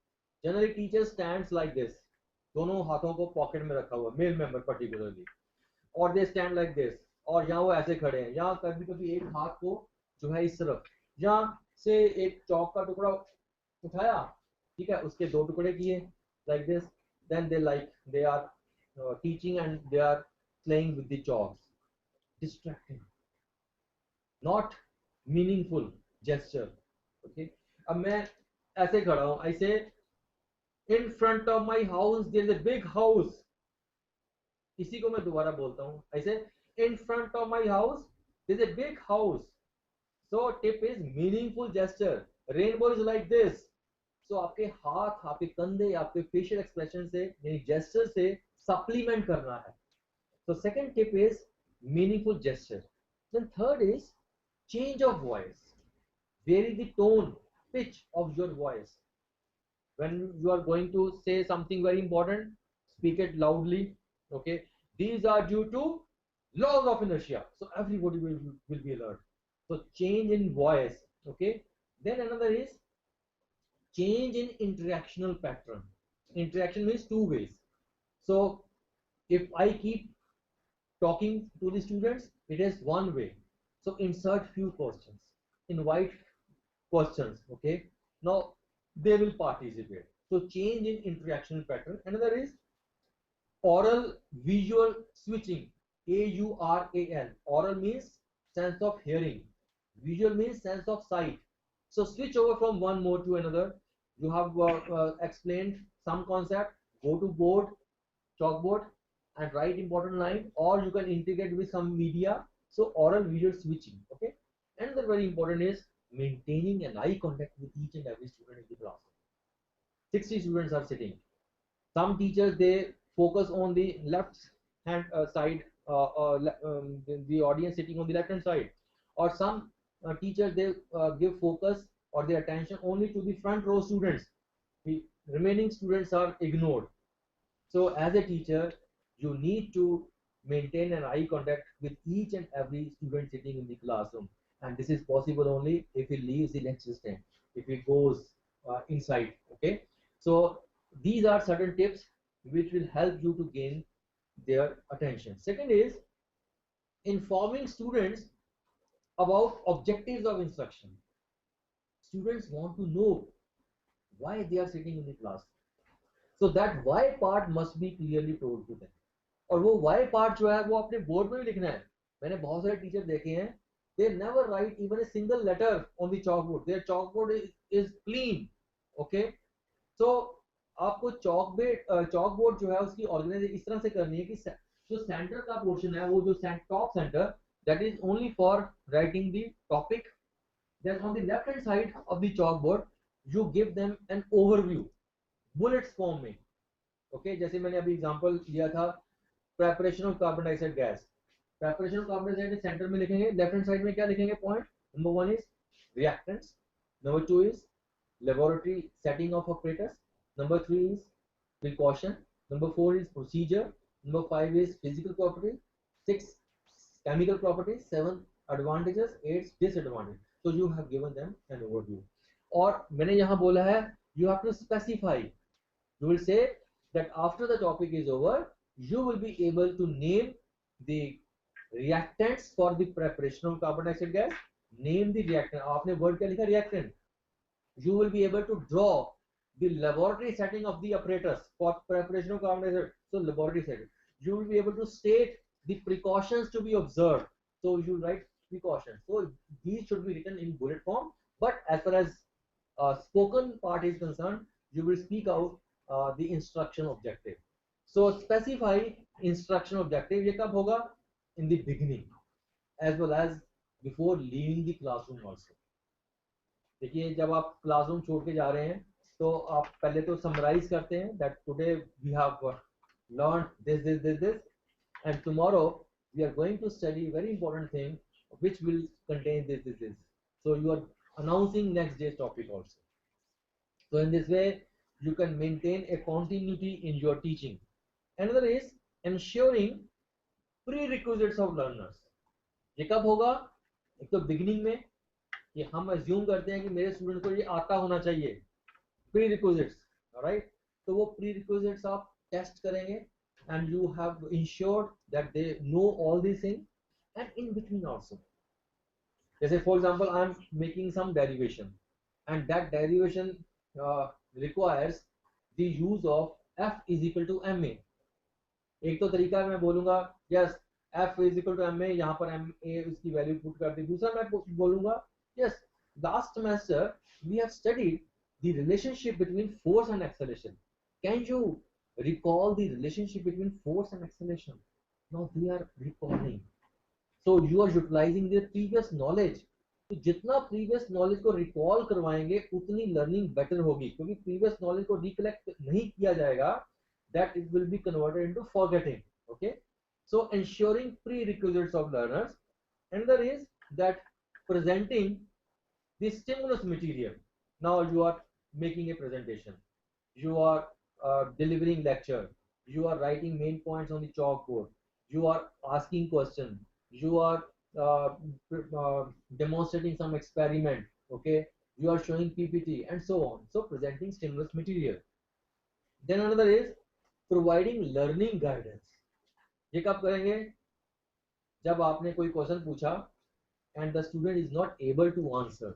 Generally teacher stands like this, दोनों हाथों को pocket में रखा हुआ, मेल मेंबर पर्टिकुलरली, और दे स्टैंड लाइक दिस, और यहाँ वो ऐसे खड़े हैं. यहाँ कभी कभी एक हाथ को जो है इस तरफ, यहाँ से एक चौक का टुकड़ा उठाया, ठीक है, उसके दो टुकड़े किए like this, then they are teaching and they are playing with the chalks. Distracting, not meaningful gesture. Okay, अब मैं ऐसे खड़ा हूँ, I say in front of my house there is a big house. इसी को मैं दोबारा बोलता हूँ, I say in front of my house there is a big house. So tip is meaningful gesture. Rainbow is like this. So आपके हाथ, आपके कंधे, आपके facial expression से, यानी gesture से supplement करना है. So second tip is meaningful gesture. Then third is change of voice. Vary the tone, pitch of your voice. When you are going to say something very important, speak it loudly. Okay, these are due to laws of inertia. So everybody will be alert. So change in voice. Okay. Then another is change in interactional pattern. Interaction means two ways. So if I keep talking to the students, it is one way. So insert few questions, invite questions. Okay, now they will participate. So change in interaction pattern. Another is oral visual switching. AURAL. Oral means sense of hearing, visual means sense of sight. So switch over from one mode to another. You have explained some concept, go to board, chalkboard, and write important line, or you can integrate with some media. So oral visual switching. Okay. Another very important is maintaining an eye contact with each and every student in the classroom. 60 students are sitting. Some teachers, they focus on the left hand side, the audience sitting on the left hand side, or some teachers, they give focus or their attention only to the front row students. The remaining students are ignored. So as a teacher, you need to maintain an eye contact with each and every student sitting in the classroom, and this is possible only if he leaves the lecture stand, if he goes inside. Okay, so these are certain tips which will help you to gain their attention. Second is informing students about objectives of instruction. Students want to know why they are sitting in the class, so that why part must be clearly told to them. और वो why part जो है वो अपने board में भी लिखना है. मैंने बहुत सारे टीचर देखे हैं, they never write even a single letter on the chalkboard. Their chalkboard is clean. Okay, so आपको chalkboard जो है उसकी ऑर्गेनाइजेशन इस तरह से करनी है कि जो सेंटर का पोर्शन है, वो जो top centre, that is only for writing the topic. Then on the left hand side of the chalkboard, you give them an overview, bullets form में. ओके जैसे मैंने अभी एग्जांपल दिया था preparation of carbon dioxide gas. Preparation of carbon dioxide centre में लिखेंगे, left hand side में क्या लिखेंगे point. Number 1 is reactants, number 2 is laboratory setting of apparatus, number 3 is precaution, number 4 is procedure, number 5 is physical property, 6 chemical properties, 7 advantages, 8 disadvantages. So you have given them an overview. और मैंने यहाँ बोला है you have to specify. You will say that after the topic is over, you will be able to name the reactants for the preparation of carbon dioxide gas. Name the reactant. आपने word क्या लिखा reactant. You will be able to draw the laboratory setting of the apparatus for preparation of carbon dioxide. So laboratory setting. You will be able to state the precautions to be observed. So you write precautions. So these should be written in bullet form. But as far as spoken part is concerned, you will speak out the instruction objective. So specify instruction objective. ये कब होगा? In the beginning, as well as before leaving the classroom also. देखिए जब आप classroom छोड़ के जा रहे हैं तो आप पहले तो समराइज करते हैं that today we have learn this and tomorrow we are going to study very important thing which will contain this so you are announcing next day's topic also. So in this way you can maintain a continuity in your teaching. Another is ensuring prerequisites of learners. ये कब होगा? एक तो beginning में कि हम assume करते हैं कि मेरे स्टूडेंट को ये आता होना चाहिए, प्री रिक्विजिट्स, राइट. तो वो प्री रिक्विजिट्स आप टेस्ट करेंगे and you have insured that they know all this thing and in between also. जैसे for example I am making some derivation and that derivation requires the use of f is equal to ma. एक तो तरीका मैं बोलूंगा yes f is equal to ma, यहाँ पर ma उसकी value put कर दी. दूसरा मैं बोलूंगा yes, last semester we have studied the relationship between force and acceleration. Can you recall the relationship between force and acceleration? Now they are recalling. So you are utilizing their previous knowledge. तो जितना previous knowledge को recall करवाएंगे उतनी learning better होगी, क्योंकि previous knowledge को recollect नहीं किया जाएगा, that it will be converted into forgetting. Okay, so ensuring prerequisites of learners. Another is that presenting the stimulus material. Now you are making a presentation, you are delivering lecture, you are writing main points on the chalkboard, you are asking questions, you are demonstrating some experiment, okay, you are showing PPT and so on. So presenting stimulus material. Then another is providing learning guidance. ये कब करेंगे? जब आपने कोई question पूछा and the student is not able to answer,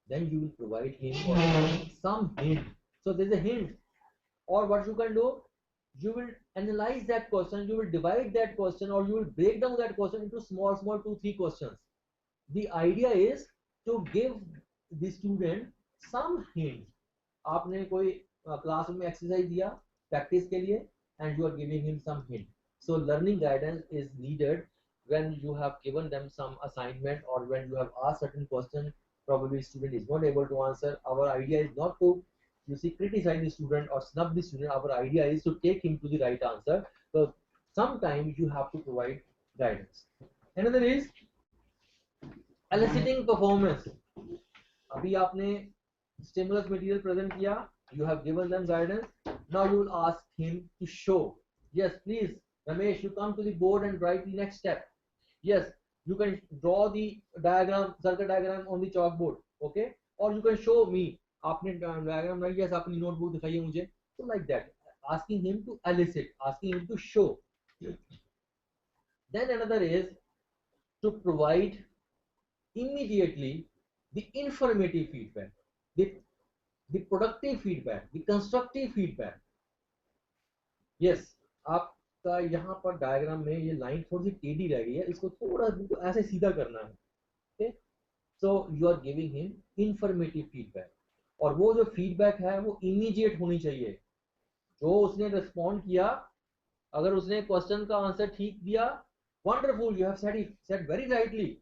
then you will provide him some hint. So there is a hint, or what you can do, you will analyze that question, you will divide that question, or you will break down that question into small 2-3 questions. The idea is to give the student some hint. आपने कोई class में exercise दिया practice के लिए and you are giving him some hint. So learning guidance is needed when you have given them some assignment or when you have asked certain question, probably student is not able to answer. Our idea is not to criticize the student or snub the student. Our idea is to take him to the right answer. So sometimes you have to provide guidance. Another is eliciting performance. अभी आपने stimulus material present किया, you have given them guidance. Now you will ask him to show. Yes, please, Ramesh, you come to the board and write the next step. Yes, you can draw the diagram, circle diagram on the chalkboard, okay, or you can show me. आपने diagram बनाई, yes, अपनी notebook दिखाइए मुझे. So like that, asking him to elicit, asking him to show. Then another is to provide immediately the informative feedback, the productive feedback, the constructive feedback. Yes, आपका यहाँ पर diagram में ये line थोड़ी सी टेढ़ी रह गई है, इसको थोड़ा ऐसे सीधा करना है. Okay, so you are giving him informative feedback, और वो जो फीडबैक है वो इमीडिएट होनी चाहिए. जो उसने रिस्पॉन्ड किया, अगर उसने क्वेश्चन का आंसर ठीक दिया, wonderful, you have said very rightly.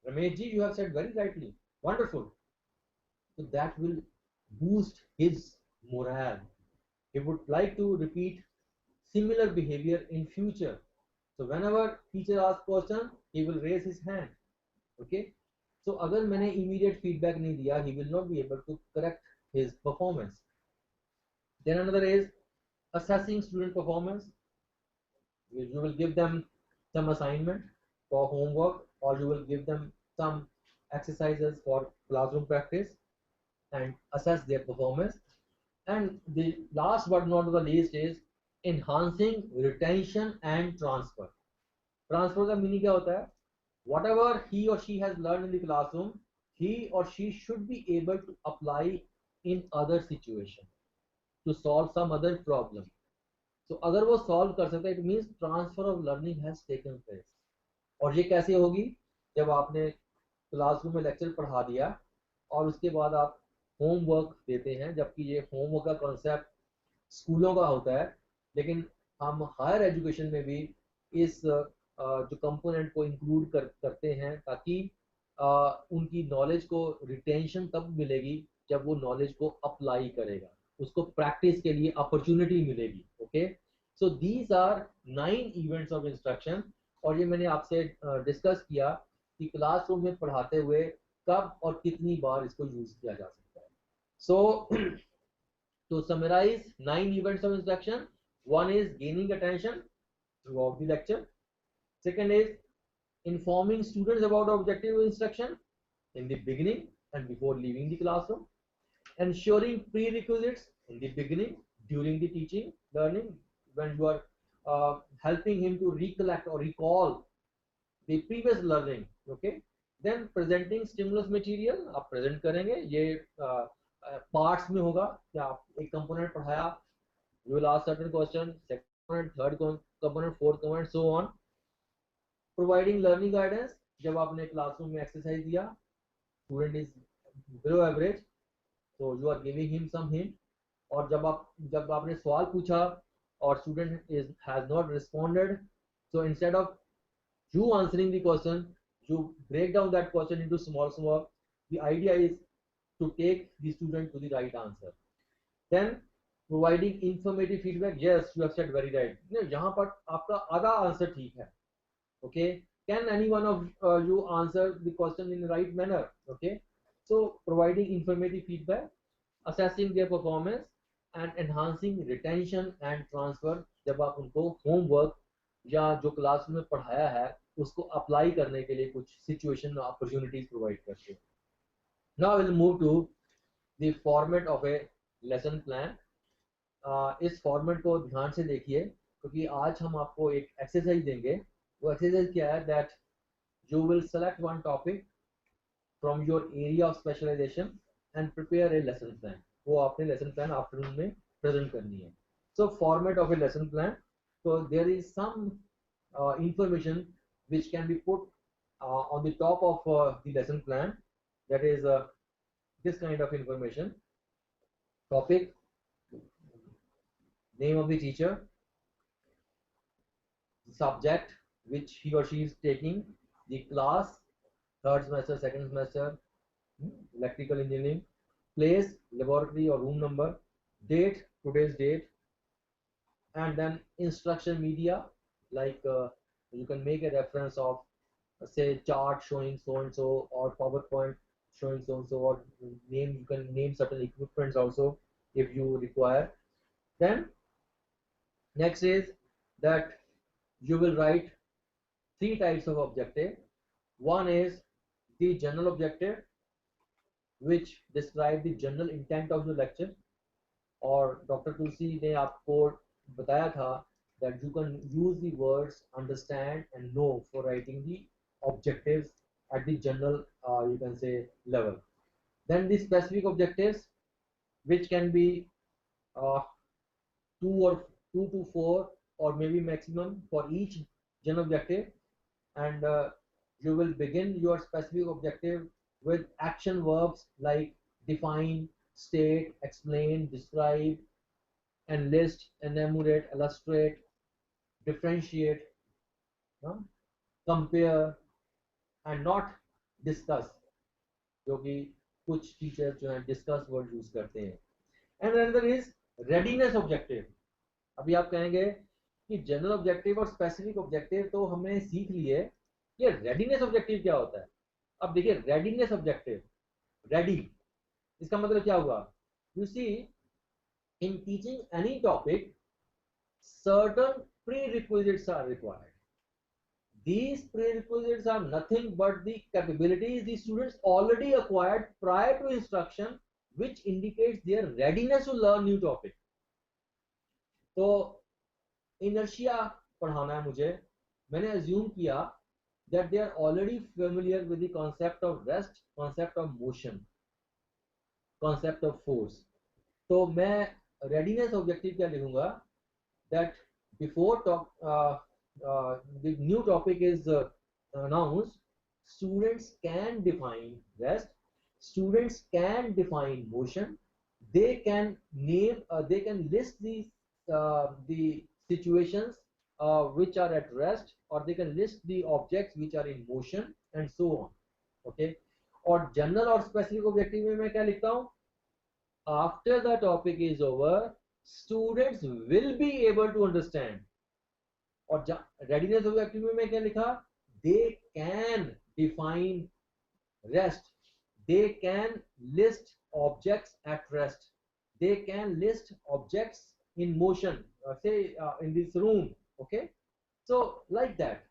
Ramesh ji, you have said very rightly, wonderful. So that will boost his morale. He would like to repeat similar behavior in future. So whenever teacher asks question, he will raise his hand. Okay. So अगर मैंने immediate feedback नहीं दिया, he will not be able to correct his performance. Then another is assessing student performance. You will give them some assignment for homework, or you will give them some exercises for classroom practice and assess their performance. And the last but not the least is enhancing retention and transfer. Transfer का meaning क्या होता है? Whatever he or she has learned in the classroom, he or she should be able to apply in other situation to solve some other problem. So अगर वो solve कर सकता है, it means transfer of learning has taken place. और ये कैसे होगी? जब आपने क्लासरूम में लेक्चर पढ़ा दिया और उसके बाद आप होमवर्क देते हैं, जबकि ये होमवर्क का कॉन्सेप्ट स्कूलों का होता है, लेकिन हम हायर एजुकेशन में भी इस जो कंपोनेंट को इंक्लूड करते हैं ताकि उनकी नॉलेज को रिटेंशन तब मिलेगी जब वो नॉलेज को अप्लाई करेगा, उसको प्रैक्टिस के लिए अपॉर्चुनिटी मिलेगी. Okay, so these are 9 events of instruction. और ये मैंने आपसे डिस्कस किया कि क्लासरूम में पढ़ाते हुए कब और कितनी बार इसको यूज किया जा सकता है. सो to summarize 9 events of instruction, one is gaining attention throughout the lecture. Second is informing students about the objective of instruction in the beginning and before leaving the classroom. Ensuring prerequisites in the beginning, during the teaching, learning, when you are helping him to recollect or recall the previous learning. Okay. Then presenting stimulus material, आप present करेंगे, ये parts में होगा कि आप एक component पढ़ाया, you will ask certain question, second component, third component, fourth component, so on. Providing learning guidance, जब आपने क्लासरूम में एक्सरसाइज दिया, student is below average, so you are giving him some hint. और जब आपने सवाल पूछा और student has not responded, so instead of you answering the question, you break down that question into small. The idea is to take the student to the right answer. Then providing informative feedback. Yes, you have said very right. यहाँ पर आपका आधा answer ठीक है. Okay, can any one of you answer the question in the right manner? Okay, so providing informative feedback, assessing their performance and enhancing retention and transfer. जब आप उनको homework या जो क्लास में पढ़ाया है उसको अप्लाई करने के लिए कुछ सिचुएशन अपॉर्चुनिटीज प्रोवाइड करते हैं. Now we'll move to the format of a lesson plan. इस फॉर्मेट को ध्यान से देखिए क्योंकि आज हम आपको एक एक्सरसाइज देंगे. वो एक्सरसाइज क्या है? That you will select one topic from your area of specialisation and prepare a lesson plan. वो आपने लेसन प्लान आफ्टरनून में प्रेजेंट करनी है. So format of a lesson plan. So there is some information which can be put on the top of the lesson plan. That is this kind of information: topic, name of the teacher, subject which he or she is taking, the class, third semester, second semester, electrical engineering, place, laboratory or room number, date, today's date, and then instruction media, like you can make a reference of say chart showing so and so, or PowerPoint showing so and so, or name, you can name certain equipments also if you require. Then next is that you will write 3 types of objective. One is the general objective, which describe the general intent of the lecture, और doctor तुलसी ने आपको बताया था that you can use the words understand and know for writing the objectives at the general you can say level. Then the specific objectives, which can be 2 to 4 or maybe maximum for each general objective, and you will begin your specific objective with action verbs like define, state, explain, describe, enlist, enumerate, illustrate, differentiate, compare, and not discuss, जो कि कुछ teachers जो हैं discuss word use करते हैं. And another is readiness objective, अभी आप कहेंगे कि जनरल ऑब्जेक्टिव और स्पेसिफिक ऑब्जेक्टिव तो हमने सीख लिए, ये रेडीनेस ऑब्जेक्टिव क्या होता है? अब देखिए रेडीनेस ऑब्जेक्टिव, रेडी इसका मतलब क्या हुआ? You see in teaching any topic certain prerequisites are required. These prerequisites are nothing but the capabilities the students already acquired prior to instruction, which indicates their readiness to learn new topic. तो inertia पढ़ाना है मुझे, मैंने assume किया that they are already familiar with the concept of rest, concept of motion, concept of force. तो मैं readiness objective क्या लिखूंगा? That before the new topic is announced, students can define rest, students can define motion, they can name, they can list the situations which are at rest, or they can list the objects which are in motion, and so on. Okay, और general और specific objective में मैं क्या लिखता हूँ? After the topic is over, students will be able to understand. और readiness objective में मैं क्या लिखा? They can define rest, they can list objects at rest, they can list objects in motion, say in this room. Okay, so like that.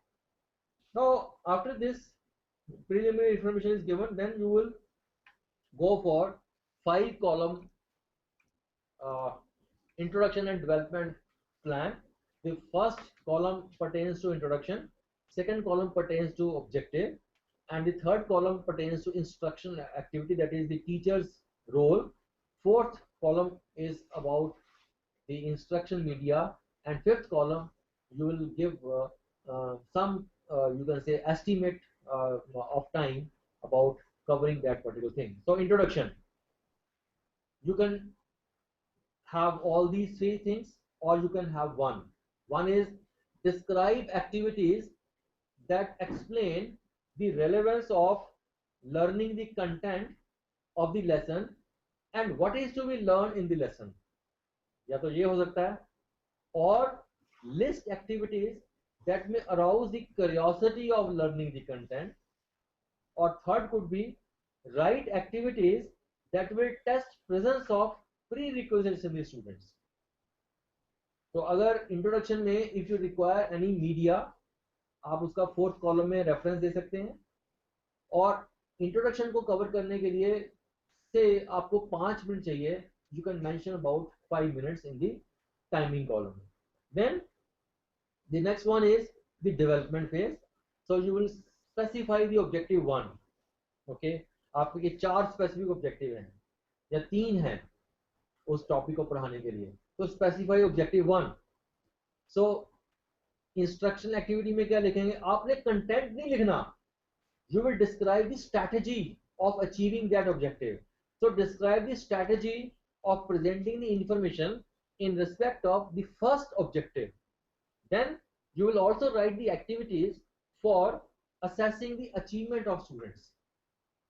Now after this preliminary information is given, then you will go for 5-column introduction and development plan. The first column pertains to introduction, second column pertains to objective, and the third column pertains to instruction activity, that is the teacher's role. Fourth column is about the instruction media, and fifth column you will give some you can say estimate of time about covering that particular thing. So introduction, you can have all these three things, or you can have one. One is describe activities that explain the relevance of learning the content of the lesson and what is to be learned in the lesson. या तो ये हो सकता है, or list activities that may arouse the curiosity of learning the content, or third could be write activities that will test presence of prerequisites in the students. तो अगर introduction में if you require any media, आप उसका fourth column में reference दे सकते हैं, और introduction को कवर करने के लिए से आपको 5 मिनट चाहिए, you can mention about 5 minutes in the timing column. Then the next one is the development phase. So you will specify the objective 1. Okay, आपके 4 स्पेसिफिक ऑब्जेक्टिव हैं या 3 हैं उस टॉपिक को पढ़ाने के लिए, तो specify objective 1. So instruction activity में क्या लिखेंगे? आपने कंटेंट नहीं लिखना, you will describe the strategy of achieving that objective. So describe the strategy of presenting the information in respect of the first objective. Then you will also write the activities for assessing the achievement of students.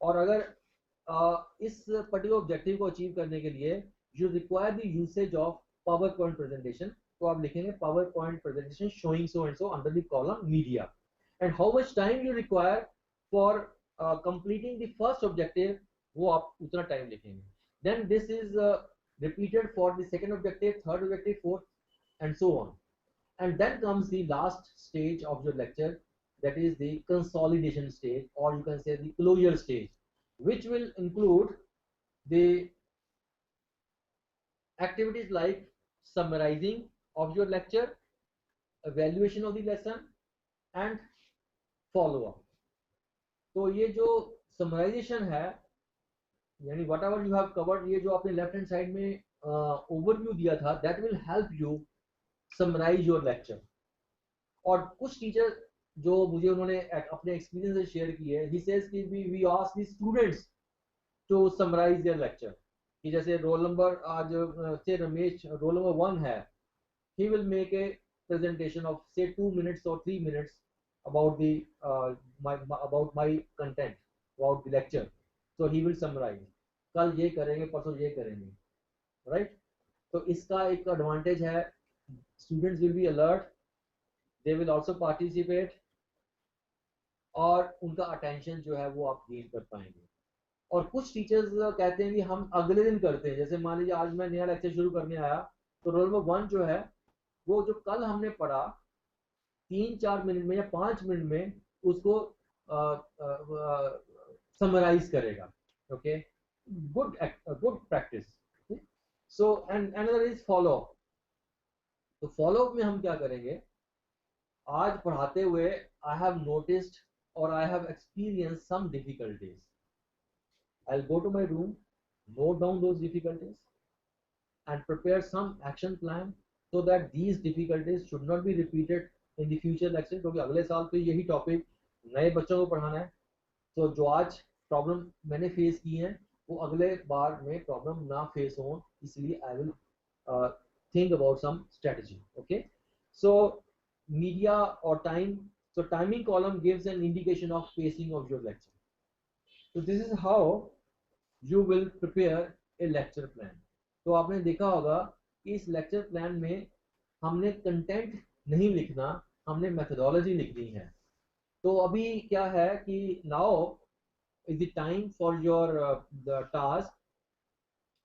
और अगर इस particular objective को achieve करने के लिए you require the usage of PowerPoint presentation, तो आप लिखेंगे PowerPoint presentation showing so and so under the column media. And how much time you require for completing the first objective, वो आप उतना टाइम लिखेंगे. Then this is repeated for the second objective, third objective, fourth, and so on. And then comes the last stage of your lecture, that is the consolidation stage, or you can say the closure stage, which will include the activities like summarizing of your lecture, evaluation of the lesson, and follow up. तो ये जो summarisation है, यानी whatever you have covered, ये जो आपने left hand side में overview दिया था, that will help you summarise your lecture. और कुछ टीचर जो मुझे उन्होंने अपने एक्सपीरियंस से शेयर किए, ही सेज कि we ask the students to summarise their lecture. कि जैसे रोल नंबर आज से रमेश रोल नंबर 1 है, he will make a presentation of से 2 minutes or 3 minutes about the about my content, about the lecture. So he will summarize. कल ये करेंगे, परसों ये करेंगे, right? तो इसका एक एडवांटेज है, students will be alert, they will also participate, और उनका अटेंशन जो है वो आप गेन कर पाएंगे। और कुछ टीचर्स कहते हैं कि हम अगले दिन करते हैं, जैसे मान लीजिए आज मैं नया लेक्चर शुरू करने आया तो रोल नंबर 1 जो है वो जो कल हमने पढ़ा 3-4 मिनट में या 5 मिनट में उसको समराइज करेगा। Okay, good practice. So and another is follow up. तो फॉलो अप में हम क्या करेंगे, आज पढ़ाते हुए आई हैव नोटिस्ड और I have experience some difficulties, I'll go to my room, note down those difficulties and prepare some action plan so that these difficulties should not be repeated in the future lecture, क्योंकि अगले साल तो यही topic नए बच्चों को पढ़ाना है। तो जो आज प्रॉब्लम मैंने फेस की है वो अगले बार में प्रॉब्लम ना फेस हो, इसलिए I will think about some strategy. Okay, so media or time, so timing column gives an indication of pacing of your lecture. So this is how you will prepare a lecture plan. तो आपने देखा होगा कि इस lecture plan में हमने content नहीं लिखना, हमने मेथोडोलॉजी लिखनी है। तो अभी क्या है कि now is the time for your the task,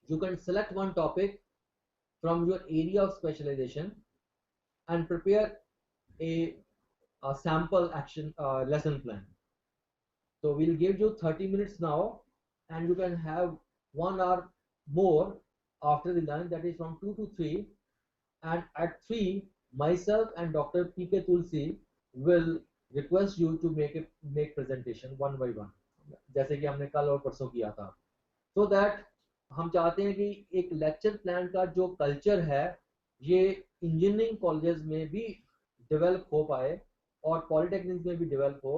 you can select one topic from your area of specialization and prepare a sample action lesson plan. So we'll give you 30 minutes now and you can have 1 hour more after the lunch, that is from 2 to 3, and at 3 myself and Dr. P.K. Tulsi will request you to make presentation one by one, जैसे कि हमने कल और परसों किया था। So that हम चाहते हैं कि एक लेक्चर प्लान का जो कल्चर है ये इंजीनियरिंग कॉलेजेस में भी डेवलप हो पाए और पॉलिटेक्निक में भी डेवलप हो,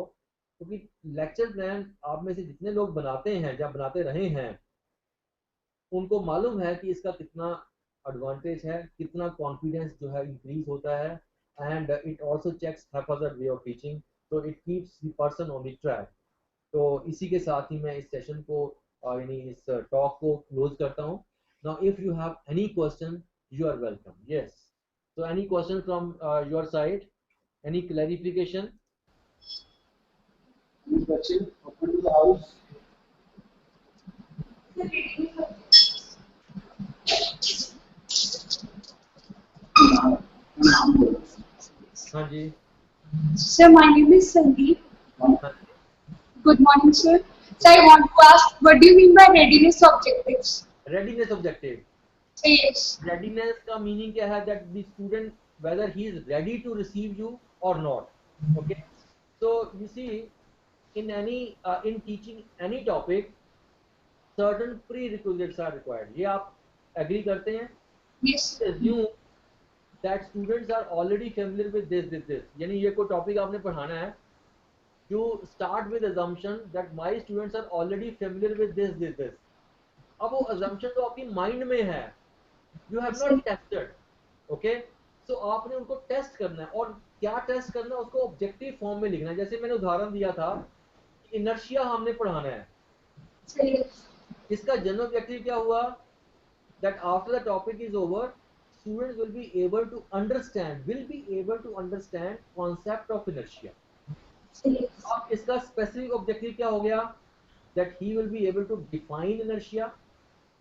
क्योंकि लेक्चर प्लान आप में से जितने लोग बनाते हैं या बनाते रहे हैं उनको मालूम है कि इसका कितना एडवांटेज है, कितना कॉन्फिडेंस जो है इंक्रीज होता है, and it also checks happier way of teaching, तो it keeps the person on the track. तो इसी के साथ ही मैं इस सेशन को यानी इस टॉक को क्लोज करता हूँ। Now if you have any question you are welcome. Yes, so any question from your side, any clarification? Question open to the house. हाँ जी। Sir, my name is Sandeep. Good morning, sir. So I want to ask, what do you mean by readiness objectives? Readiness objective, Yes. readiness का meaning क्या है, that the student whether he is ready to receive you or not. Okay, so you see in any in teaching any topic certain prerequisites are required. ये आप agree करते हैं? Yes. Assume that students are already familiar with this. यानी ये कोई topic आपने पढ़ाना है, you start with assumption that my students are already familiar with this. अब वो assumption तो आपकी माइंड में है, you have not tested. Okay, so आपने उनको टेस्ट करना है, और क्या टेस्ट करना है उसको ऑब्जेक्टिव फॉर्म में लिखना है। जैसे मैंने उदाहरण दिया था, इनर्शिया हमने पढ़ाना है, Yes. इसका जनरल ऑब्जेक्टिव क्या हुआ, that after the topic is over students will be able to understand concept of inertia. Yes. अब इसका स्पेसिफिक ऑब्जेक्टिव क्या हो गया, that he will be able to define inertia,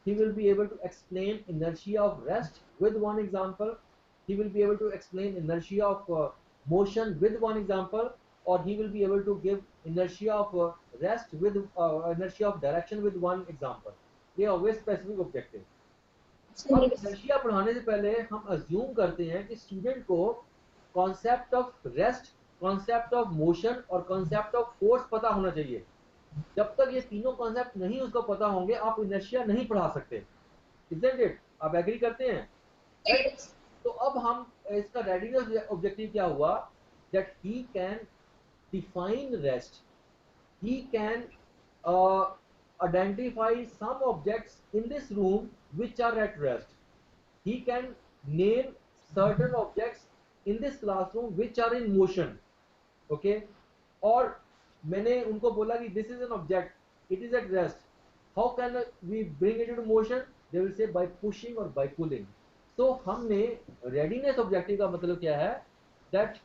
he will be able to explain inertia of rest with one example, he will be able to explain inertia of motion with one example, or he will be able to give inertia of rest with inertia of direction with one example. ये हो गए specific objective. अब inertia पढ़ाने से पहले हम assume करते हैं कि स्टूडेंट को concept of rest, concept of motion और कॉन्सेप्ट ऑफ फोर्स पता होना चाहिए। जब तक ये तीनों कॉन्सेप्ट नहीं उसको पता होंगे आप इनर्शिया नहीं पढ़ा सकते। Isn't it? आप एग्री करते हैं? Yes. तो अब हम इसका रेडीनेस ऑब्जेक्टिव क्या हुआ, that he can define rest, he can identify some objects in this room which are at rest, he can name certain objects in this classroom which are in motion. Okay, और मैंने उनको बोला कि this is an object, it is at rest, how can we bring it into motion, they will say by pushing or by pulling. तो हमने readiness objective का मतलब क्या है, दैट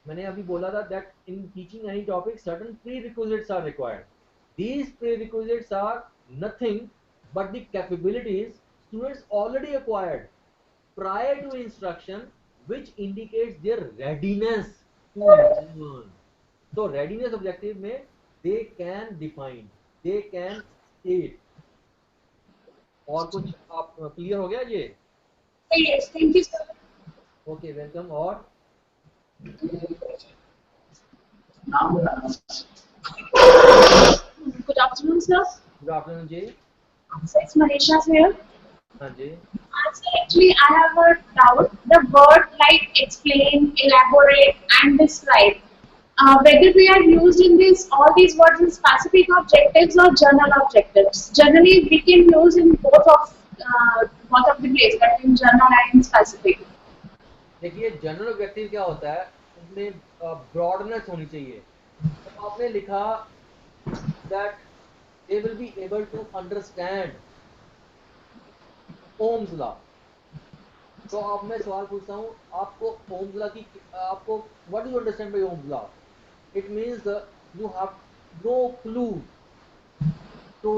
मैंने अभी बोला था that in teaching any topic certain prerequisites are required. These prerequisites are nothing but the capabilities students already acquired prior to instruction, which indicates their readiness to learn. So readiness objective में they can define, they can state. और कुछ आप clear हो गया ये? Yes, thank you, sir. Okay welcome. और Good afternoon, sir. Good afternoon ji. So it's Manisha here. हाँ जी. So actually, I have a doubt. The word like explain, elaborate, and describe. Whether they are used in this all these words in specific objectives or general objectives. Generally, we can use in both of the ways, but in general and in specific. देखिए general objective क्या होता है, उसमें broadness होनी चाहिए. तो आपने लिखा that they will be able to understand Ohm's law. तो अब मैं सवाल पूछता हूँ आपको Ohm's law की, आपको what do you understand by Ohm's law? It means you have no clue to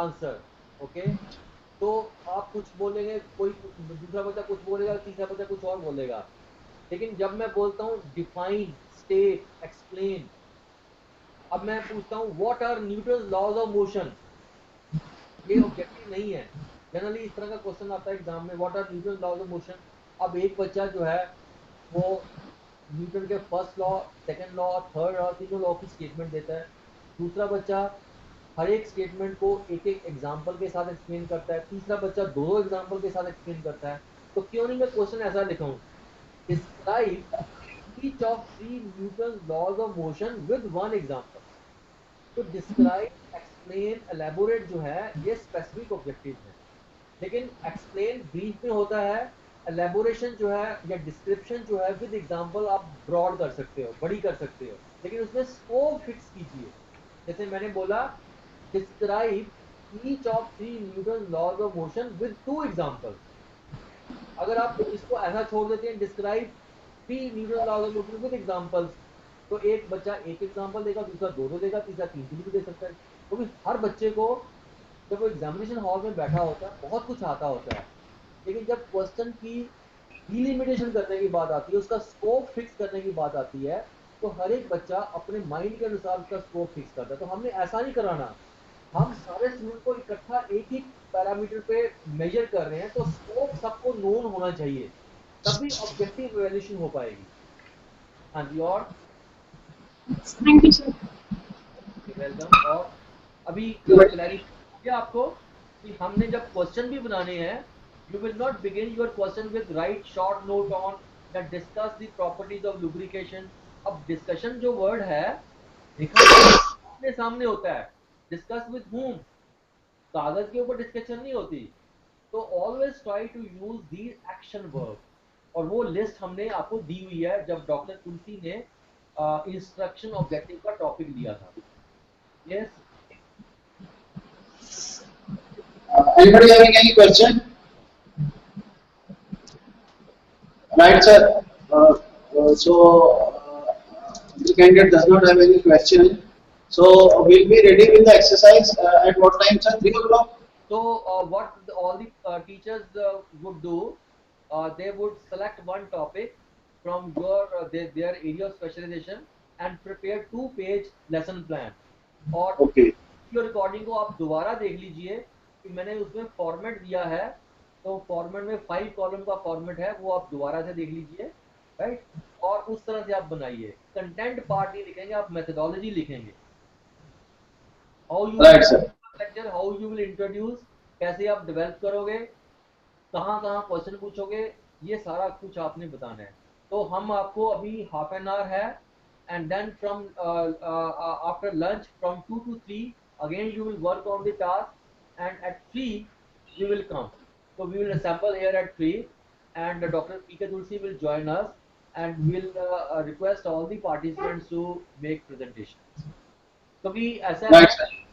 answer. Okay? तो आप कुछ बोलेंगे, कोई दूसरा बच्चा कुछ बोलेगा, तीसरा बच्चा कुछ और बोलेगा. लेकिन जब मैं बोलता हूँ डिफाइन, स्टेट, एक्सप्लेन, अब मैं पूछता हूँ what are Newton's laws of motion, ये ऑब्जेक्टिव नहीं है. जनरली इस तरह का क्वेश्चन आता है एग्जाम में, what are Newton's laws of motion. अब एक बच्चा जो है वो न्यूटन के first law, second law, third law, तीनों लॉ की स्टेटमेंट देता है. दूसरा बच्चा हर एक स्टेटमेंट को एक एक एग्जाम्पल के साथ एक्सप्लेन करता है. तीसरा बच्चा दो एग्जाम्पल के साथ एक्सप्लेन करता है. तो क्यों नहीं मैं क्वेश्चन ऐसा लिखाऊं, describe each of 3 Newton laws of motion with one example. तो डिस्क्राइब, एक्सप्लेन, एलेबोरेट जो है ये स्पेसिफिक ऑब्जेक्टिव है. लेकिन एक्सप्लेन ब्रीफ में होता है, एलेबोरेशन जो है या डिस्क्रिप्शन जो है विद एग्जांपल आप ब्रॉड कर सकते हो, बड़ी कर सकते हो, लेकिन उसमें स्कोप फिक्स कीजिए. जैसे मैंने बोला describe each of 3 Newton laws of motion with 2 examples. अगर आप इसको ऐसा छोड़ देते हैं describe 3 Newton laws of motion with examples, तो एक बच्चा एक एग्जांपल देगा, दूसरा दो देगा, तीसरा तीन भी दे सकता है. क्योंकि हर बच्चे को जब वो एग्जामिनेशन हॉल में बैठा होता है बहुत कुछ आता होता है, लेकिन जब क्वेश्चन की डिलिमिटेशन करने की बात आती है, उसका स्कोप फिक्स करने की बात आती है, तो हर एक बच्चा अपने माइंड के अनुसार उसका स्कोप फिक्स करता है. तो हमने ऐसा नहीं कराना, हम सारे स्टूडेंट को इकट्ठा एक ही पैरामीटर पे मेजर कर रहे हैं, तो स्कोप सबको नोन होना चाहिए, तभी ऑब्जेक्टिव इवैल्यूएशन हो पाएगी. हाँ जी. और Thank you, sir. वेलकम. और अभी क्लैरिटी हो गया आपको कि हमने जब क्वेश्चन भी बनाने हैं, you will not begin your question with right short note on that discuss the properties of lubrication. अब डिस्कशन जो वर्ड है लिखा अपने सामने होता है, डिस्कस विद whom, कागज के ऊपर डिस्कशन नहीं होती. तो always try to use these action verb, और वो लिस्ट हमने आपको दी हुई है जब डॉक्टर तुलसी ने इंस्ट्रक्शन ऑब्जेक्टिव का टॉपिक लिया था. Yes. Anybody having any question? Right, sir. The candidate does not have any question. So we'll be ready with the exercise at what time, sir? 3 o'clock. So what all the teachers would do, they would select one topic from their area of specialization and prepare 2-page lesson plan. और Okay. Video recording को आप दोबारा देख लीजिए कि मैंने उसमें format दिया है, तो फॉर्मेट में 5 कॉलम का फॉर्मेट है, वो आप दोबारा से देख लीजिए. राइट. और उस तरह से आप बनाइए. कंटेंट पार्ट नहीं लिखेंगे आप, मेथोडोलॉजी लिखेंगे. How you lecture, how you will introduce, कैसे आप डेवलप करोगे, कहाँ कहाँ क्वेश्चन पूछोगे, ये सारा कुछ आपने बताना है. तो हम आपको अभी हाफ एन आवर है, and then from after lunch from 2 to 3 again you will work on the task, and at 3 we will come. So we will assemble here at 3 and Dr. P.K. Tulsi will join us, and we will request all the participants to make presentations. तो भी ऐसा है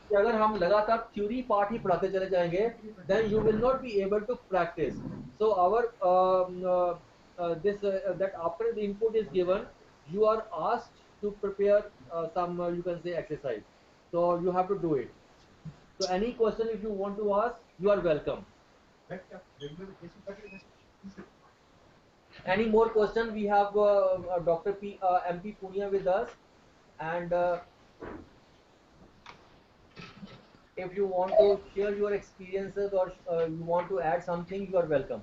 कि अगर हम लगातार theory part ही पढ़ाते चले जाएंगे, then you will not be able to practice. So our that after the input is given, you are asked to prepare some you can say exercise. So you have to do it. So any question if you want to ask, you are welcome. Any more question? We have Dr. MP Punia with us, and if you want to share your experiences or you want to add something, you are welcome.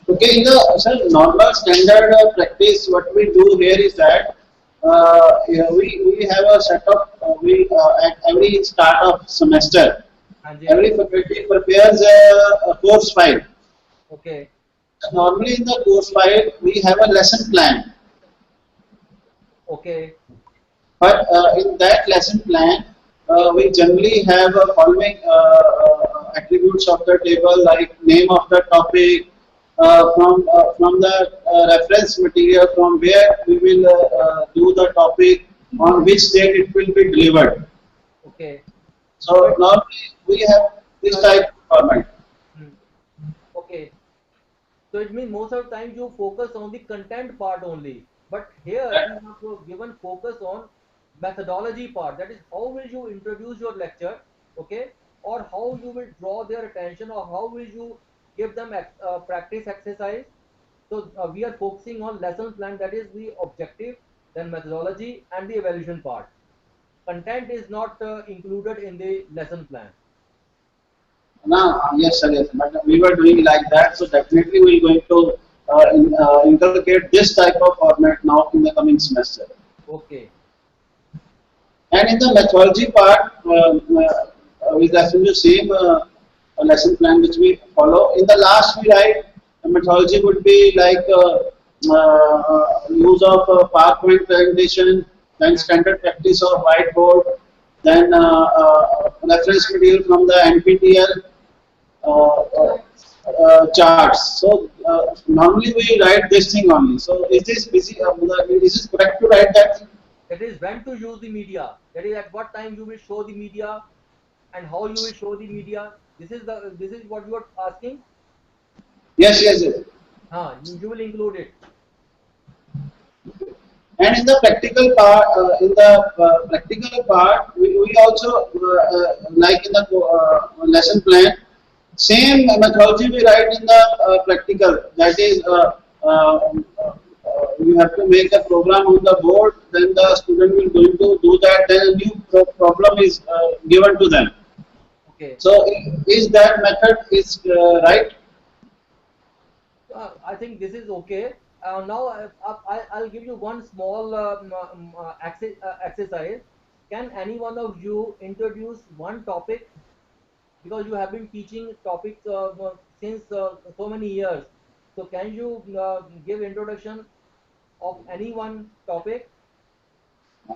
Okay, in the normal standard practice, what we do here is that we have a setup. At every start of semester, every faculty prepares a course file. Okay. Normally, in the course file, we have a lesson plan. Okay. But in that lesson plan, we generally have following attributes of the table, like name of the topic, from the reference material from where we will do the topic, on which date it will be delivered. Okay. So normally we have this type of format. Okay. So it means most of the time you focus on the content part only. But here you have given focus on methodology part. That is, how will you introduce your lecture, okay, or how you will draw their attention, or how will you give them practice exercise. So we are focusing on lesson plan, that is the objective, then methodology and the evaluation part. Content is not included in the lesson plan. Yes, sir, yes. But we were doing like that, so definitely we are going to inculcate this type of format now in the coming semester. Okay. And in the methodology part, we actually the same lesson plan which we follow. In the last we write, the methodology would be like use of PowerPoint presentation, then standard practice of whiteboard, then reference material from the NPTEL charts. So normally we write this thing only. So is this busy? Is this correct to write that thing? That is when to use the media. That is at what time you will show the media and how you will show the media. This is what you are asking. Yes, yes, yes. You will include it. And in the practical part, we also like in the lesson plan, same methodology we write in the practical. That is, you have to make a program on the board. Then the student will going to do that. Then a new problem is given to them. Okay. So, is that method is right? I think this is okay. Now I'll give you one small exercise. Can any one of you introduce one topic? Because you have been teaching topics since so many years. So can you give introduction of any one topic?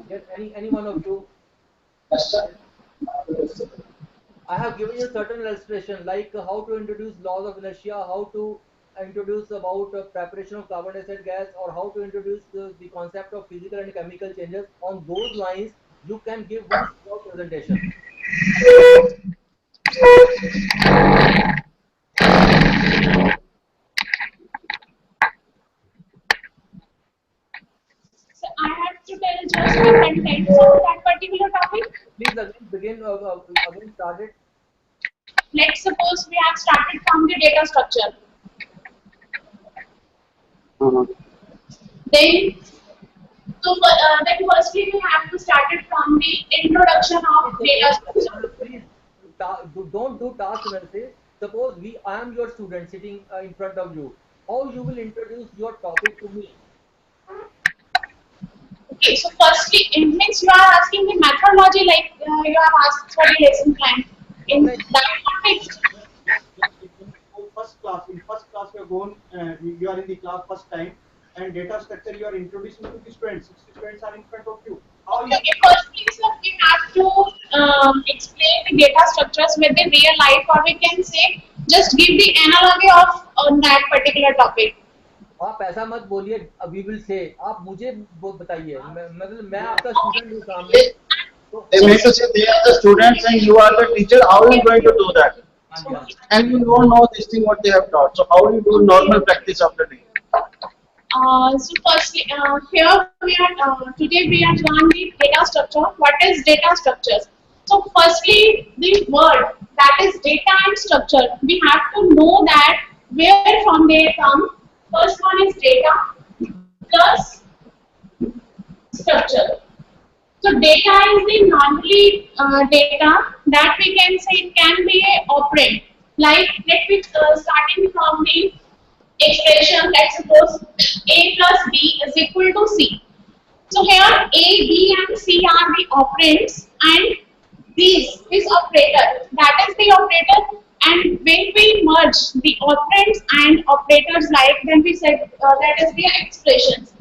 Yes, any one of you? Yes, sir. I have given you certain illustration like how to introduce laws of inertia, how to introduce about preparation of carbon dioxide gas, or how to introduce the concept of physical and chemical changes. On those lines, you can give one small presentation. So I have to tell just the contents of that particular topic. Please again begin again start it. Let's suppose we have started from the data structure. Then firstly we have to start it from the introduction of data structure. Please don't do task analysis. Suppose I am your student sitting in front of you. How you will introduce your topic to me? Okay, so firstly, it means you are asking the methodology like you have asked for the lesson plan. In that context, in first class you are going, you are in the class first time, and data structure you are introducing to the students. 60 students are in front of you. How you? okay, firstly, sir, we have to explain the data structures with the real life, or we can say just give the analogy of on that particular topic. आप ऐसा मत बोलिए we will say, आप मुझे बताइए, मतलब मैं आपका स्टूडेंट हूँ सामने, तो They mean to say they are the students and you are the teacher. How are you going to do that? हाँ जी, हाँ जी। And you don't know this thing what they have taught. So how do you do normal practice of the day? So firstly, here we are today we are learning the data structure. What is data structures? So firstly, the word that is data and structure. We have to know that where from they come. First one is data plus structure. So data is the normally data that we can say it can be a operand. Like let me starting from the expression. Let's suppose a plus b is equal to c. So here a, b, and c are the operands, and this operator, that is the operator. And when we merge the operands and operators, like then we said that is the expressions.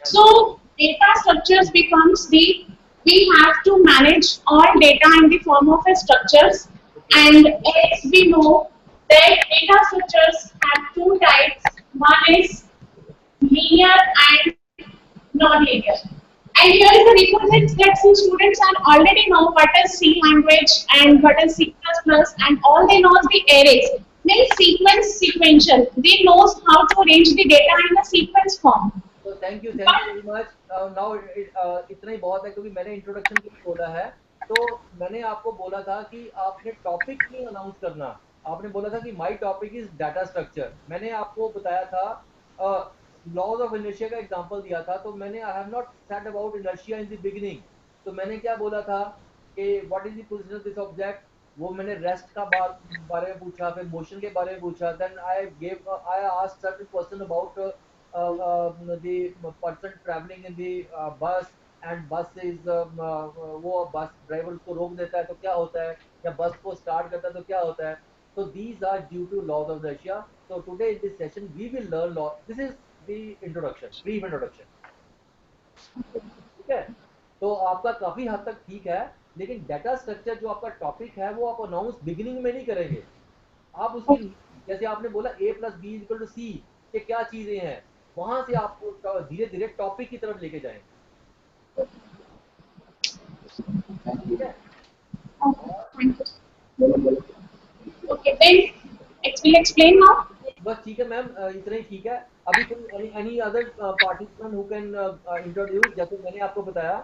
So data structures becomes the, we have to manage all data in the form of a structures, and as we know that data structures have two types. One is linear and non-linear. And here is the requisite that some students are already know what is C language and what is C++, and all they know is the arrays. Means sequential. They knows how to arrange the data in a sequence form. तो thank you very much. Now इतना ही बहुत है, क्योंकि मैंने introduction के लिए बोला है। तो मैंने आपको बोला था कि आपने टॉपिक नहीं अनाउंस करना, आपने बोला था कि my topic is data structure. मैंने आपको बताया था लॉज ऑफ इनर्शिया का एग्जांपल दिया था, तो मैंने I have not said about inertia in the beginning. तो मैंने क्या बोला था कि what is the position of this object, वो मैंने रेस्ट का बारे में पूछा, फिर मोशन के बारे में पूछा। Then I asked certain question about the person traveling in the bus, and bus is वो बस ड्राइवर उसको रोक देता है तो क्या होता है, या बस को स्टार्ट करता है तो क्या होता है। So these are due to laws of inertia. So today in this session we will learn law. This is the introduction, brief introduction. ठीक है, तो आपका काफी हद तक ठीक है, लेकिन डाटा स्ट्रक्चर जो आपका टॉपिक है वो आप अनाउंस बिगिनिंग में नहीं करेंगे। आप उसकी, जैसे आपने बोला a plus b is equal to c, ये क्या चीजें हैं, वहां से आपको धीरे धीरे टॉपिक की तरफ लेके जाएंगे। ठीक है, Okay, then will explain now. बस ठीक है मैम, इतना ही ठीक है। अभी कोई any other participant who can introduce, जैसे मैंने आपको बताया।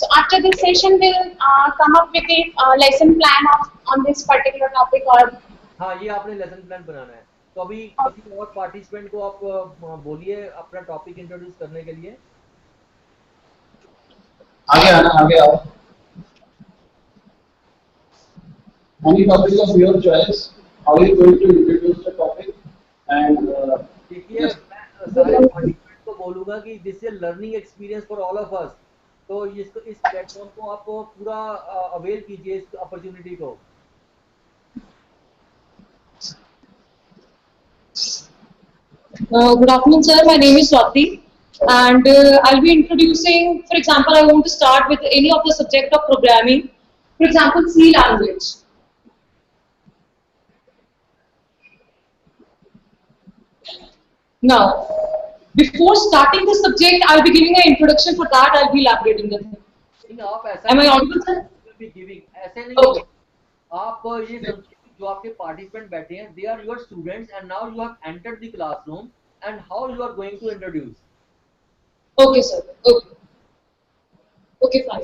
So after this session, we'll come up with the lesson plan on this particular topic. Or हाँ, ये आपने लेसन प्लान बनाना है। तो अभी किसी और पार्टिसिपेंट को आप बोलिए अपना टॉपिक इंट्रोड्यूस करने के लिए। आगे आना, आगे आओ। Any topic of your choice. How are you going to introduce the topic? And देखिए, मैं सारे पार्टिसिपेंट को बोलूँगा कि this is learning experience for all of us. तो इस प्लेटफॉर्म को आप पूरा अवेल कीजिए, इस अपॉर्चुनिटी को। Good afternoon, sir. My name is Swati, and I'll be introducing, for example, I want to start with any of the subject of programming. For example, C language. Now, before starting the subject, I'll be giving an introduction. For that, I'll be elaborating the thing. Am I audible, sir? ऐसे नहीं Okay. आप ये समझिए जो आपके participant बैठे हैं, they are your students and now you have entered the classroom, and how you are going to introduce. Okay, sir. Okay. Okay, fine.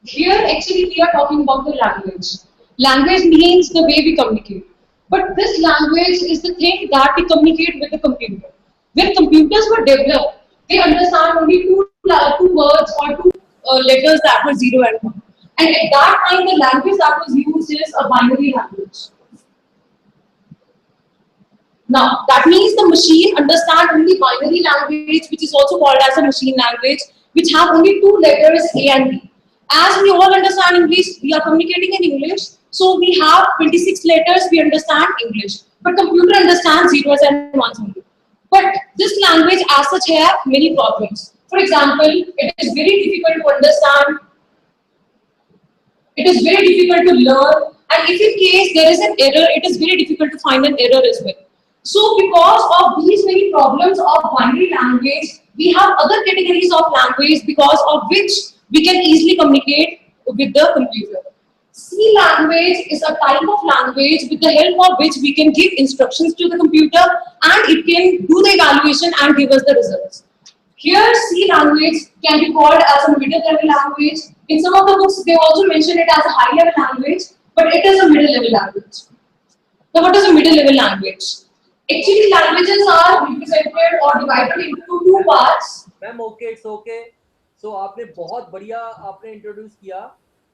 Here, actually, we are talking about the language. Language means the way we communicate. But this language is the thing that we communicate with the computer. When computers were developed, they understand only two words or two letters that were 0 and 1. And at that time, the language that was used is a binary language. Now, that means the machine understands only binary language, which is also called as a machine language, which have only two letters A and B. As we all understand English, we are communicating in English, so we have 26 letters, we understand English. But computer understands zeros and ones only. But this language as such have many problems. For example, it is very difficult to understand, it is very difficult to learn, and if in case there is an error, it is very difficult to find an error as well. So because of these many problems of binary language, we have other categories of language because of which we can easily communicate with the computer. C language is a type of language with the help of which we can give instructions to the computer and it can do the evaluation and give us the results. Here, C language can be called as a middle level language. In some of the books, they also mention it as a high level language, but it is a middle level language. Now, what is a middle level language? Actually, languages are represented or divided into two parts. Ma'am okay it's okay so आपने बहुत बढ़िया आपने introduce किया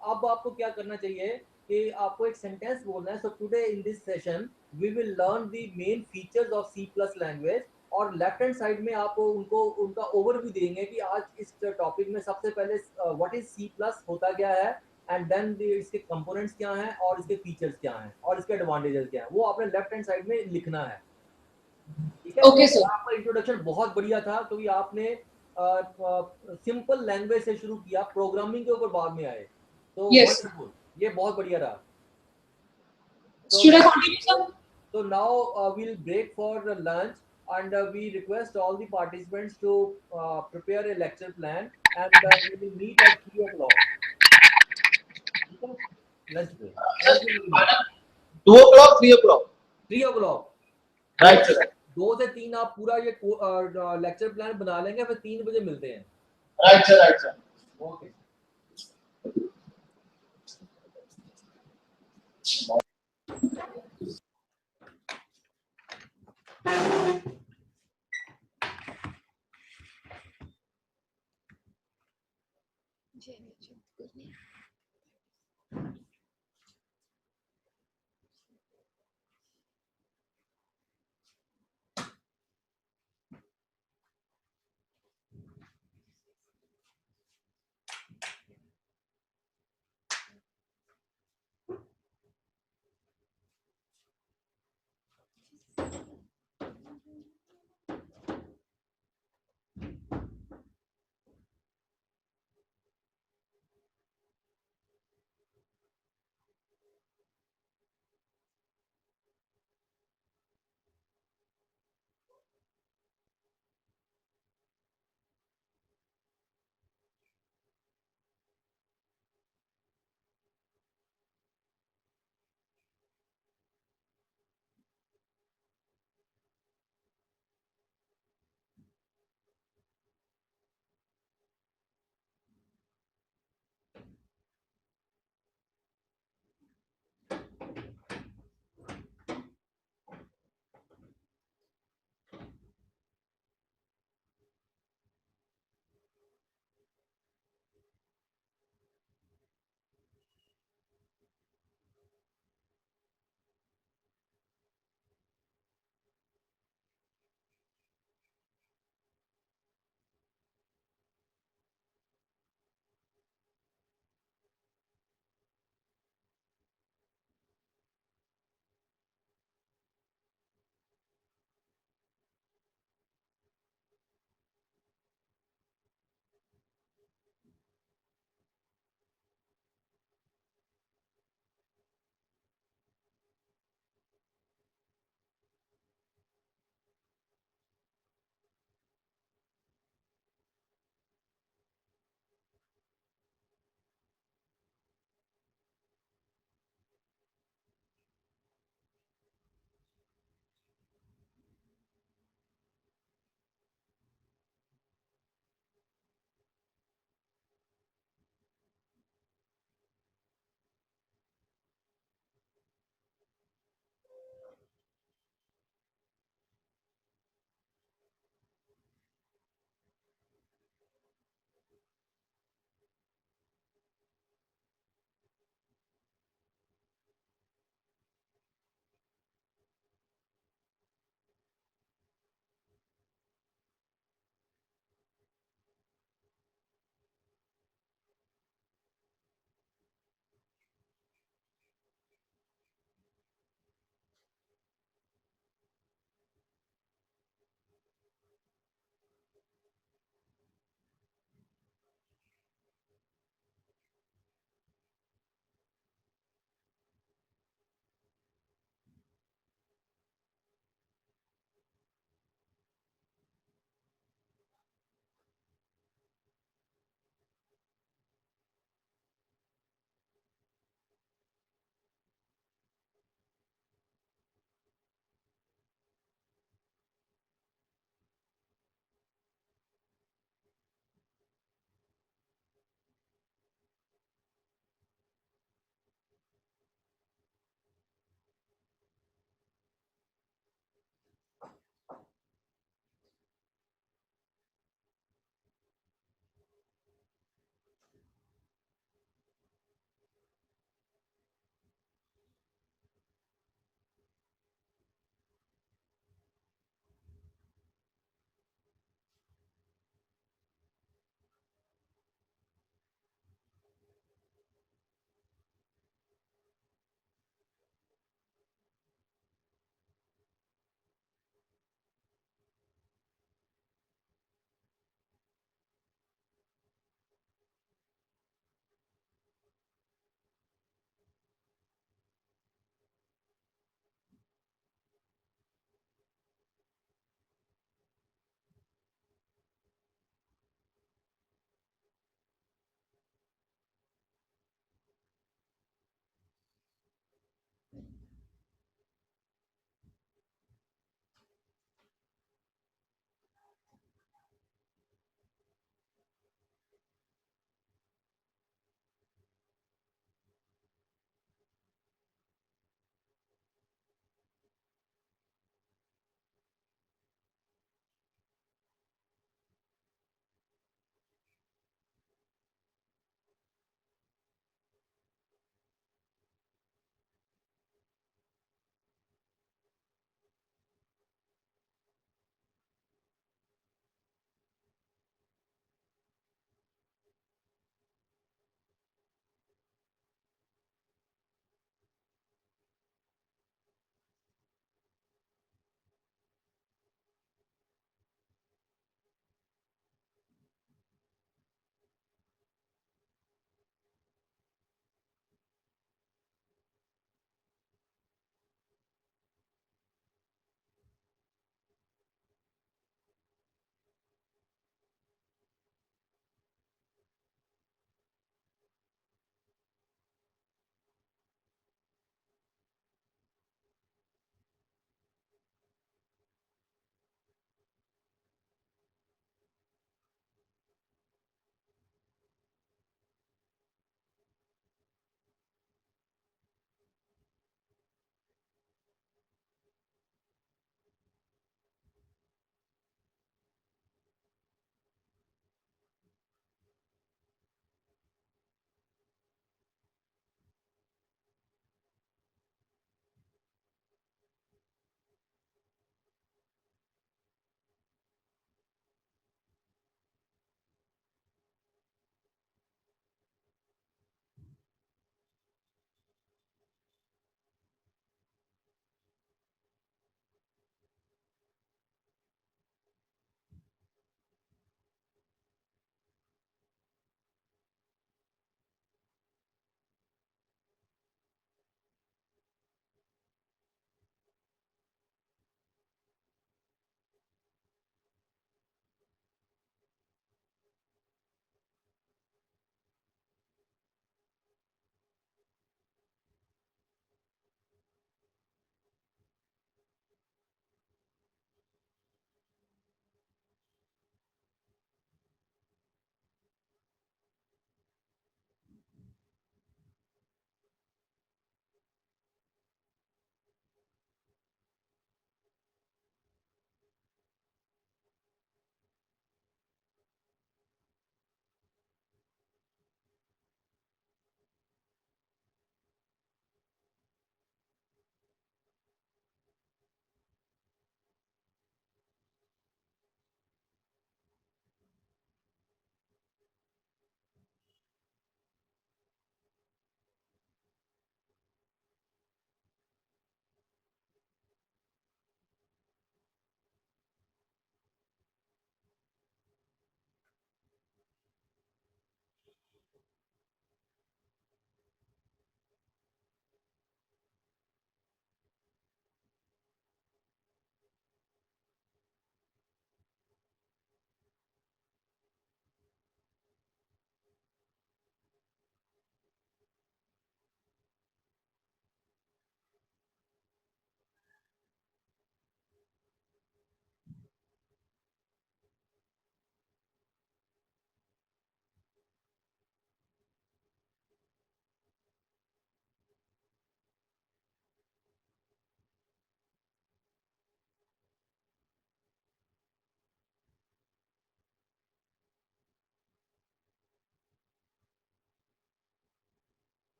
अब आपको क्या करना चाहिए कि आपको एक सेंटेंस बोलना है so today in this session we will learn the main features of C plus language और लेफ्ट हैंड साइड में आप उनको उनका ओवरव्यू देंगे कि आज इस टॉपिक में सबसे पहले व्हाट इज सी प्लस होता क्या है एंड देन इसके कंपोनेंट्स क्या हैं और इसके फीचर्स क्या हैं और इसके एडवांटेजेस क्या हैं वो आपने लेफ्ट हैंड साइड में लिखना है ठीक है ओके सर आपका इंट्रोडक्शन बहुत बढ़िया था क्योंकि आपने सिंपल लैंग्वेज से शुरू किया प्रोग्रामिंग के ऊपर बाद में आए तो Yes. wonderful, ये बहुत बढ़िया रहा Should I continue, sir? so now we'll break for lunch and we request all the participants to prepare a lecture plan and we will meet at 3 o'clock. Lunch break. 2 o'clock, 3 o'clock. 3 o'clock. Right, sir. 2 से 3 आप पूरा ये lecture plan बना लेंगे फिर 3 बजे मिलते हैं. Right, sir. Right, sir. Okay.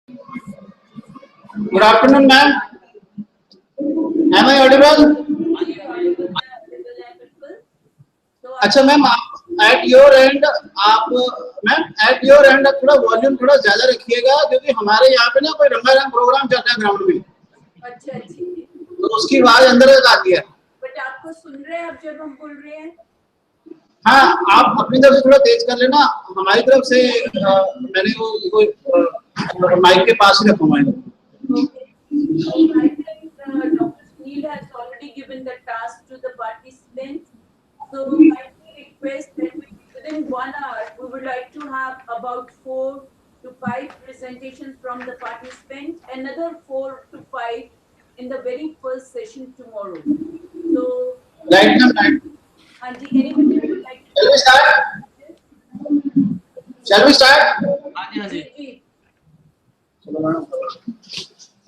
Good afternoon, ma'am. Am I audible? अच्छा मैम, आप एट योर एंड आप मैम एट योर एंड थोड़ा वॉल्यूम थोड़ा ज्यादा रखिएगा, क्योंकि हमारे यहाँ पे ना कोई रंगारंग प्रोग्राम चल रहा है ग्राउंड में, अच्छा जी, तो उसकी आवाज अंदर तक आती है। बट आपको सुन रहे हैं अब जब हम बोल रहे हैं? हाँ, आप अपनी तरफ से थोड़ा तेज कर लेना, हमारी तरफ से मैंने वो माइक के पास ही रखा है। I think Dr. Sunil has already given the task to the participants. So I request that within 1 hour we would like to have about 4 to 5 presentations from the participants, another 4 to 5 in the very first session tomorrow. So Right, ma'am. Anji, anybody would like to? Shall we start? Shall we start? Ji.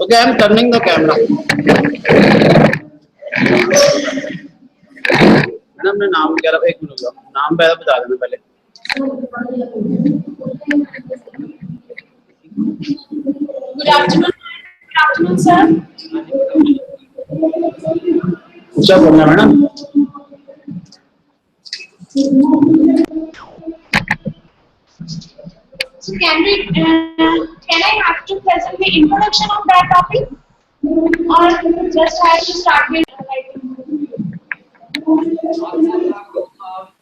Okay, I am turning the camera. Madam ने नाम वगैरह एक minute रुको, नाम पहले बता देना पहले। Good afternoon. Good afternoon, sir. क्या बोलना है madam? So can I have to present the introduction of that topic, or just have to start with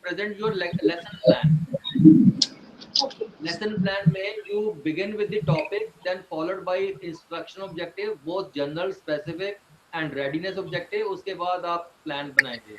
present your lesson plan. Lesson plan में you begin with the topic, then followed by instruction objective, both general, specific and readiness objective. उसके बाद आप plan बनाएंगे.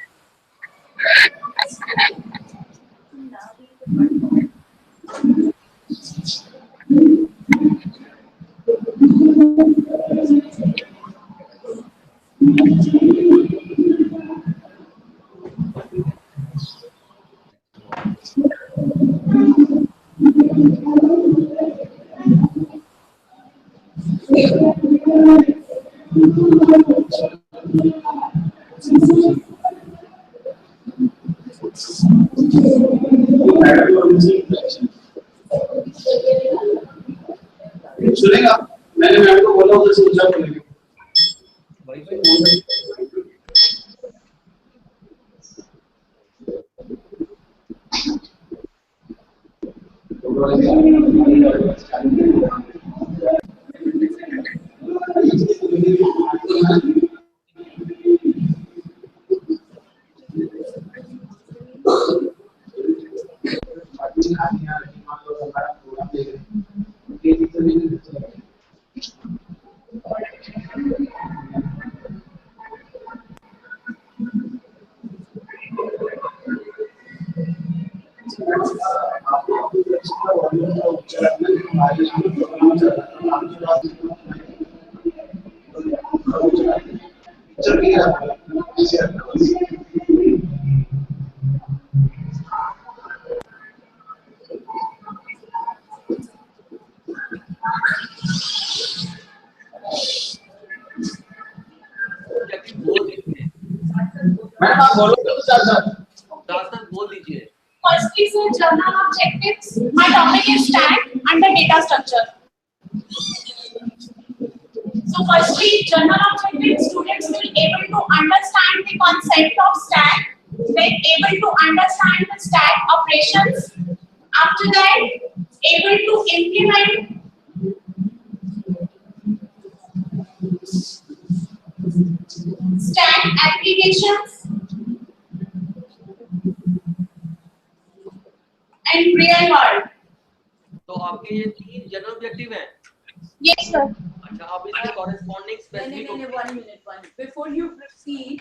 सुनेगा? मैंने ma'am को बोला उधर से उधर बोलेंगे। मैडम आप बोलो तो साथ बोल दीजिए. Firstly, sir, journal objectives. My topic is stack and the data structure. So firstly, journal objectives, students will be able to understand the concept of stack. They're able to understand the stack operations. After that, able to implement stack applications and real world. तो आपके ये 3 general objective हैं. Yes, sir. अच्छा, आप इसके corresponding specific. One minute. Before you proceed,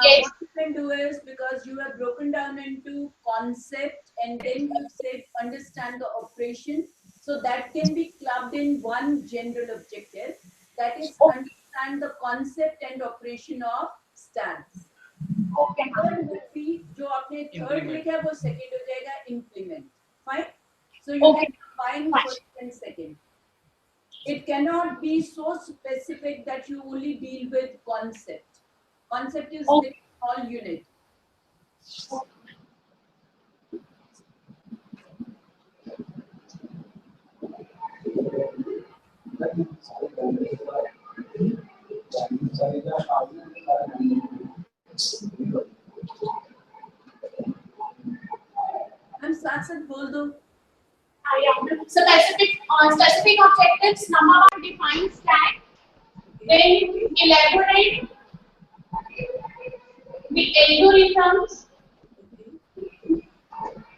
Yes. what you can do is, because you have broken down into concept and then you said understand the operation, so that can be clubbed in one general objective. That is understand the concept and operation of stacks. Okay. Third would be जो आपने third Implement. लिखा है वो second हो जाएगा implement. Fine. So you Okay. can combine first and second. It cannot be so specific that you only deal with concept. Concept is Okay. a small unit. हम साथ साथ बोल दो. Yeah. Specific objectives. Number one, define stack. Then elaborate the algorithms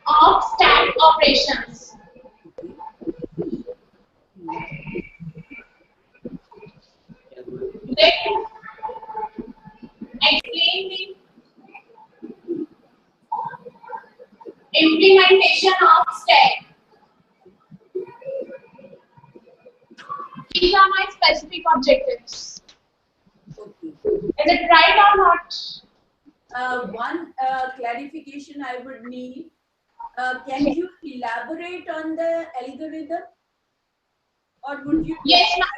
of stack operations. Then explain the implementation of stack. These are my specific objectives. Okay. Is it right or not? One clarification I would need. Can you elaborate on the algorithm, or would you? Yes, ma'am.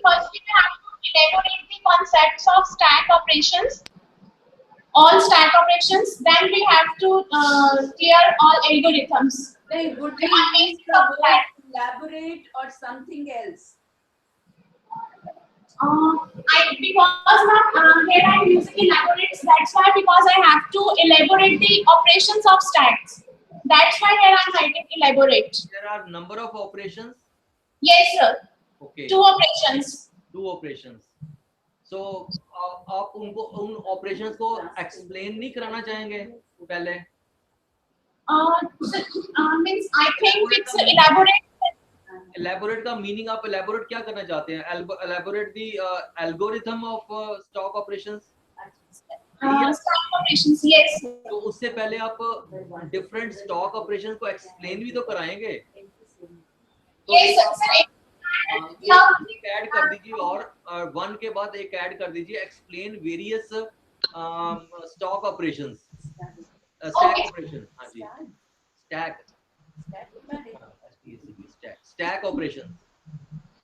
First, we have to elaborate the concepts of stack operations, all stack operations. Then we have to clear all algorithms. Like, would you use the word elaborate or something else? Because ma'am, here I am using elaborates. That's why, because I have to elaborate the operations of stacks. That's why here I am writing elaborate. There are number of operations. Yes, sir. Okay. 2 operations. 2 operations. So आप उनको उन operations को explain नहीं कराना चाहेंगे पहले? Means I think it's elaborate. Elaborate का meaning आप elaborate क्या करना चाहते हैं? Elaborate the algorithm of stock operations. Stock operations, yes. तो उससे पहले आप different stock operations को explain भी तो कराएंगे. Yes, sir. एक ऐड कर दीजिए और 1 के बाद एक ऐड कर दीजिए explain various stock operations. Stack operation. हाँ जी. Stack. Stack operations.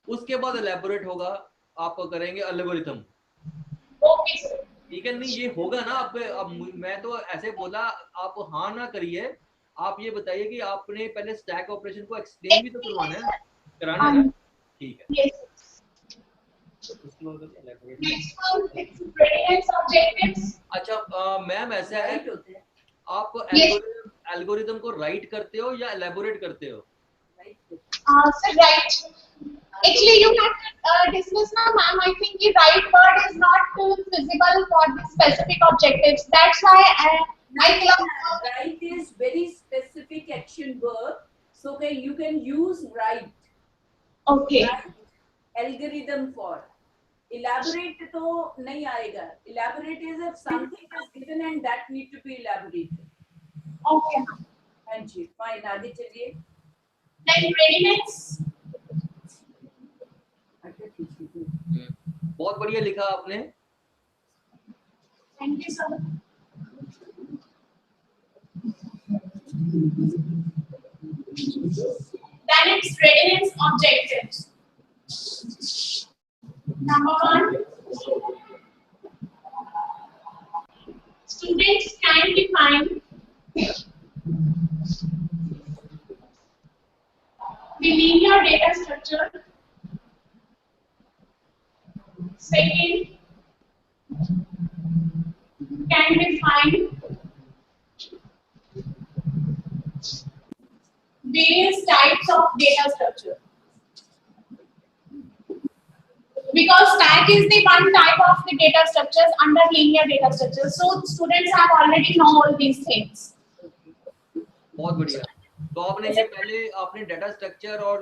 उसके बाद elaborate होगा, आप करेंगे algorithm. Okay, sir. ठीक है, नहीं ये होगा ना आप, अब मैं तो ऐसे बोला, आप हाँ ना करिए, आप ये बताइए कि आपने पहले stack operation को explain भी तो करवाना है, कराना है ना? ठीक है. Yes. Next one, it's readiness objectives. अच्छा मैम ऐसा है, आप algorithm को write करते हो या elaborate करते हो? Sir, right. Actually, you have to dismiss now, ma'am. I think the right word is not feasible for the specific objectives. That's why Right is very specific action verb. So you can use right. Okay. Right, algorithm for. Elaborate तो नहीं आएगा. Elaborate is if something is given and that need to be elaborated. Okay. हाँ जी, fine. आगे चलिए. Then readiness. बहुत बढ़िया लिखा आपने. Thank you, sir. Then it's readiness objectives. Number 1, students can define the linear data structure. Second, can define various types of data structure. Because stack is the one type of the data structures under linear data structures. So students have already know all these things. बहुत बढ़िया. तो आपने ये पहले आपने data structure और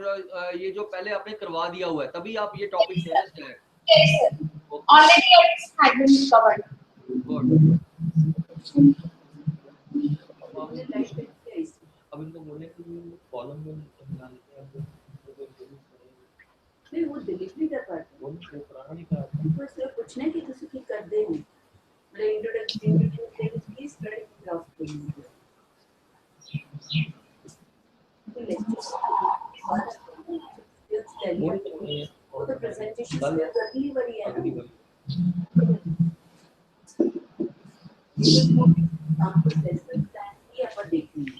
ये जो पहले आपने करवा दिया हुआ है, तभी आप ये टॉपिक ले रहे हैं. Yes, sir. Already it has been covered. Good. अब इनको बोलने के लिए कॉलम में नहीं वो डिलीट नहीं कर पाते. वो पुराना नहीं कर. बस कुछ नहीं कि किसी की कर दे. मतलब इंट्रोडक्शन की स्टडी ड्राफ्ट करेंगे. वो तो प्रेजेंटेशन करनी बड़ी है. आपको सेशन प्लान किया पर देखेंगे.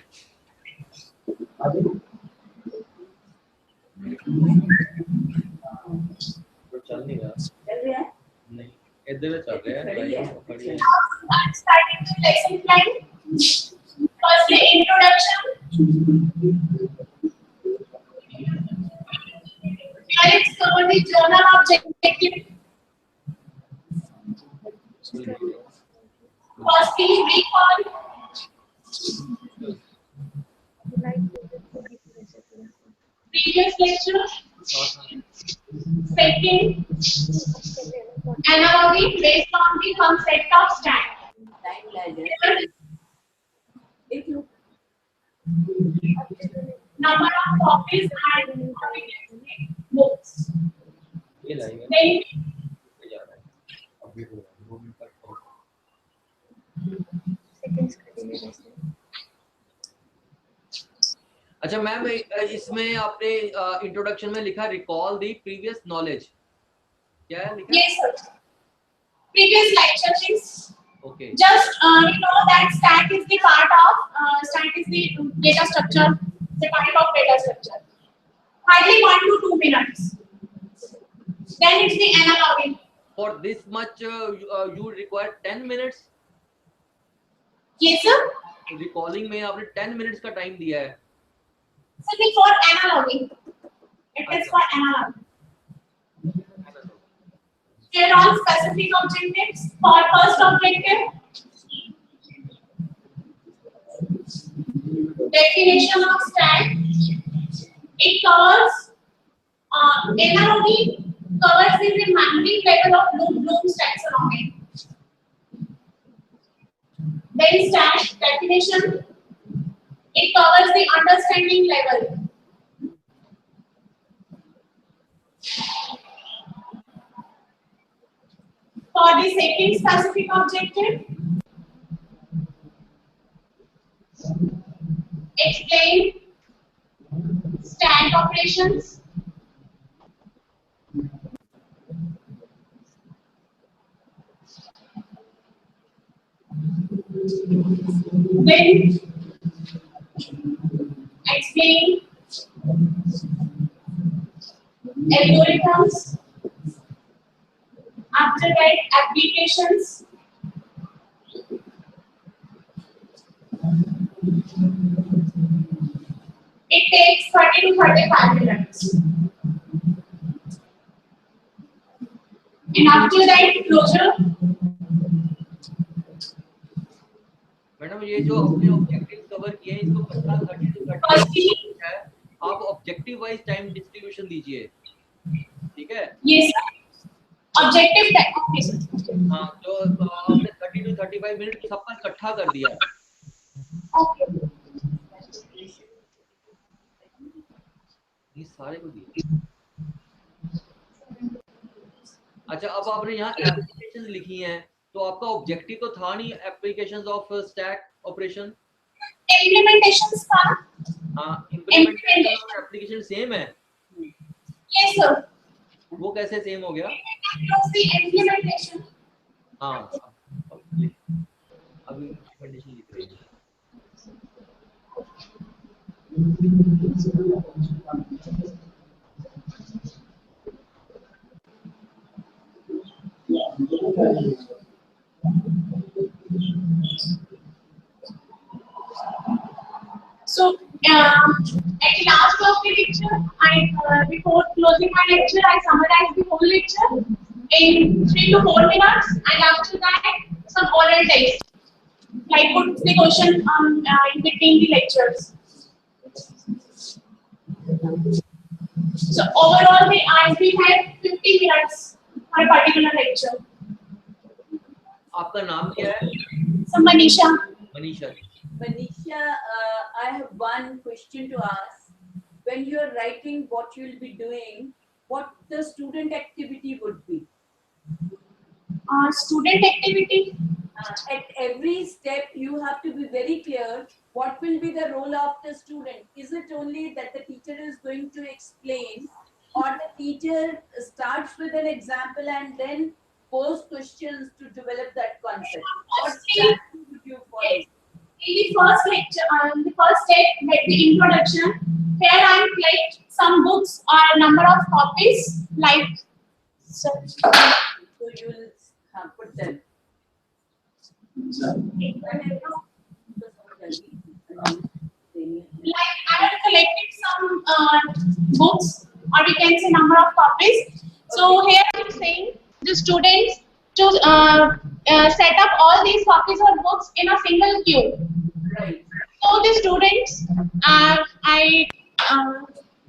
सीधे में चल रहे हैं खड़ी है। खड़ी है Starting the lesson plan. Firstly, introduction. Here it's covered the journal objective. Firstly, recall. Previous lecture. Second, analogy based on the concept of stack. Time ladder. If you Number of copies and books. ये लाएगा Then जा रहा है अभी 2 minute तक अच्छा ma'am, इसमें आपने इंट्रोडक्शन में लिखा रिकॉल द प्रीवियस नॉलेज, क्या है लिखा? yes sir. Previous lecture is okay just you know that stack is the part of stack is the data structure, the part of data structure. Hardly 1 to 2 minutes. Then it's the analogy. For this much you require 10 minutes. Yes sir. Recalling में आपने 10 minutes का time दिया है. So for analogy, it is for analogy. Here on specific objectives. For first objective, definition of stack. It covers analogy covers in the memory level of Bloom's taxonomy. Then stack definition. It covers the understanding level. For the second specific objective, explain stack operations. Then explain algorithms. After that, applications. It takes 30 to 35 minutes. And after that, closure. Madam ये जो आपने objective cover किए हैं इसको 30 to 35 है, आप objective wise time distribution दीजिए, ठीक है? Yes sir. Objective type of business. हाँ, जो आपने 30 to 35 मिनट सबका इकट्ठा कर दिया है. Okay. ये सारे को दिए. अच्छा, अब आपने यहाँ एप्लीकेशंस लिखी हैं, तो आपका ऑब्जेक्टिव तो था नहीं applications of stack operation. Implementations का. हाँ, इम्प्लीमेंटेशन और एप्लीकेशन सेम है. Yes sir. वो कैसे सेम हो गया? The implementation. हाँ, अभी इम्प्लीमेंटेशन लिख रही है. So, at the last of the lecture, before closing my lecture, I summarized the whole lecture in 3 to 4 minutes, and after that, some oral text. I put the question in between the lectures. So overall, we had 50 minutes for a particular lecture. आपका नाम क्या है? So Manisha. Manisha. Manisha, I have one question to ask. When you are writing what you will be doing, what the student activity would be? Student activity. At every step, you have to be very clear what will be the role of the student. Is it only that the teacher is going to explain, or the teacher starts with an example and then pose questions to develop that concept? What strategy would you follow? In the first lecture, the first step, like the introduction, here I like some books or number of copies, like so So you will Put them. Like I have collected some books, or we can say number of copies. So here I am saying the students to set up all these copies of books in a single queue. Right. So the students, I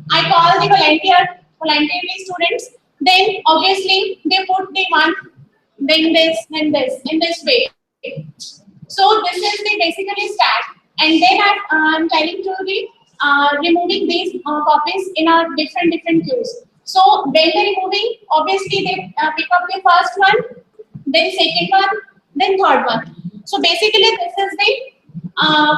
call the voluntarily students. Then obviously they put the one, then this, then this, in this way. So this is the basically start, and then I'm telling to the removing these copies in a different queues. So when they're removing, obviously they pick up the first one, then second one, then third one. So basically this is the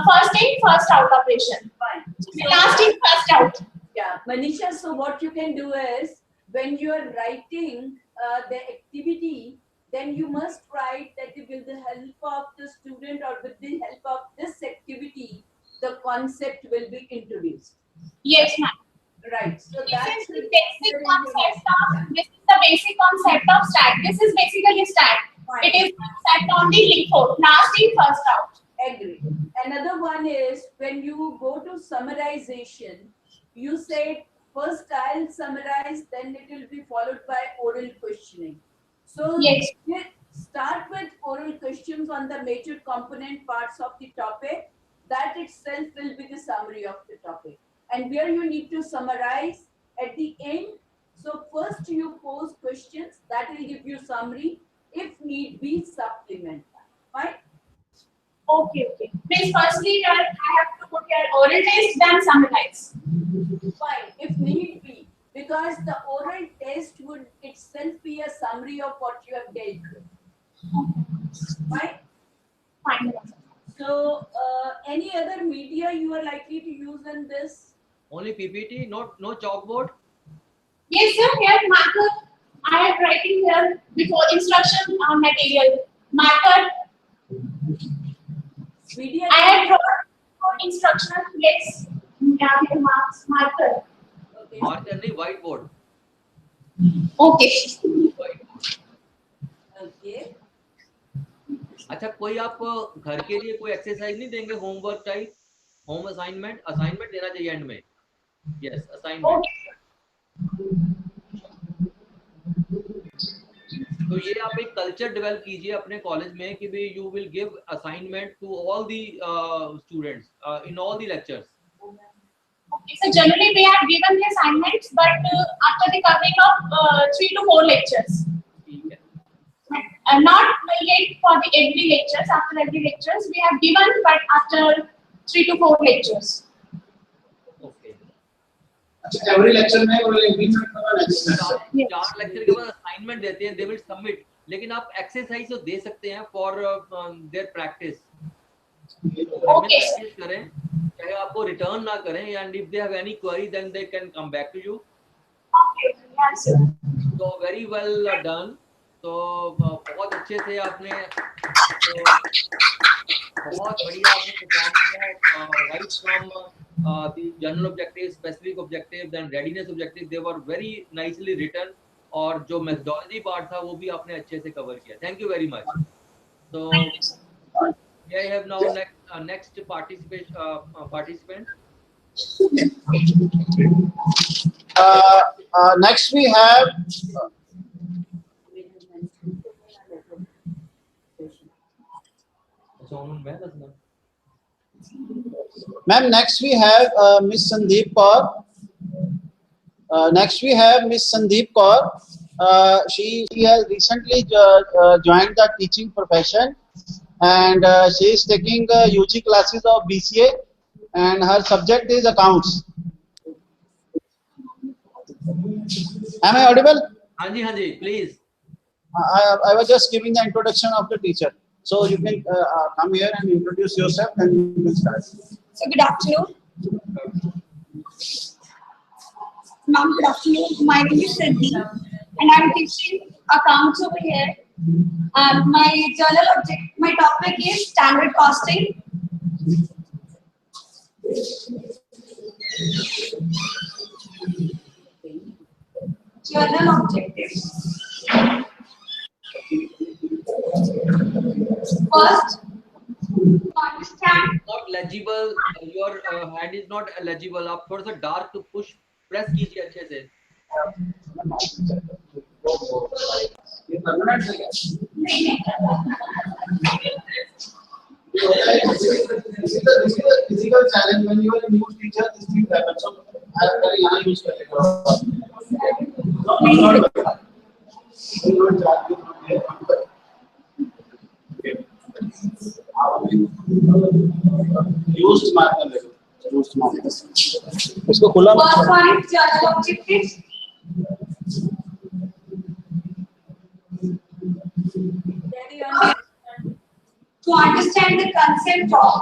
first in, first out operation. Fine. So the last in, first out. Yeah, Manisha, so what you can do is, when you are writing the activity, then you must write that with the help of the student or with the help of this activity, the concept will be introduced. Yes, ma'am. Right. So This that's is the basic concept of, this is the basic concept of STAT. This is basically STAT. It is set on the link code, last in, first out. Agree. Another one is when you go to summarization, you said first I'll summarize, then it will be followed by oral questioning. So yes, start with oral questions on the major component parts of the topic. That itself will be the summary of the topic. And where you need to summarize at the end. So first you pose questions, that will give you summary. If need be, supplement that. Fine? Okay. Means firstly I have to put your oral test, then summarize. Fine, if need be. Because the oral test would itself be a summary of what you have dealt with. Fine? Fine. So, any other media you are likely to use in this? Only PPT, no chalkboard. Yes, sir. Here marker. I am writing here before instruction on material. Marker. Media. I have drawn instructional. Yes. Marks. Marker. Okay. Marker नहीं whiteboard. Okay. Okay. अच्छा कोई आप घर के लिए कोई exercise नहीं देंगे होमवर्क टाइप होम असाइनमेंट देना चाहिए एंड में यस असाइनमेंट तो ये आप एक कल्चर डेवलप कीजिए अपने कॉलेज में कि भाई you will give assignment to all the students in all the lectures Okay, so generally we have given the assignments, but after the covering of 3 to 4 lectures. Not yet for the every lectures. After every lectures we have given, but after 3 to 4 lectures. Okay अच्छा every lecture में वो implement करना है 4 lecture के बाद assignment देते हैं they will submit लेकिन आप एक्सरसाइज तो दे सकते हैं for their practice Okay. Practice करें चाहे आपको रिटर्न ना करें and if they have any query then they can come back to you Okay. Yes, sir. तो वेरी वेल डन तो बहुत अच्छे से आपने तो बहुत बढ़िया आपने परफॉर्म किया right from the general objective specific objective then readiness objective they were very nicely written और जो मेथोडोलॉजी पार्ट था वो भी आपने अच्छे से कवर किया थैंक यू वेरी मच तो I have now next participant. Next we have ma'am. Next we have Miss Sandeep Kaur. Next we have Miss Sandeep Kaur. She has recently joined the teaching profession. And she is taking UG classes of BCA and her subject is accounts. Am I audible? हाँ जी, please. I was just giving the introduction of the teacher. So you can come here and introduce yourself and you can start. So good afternoon. Ma'am, good afternoon. My name is Siddhi and I am teaching accounts over here. My topic is standard costing. Journal objectives. First, to understand. Not legible. Your hand is not legible. आप थोड़ा सा dark push press कीजिए अच्छे से. ये permanent है क्या? This is a physical challenge when you are a new teacher. This thing happens. So I am very यहाँ use करेगा. Used marker लेगा. Used marker. इसको खुला. First one is general objectives. Carry on. To understand the concept of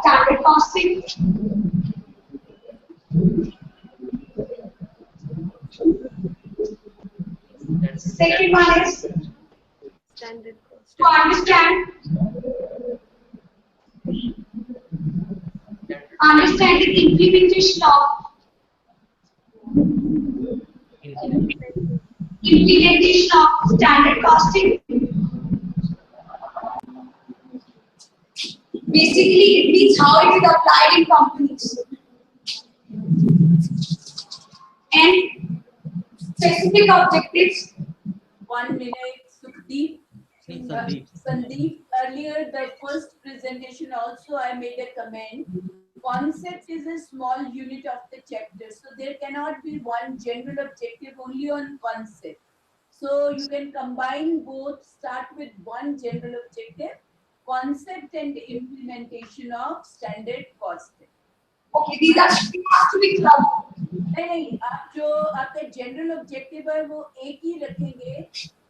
standard costing, second one is Standard cost. to understand the implementation of standard costing. Basically, it means how it is applied in companies. And specific objectives. 1 minute, Sukhdeep. Sandeep, earlier the first presentation also I made a comment. Concept is a small unit of the chapter, so there cannot be one general objective only on concept. So you can combine both, start with one general objective, concept and implementation of standard costing. Okay, these are has to be clubbed. नहीं, आप जो आपका general objective है वो एक ही रखेंगे.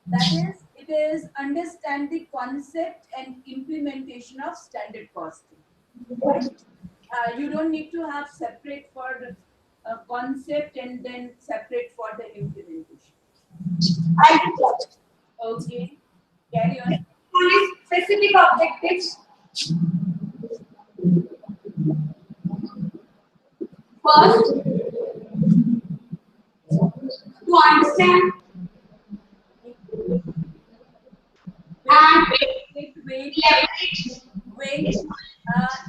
That is, it is understand the concept and implementation of standard costing. You don't need to have separate for the concept and then separate for the implementation. I will club it. Okay, carry on. Specific objectives. First, to understand and wait.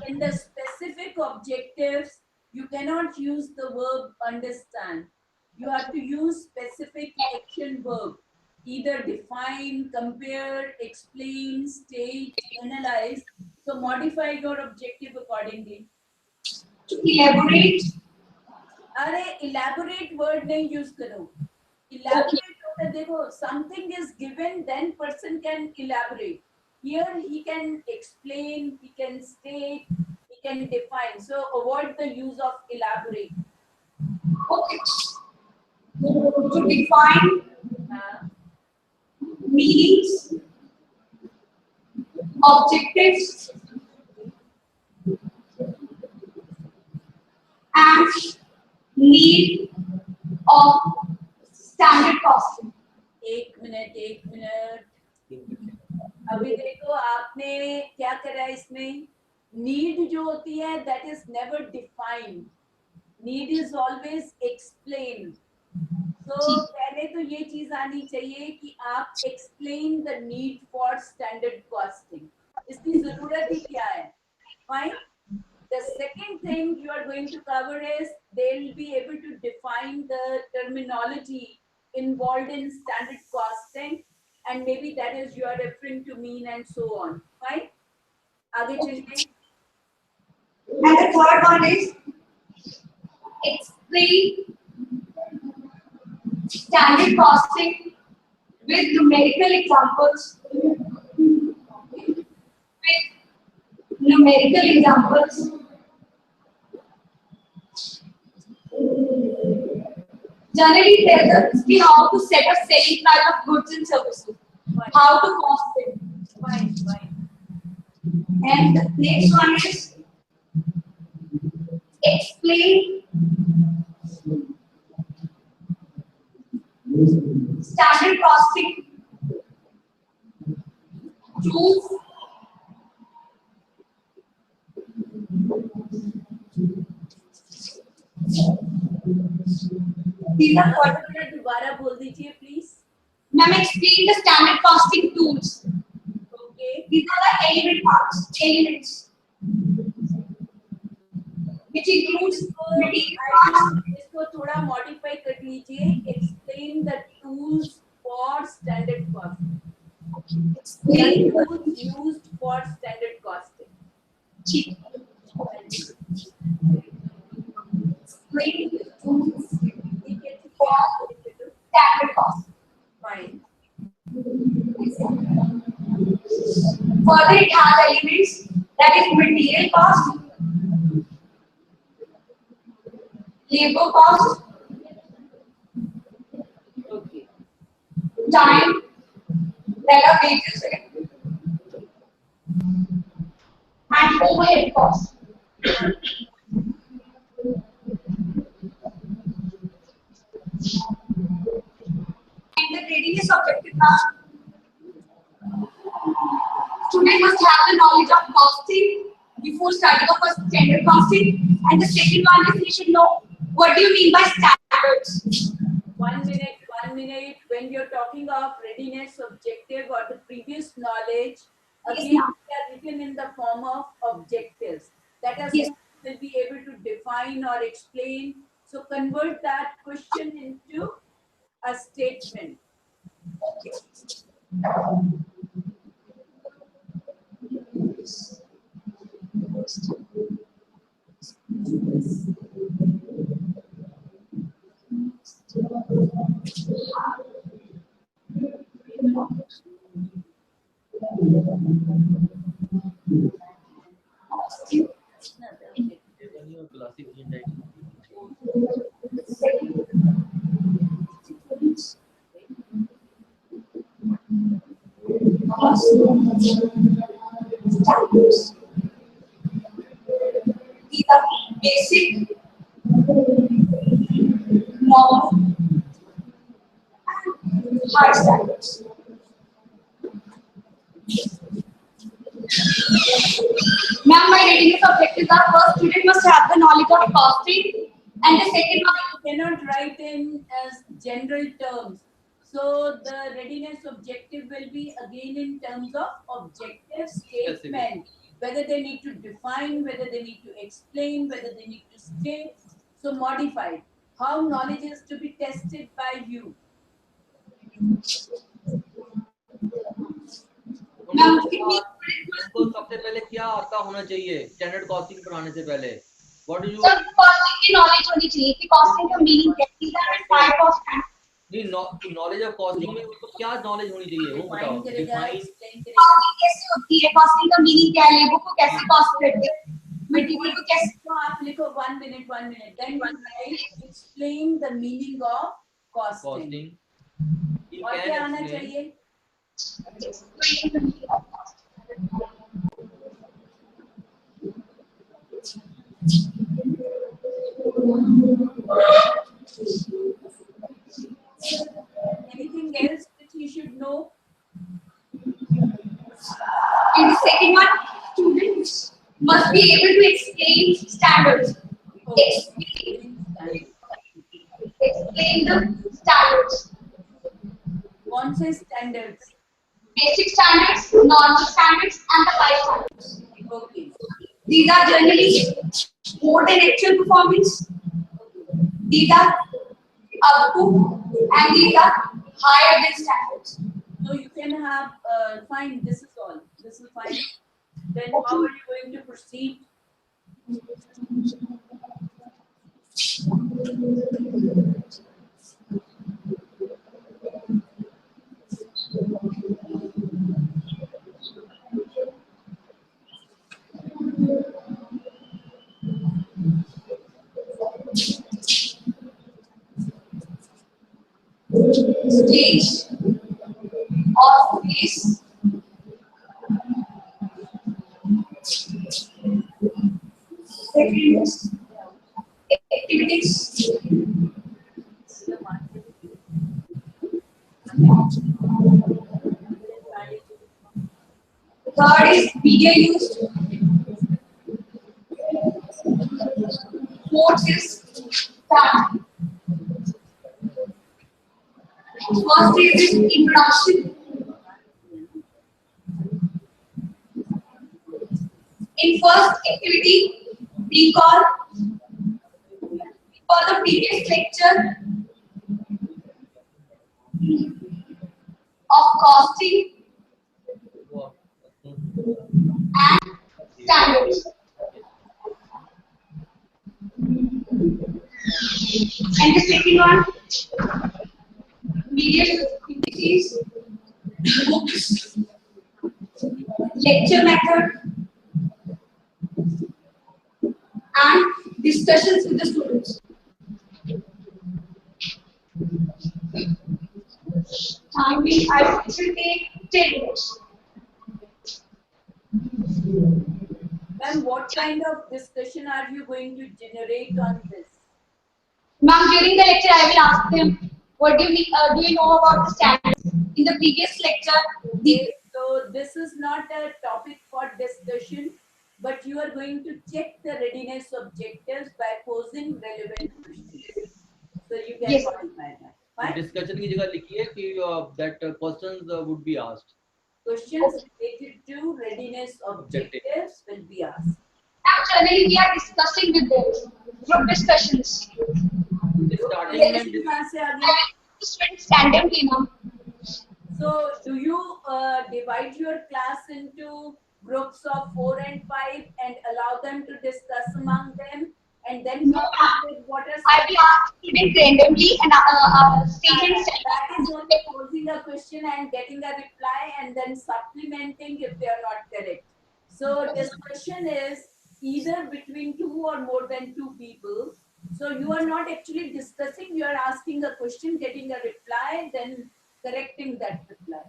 In the specific objectives, you cannot use the verb understand. You have to use specific action verb. Either define, compare, explain, state, analyze. So modify your objective accordingly. To elaborate. अरे elaborate word नहीं use करो. Elaborate होता देखो, something is given, then person can elaborate. Here he can explain, he can state, he can define. So avoid the use of elaborate. Okay. To define meanings, objectives, and need of standard costing. एक minute. अभी देखो आपने क्या करा इसमें. Need जो होती है that is never defined. Need is always explained. So पहले तो ये चीज आनी चाहिए कि आप explain the need for standard costing. इसकी जरूरत ही क्या है? Fine. The second thing you are going to cover is they will be able to define the terminology involved in standard costing, and maybe that is you are referring to mean and so on. Fine. आगे चलिए. And the third one is explain standard costing with numerical examples. Generally tells us how to set a selling price of goods and services, how to cost it. Fine. And the next one is explain standard costing rules These are for दोबारा बोल दीजिए please. Ma'am, explain the standard costing tools. Okay. These are the elements, which includes material cost. इसको थोड़ा modify कर लीजिए. Explain the tools for standard costing. Explain The tools used for standard costing. Explain the tools ठीक है, for standard cost. Fine. Further, it has elements that is material cost, labor cost, Okay. time, there are wages, and overhead cost. In the readiness objective class, student must have the knowledge of costing before starting of a standard costing, and the second one is he should know what do you mean by standards. 1 minute. When you're talking of readiness objective or the previous knowledge, again ma'am. they are written in the form of objectives that a Yes. student will be able to define or explain. So convert that question into a statement. classic gene type. Standards. These are basic, normal, and high standards. Ma'am, my readiness objectives are: first, student must have the knowledge of costing, and the second one, You cannot write in as general terms. So the readiness objective will be again in terms of objective statement. Whether they need to define, whether they need to explain, whether they need to state. So modified. How knowledge is to be tested by you. उनको सबसे पहले क्या आता होना चाहिए standard costing बनाने से पहले? What do you sir costing की नॉलेज होनी चाहिए कि कॉस्टिंग का मीनिंग क्या है, इधर टाइप ऑफ नहीं नॉलेज ऑफ कॉस्टिंग में उनको क्या नॉलेज होनी चाहिए वो बताओ. डिफाइन कॉस्टिंग कैसे होती है, कॉस्टिंग का मीनिंग क्या है, लेबर को कैसे कॉस्ट करते हैं, मटेरियल को कैसे. तो आप लिखो 1 minute. Then explain the meaning of costing. और क्या आना चाहिए? Anything else that you should know? In the second one, students must be able to explain standards. Explain the standards. कौन से standards? Basic standards, normal standards, and the high standards. Okay. These are generally more than actual performance. These are up to, and these are higher than standards. So you can have fine. This is all. This is fine. Then how are you going to proceed? Stage or phase. Seconds. Activities. Third is media used. Fourth is time. First is introduction. In first activity, recall the previous lecture of costing and standards. And the second one, various activities, books, lecture method, and discussions with the students. Timing, I will take 10 minutes. Ma'am, what kind of discussion are you going to generate on this? Ma'am, during the lecture, I will ask them, what do you know about the standards? In the previous lecture, Okay, so this is not a topic for discussion, but you are going to check the readiness objectives by posing relevant questions. So you can Yes. modify that. Fine? Discussion की जगह लिखिए कि that questions would be asked. Questions related to readiness objectives will be asked. Actually, we are discussing with them. Group discussions. Starting में कहाँ से आ गया? Standard की ना. So, do you divide your class into groups of 4 and 5 and allow them to discuss among them and then come up with what is? I will ask students randomly and students. That is only posing a question and getting a reply and then supplementing if they are not correct. So, discussion is either between 2 or more than 2 people. So, you are not actually discussing, you are asking a question, getting a reply, then correcting that reply.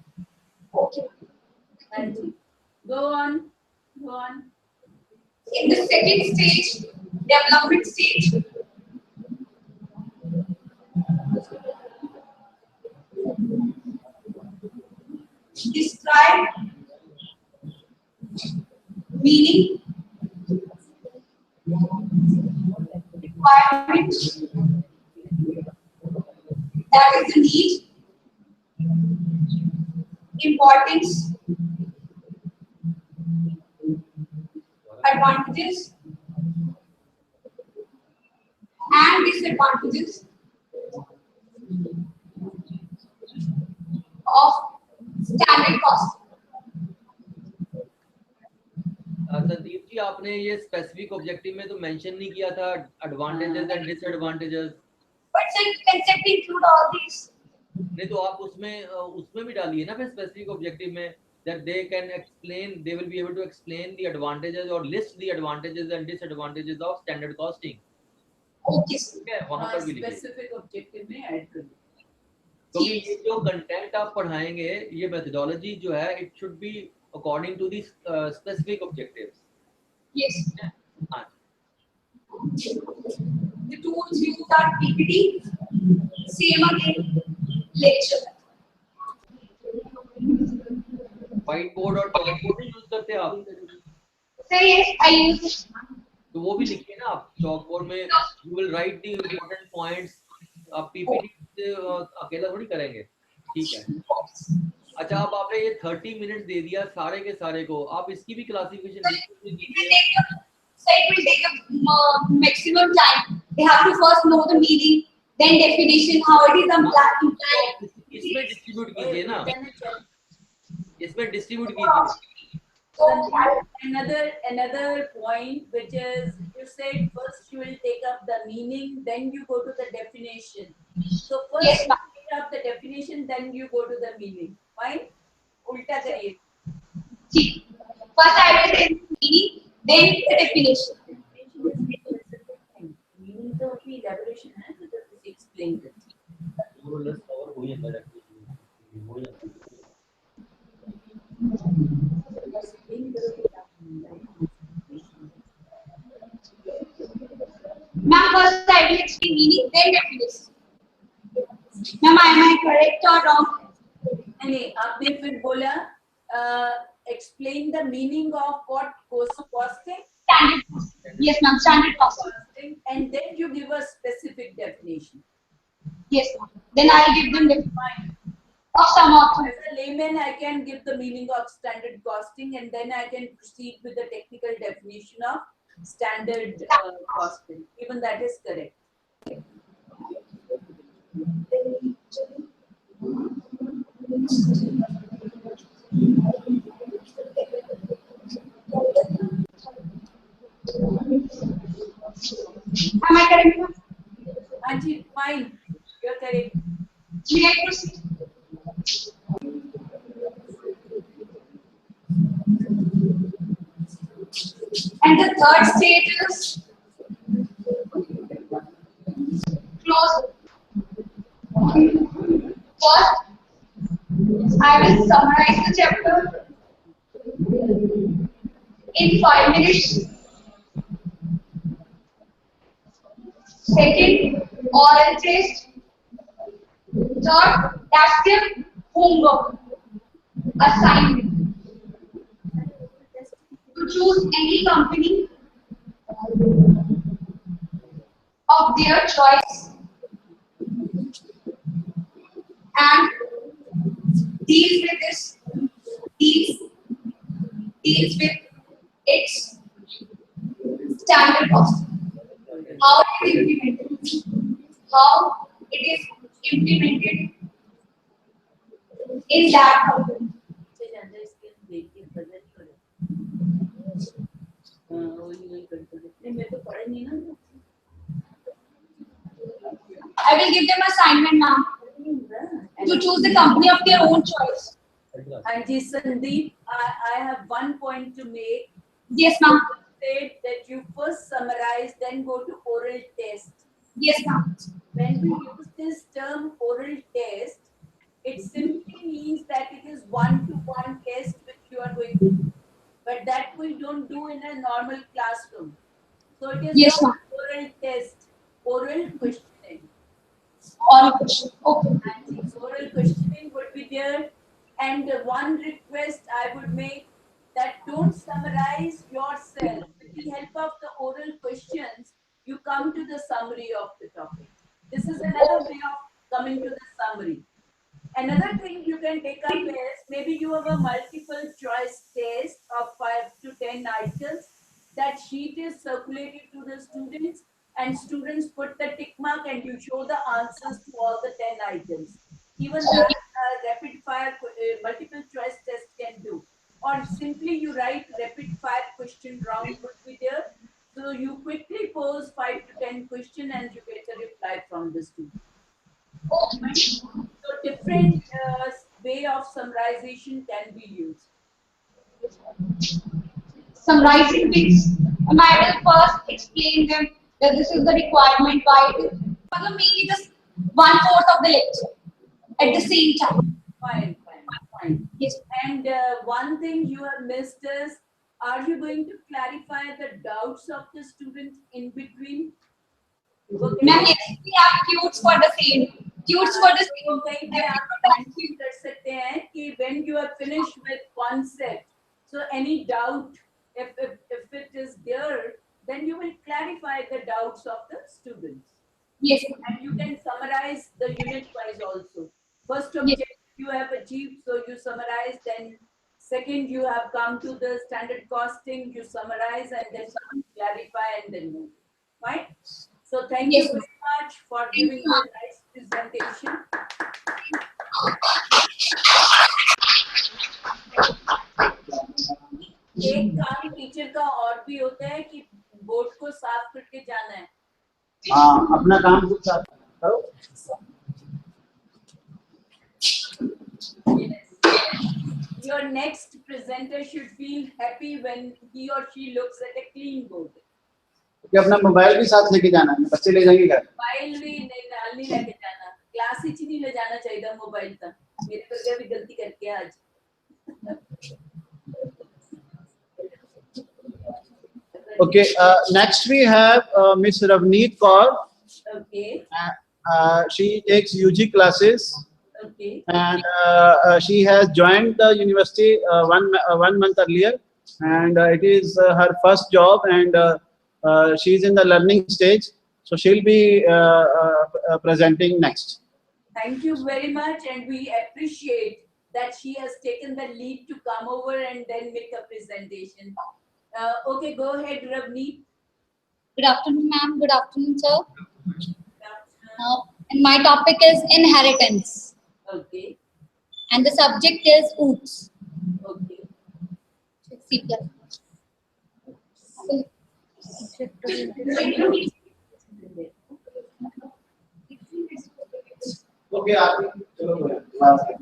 Okay. And go on. Go on. In the second stage, development stage, describe meaning, requirement, that is the need, importance, advantages, and disadvantages of standard cost. Sandeep ji आपने ये specific objective में तो mention नहीं किया था advantages and disadvantages But sir, you can simply include all these. नहीं तो आप उसमें भी डालिए ना फिर स्पेसिफिक ऑब्जेक्टिव में that they can explain, they will be able to explain the advantages or list the advantages and disadvantages of standard costing. Okay. वहाँ पर भी लिखिए स्पेसिफिक ऑब्जेक्टिव में ऐड कर दो क्योंकि ये जो कंटेंट आप पढ़ाएंगे ये मेथोडोलॉजी जो है it should be according to the specific objectives. Yes. The tools used are PPT, same again, lecture. White board और चॉक बोर्ड यूज करते हैं आप? Sir, yes, I use it. तो वो भी लिखिए ना आप चॉक बोर्ड में you will write the important points. आप पीपीटी अकेला थोड़ी करेंगे. ठीक है. अच्छा अब आपने ये 30 मिनट्स दे दिया सारे के सारे को. आप इसकी भी क्लासिफिकेशन कीजिए. So it will take a maximum time. They have to first know the meaning, then definition, how it is implied. इसमें डिस्ट्रीब्यूट कीजिए ना. इसमें डिस्ट्रीब्यूट कीजिए. Another point which is you said first you will take up the meaning, then you go to the definition. So first Yes, you take up the definition, then you go to the meaning. Fine? Ulta kariye. First I will say meaning, then the definition. Meaning तो अपनी elaboration है तो just explain it. Ma'am, first I will explain meaning, then definition. Ma'am, am I correct or wrong? नहीं आपने फिर बोला explain the meaning of what costing. Standard costing. Yes, ma'am, standard costing. And then you give a specific definition. Yes, ma'am. Then I'll give them definition. of sum of As a layman, I can give the meaning of standard costing, and then I can proceed with the technical definition of standard costing. Even that is correct. Am I correct, ma'am? Anji, fine. You're correct. May I proceed? And the third stage is close. First, I will summarize the chapter in 5 minutes. Second, oral test. Third, that's the homework assignment. To choose any company of their choice and deals with this, deals with its standard cost. How it is implemented. How it is implemented in that company. I will give them assignment now to choose the company of their own choice. Anji Sandeep, I have one point to make. Yes, ma'am. Said that you first summarize, then go to oral test. Yes, ma'am. When we use this term oral test, it simply means that it is one-to-one test which you are going to do. But that we don't do in a normal classroom. So it is Yes, not ma'am. oral test, oral questioning. Oral question. Okay. And this oral questioning would be there. And one request I would make, that don't summarize yourself. With the help of the oral questions, you come to the summary of the topic. This is another way of coming to the summary. Another thing you can take up is, maybe you have a multiple choice test of 5 to 10 items. That sheet is circulated to the students, and students put the tick mark and you show the answers to all the 10 items. Even that rapid fire multiple choice test can do. Or simply you write rapid fire question round would be there. So you quickly pose 5 to 10 questions and you get a reply from the student. So different way of summarization can be used. Summarizing things. I will first explain them that this is the requirement why it is. Maybe just 1/4 of the lecture at the same time. Fine. Yes. And one thing you have missed is, are you going to clarify the doubts of the students in between? Okay. Ma'am, yes, we have cues for the same. Cues for the same. कहीं पे आप mention कर सकते हैं कि when you are finished with one set, so any doubt, if it is there, then you will clarify the doubts of the students. Yes. And you can summarize the unit wise also. First objective you have achieved, so you summarize. Then second, you have come to the standard costing, you summarize, and then clarify and then move. Right? So thank you very much for giving a nice presentation. एक काम teacher का और भी होता है कि board को साफ करके जाना है. हाँ, अपना काम खुद साफ करो. Your next presenter should feel happy when he or she looks at a clean board. कि अपना मोबाइल भी साथ लेके जाना है, बच्चे ले जाएंगे घर. मोबाइल भी नहीं लेके जाना, क्लास ही नहीं ले जाना चाहिए मोबाइल का. मेरे बगैर भी गलती करके आज. Okay, next we have Miss Ravneet Kaur. Okay. She takes UG classes. Okay. And she has joined the university one month earlier, and it is her first job, and she is in the learning stage. So she'll be presenting next. Thank you very much, and we appreciate that she has taken the lead to come over and then make a presentation. Okay, go ahead, Ravneet. Good afternoon, ma'am. Good afternoon, sir. And my topic is inheritance. Okay. And the subject is OOTS. Okay. C++. Okay, Aarti, chalo, class है.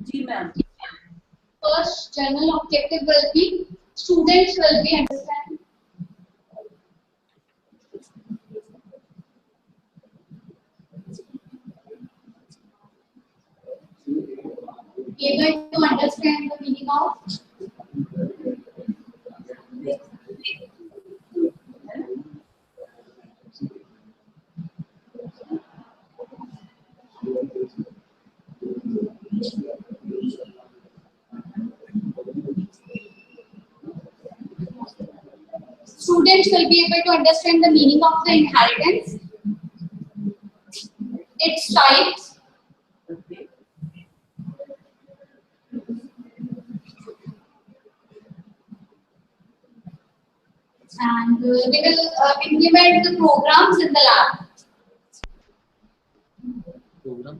जी ma'am. First general objective will be students will be understand able to understand the meaning of students will be able to understand the meaning of the inheritance, its types, and we will implement the programs in the lab. Program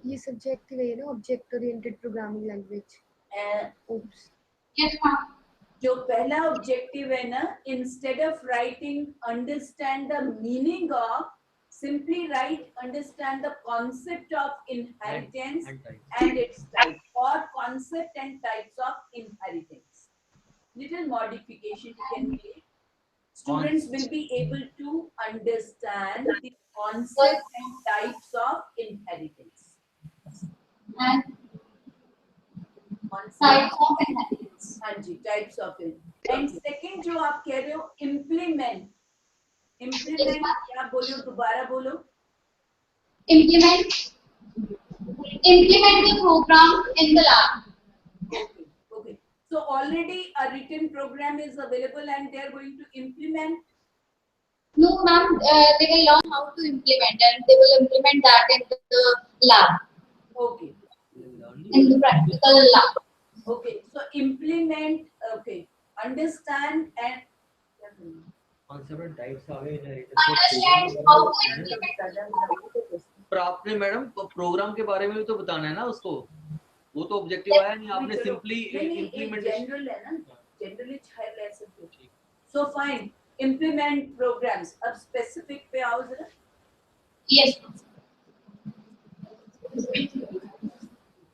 ये subject है ना object oriented programming language oops Yes, ma'am. जो पहला ऑब्जेक्टिव है ना, instead of writing understand the meaning of, simply write understand the concept of inheritance and its type, or concept and types of inheritance. Little modification you can make. Students will be able to understand the concept and types of inheritance. And types of inheritance. हाँ जी, types of it. And second जो आप कह रहे हो implement. Implement क्या बोलो, दोबारा बोलो. Implement the program in the lab. Okay, okay. So already a written program is available and they are going to implement. No, ma'am. They will learn how to implement, and they will implement that in the lab. Okay. In the practical lab. Okay. So implement. Okay. Understand and. concept and types are Understand how to implement. पर आपने madam programme के बारे में भी तो बताना है ना उसको, वो तो ऑब्जेक्टिव आया नहीं, आपने सिंपली इम्प्लीमेंटेशन जनरल है ना, generally 6 lesson. So fine. Implement programs. अब specific पे आओ जरा. Yes.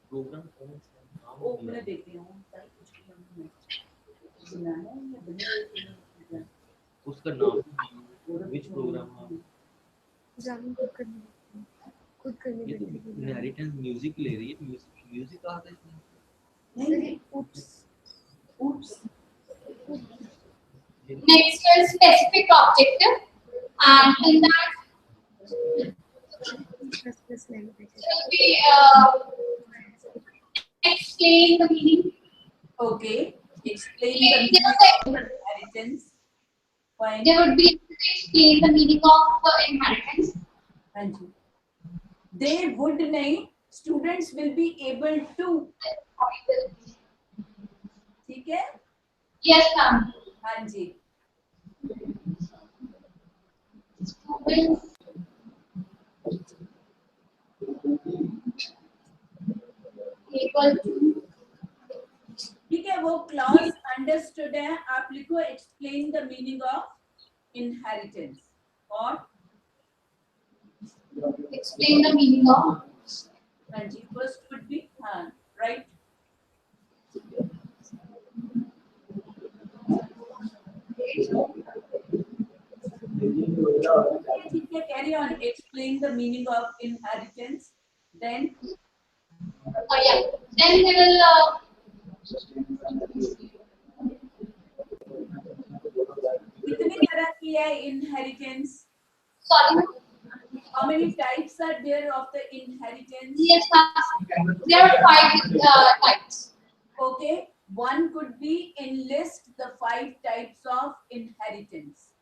प्रोग्राम वो मैं देखती हूँ. उसका नाम which program प्रोग्रामिंग खुद करने ये तो इनहेरिटेंस म्यूजिक ले रही है, म्यूजिक कहाँ था इसमें? Sir oops Next is specific objective, and in that will be explain the meaning. Okay. Explain the meaning of inheritance. Fine. They would be able to explain the meaning of inheritance. हाँ जी. They would नहीं. Students will be able to. ठीक है? Yes, ma'am. हाँ जी. Able to. ठीक है, वो clause understood है. आप लिखो explain the meaning of inheritance. और Explain the meaning of. हाँ जी. First would be हाँ, right. ठीक है, carry on. Explain the meaning of inheritance. Then Yeah. Then we will. कितनी तरह की है inheritance? Sorry. How many types are there of the inheritance? Yes, there are 5 types. Okay, one could be enlist the 5 types of inheritance.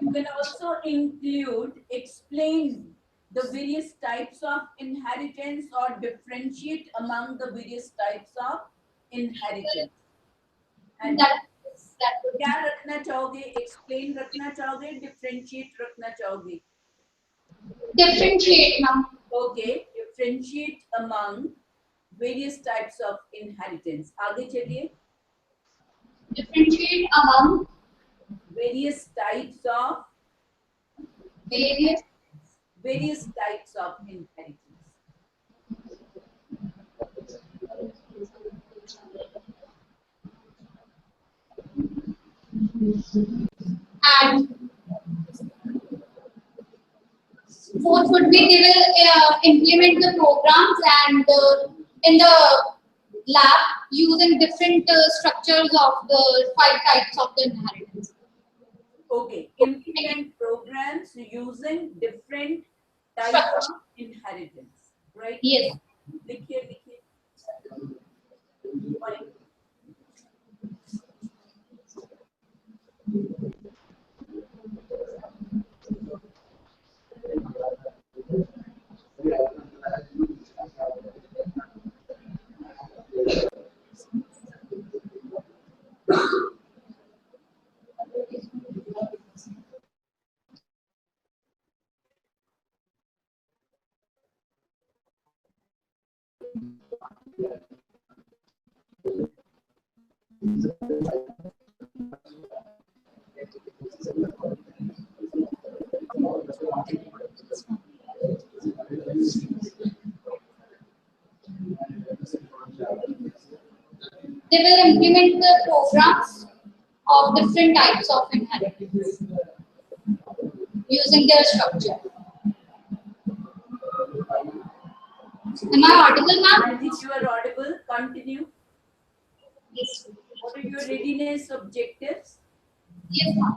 You can also include, explain the various types of inheritance or differentiate among the various types of inheritance. And क्या रखना चाहोगे? Explain रखना चाहोगे? Differentiate रखना चाहोगे? Differentiate, ma'am. Okay, differentiate among various types of inheritance. आगे चलिए. Differentiate among various types of various types of inheritance. And fourth would be they will implement the programs and in the lab using different structures of the 5 types of the inheritance. Okay, implement programs using different types of inheritance, right? Yes. लिखिए. They will implement the programs of different types of inheritance using their structure. Am I audible, ma'am? If you are audible, continue. Yes. What are your readiness objectives? Yes, ma'am.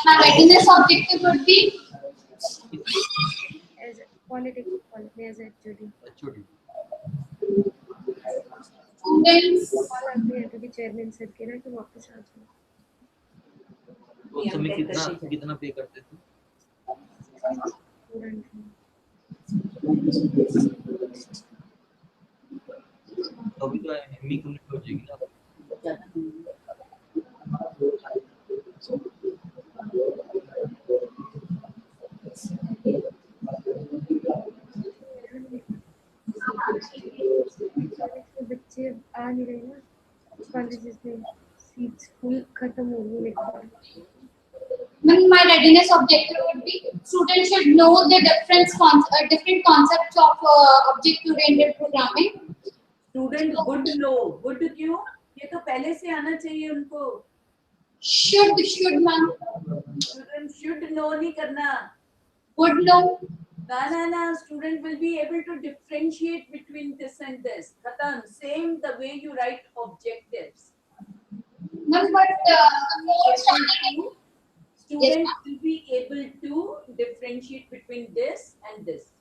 My readiness objective would be as politics, as a HOD. students. Call आती है तो भी chairman sir के ना कि वापस आ जाओ. उस समय कितना पे करते थे? अभी तो एमई कंप्लीट हो जाएगी ना. बच्चे आ नहीं रहे ना कॉलेजेस में, सीट्स फुल खत्म हो रही है. My readiness objective would be students should know the different concepts of object-oriented programming. Student would know. Would क्यों? ये तो पहले से आना चाहिए उनको. Should ma'am. Student should know नहीं करना. Would know. No. Student will be able to differentiate between this and this. Khatam. Same the way you write objectives. No, but student will be able to differentiate between this and this.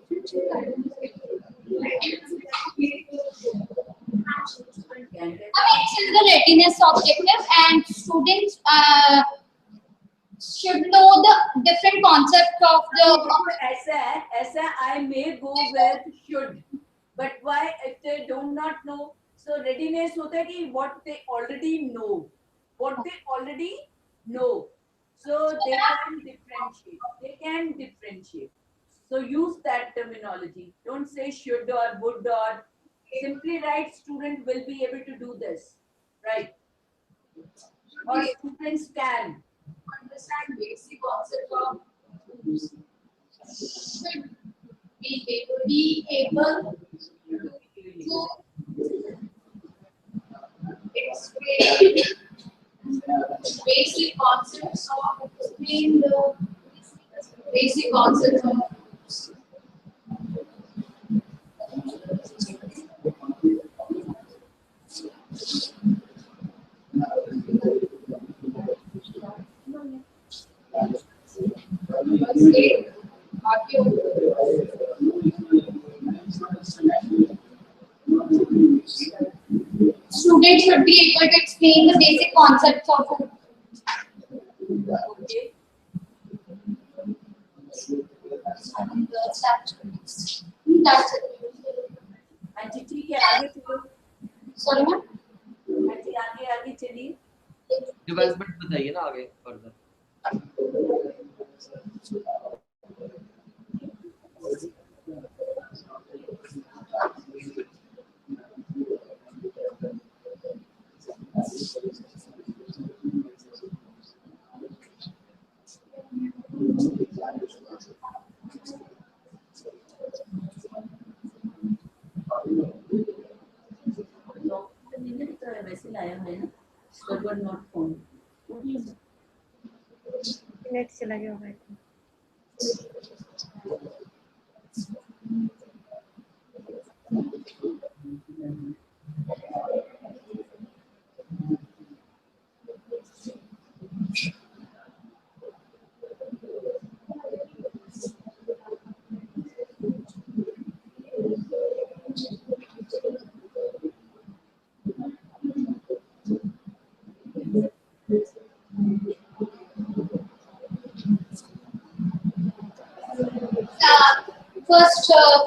It's the readiness objective, and students should know the different concept of the. ऐसा I may go with should, but why if they do not know? So readiness होता है कि what they already know, so they can differentiate. So use that terminology. Don't say should or would or. Simply write student will be able to do this, right? Or students can. Understand basic concept of should be able to explain basic concepts of explain the basic concepts of students should be able to explain the basic concepts of Okay. that's it. हाँ जी ठीक है आगे चलो. Sorry ma'am. हाँ जी आगे आगे चलिए. Development बताइए ना आगे फर्दर. वैसे लाया है ना. Server not found. नेट चला गया होगा.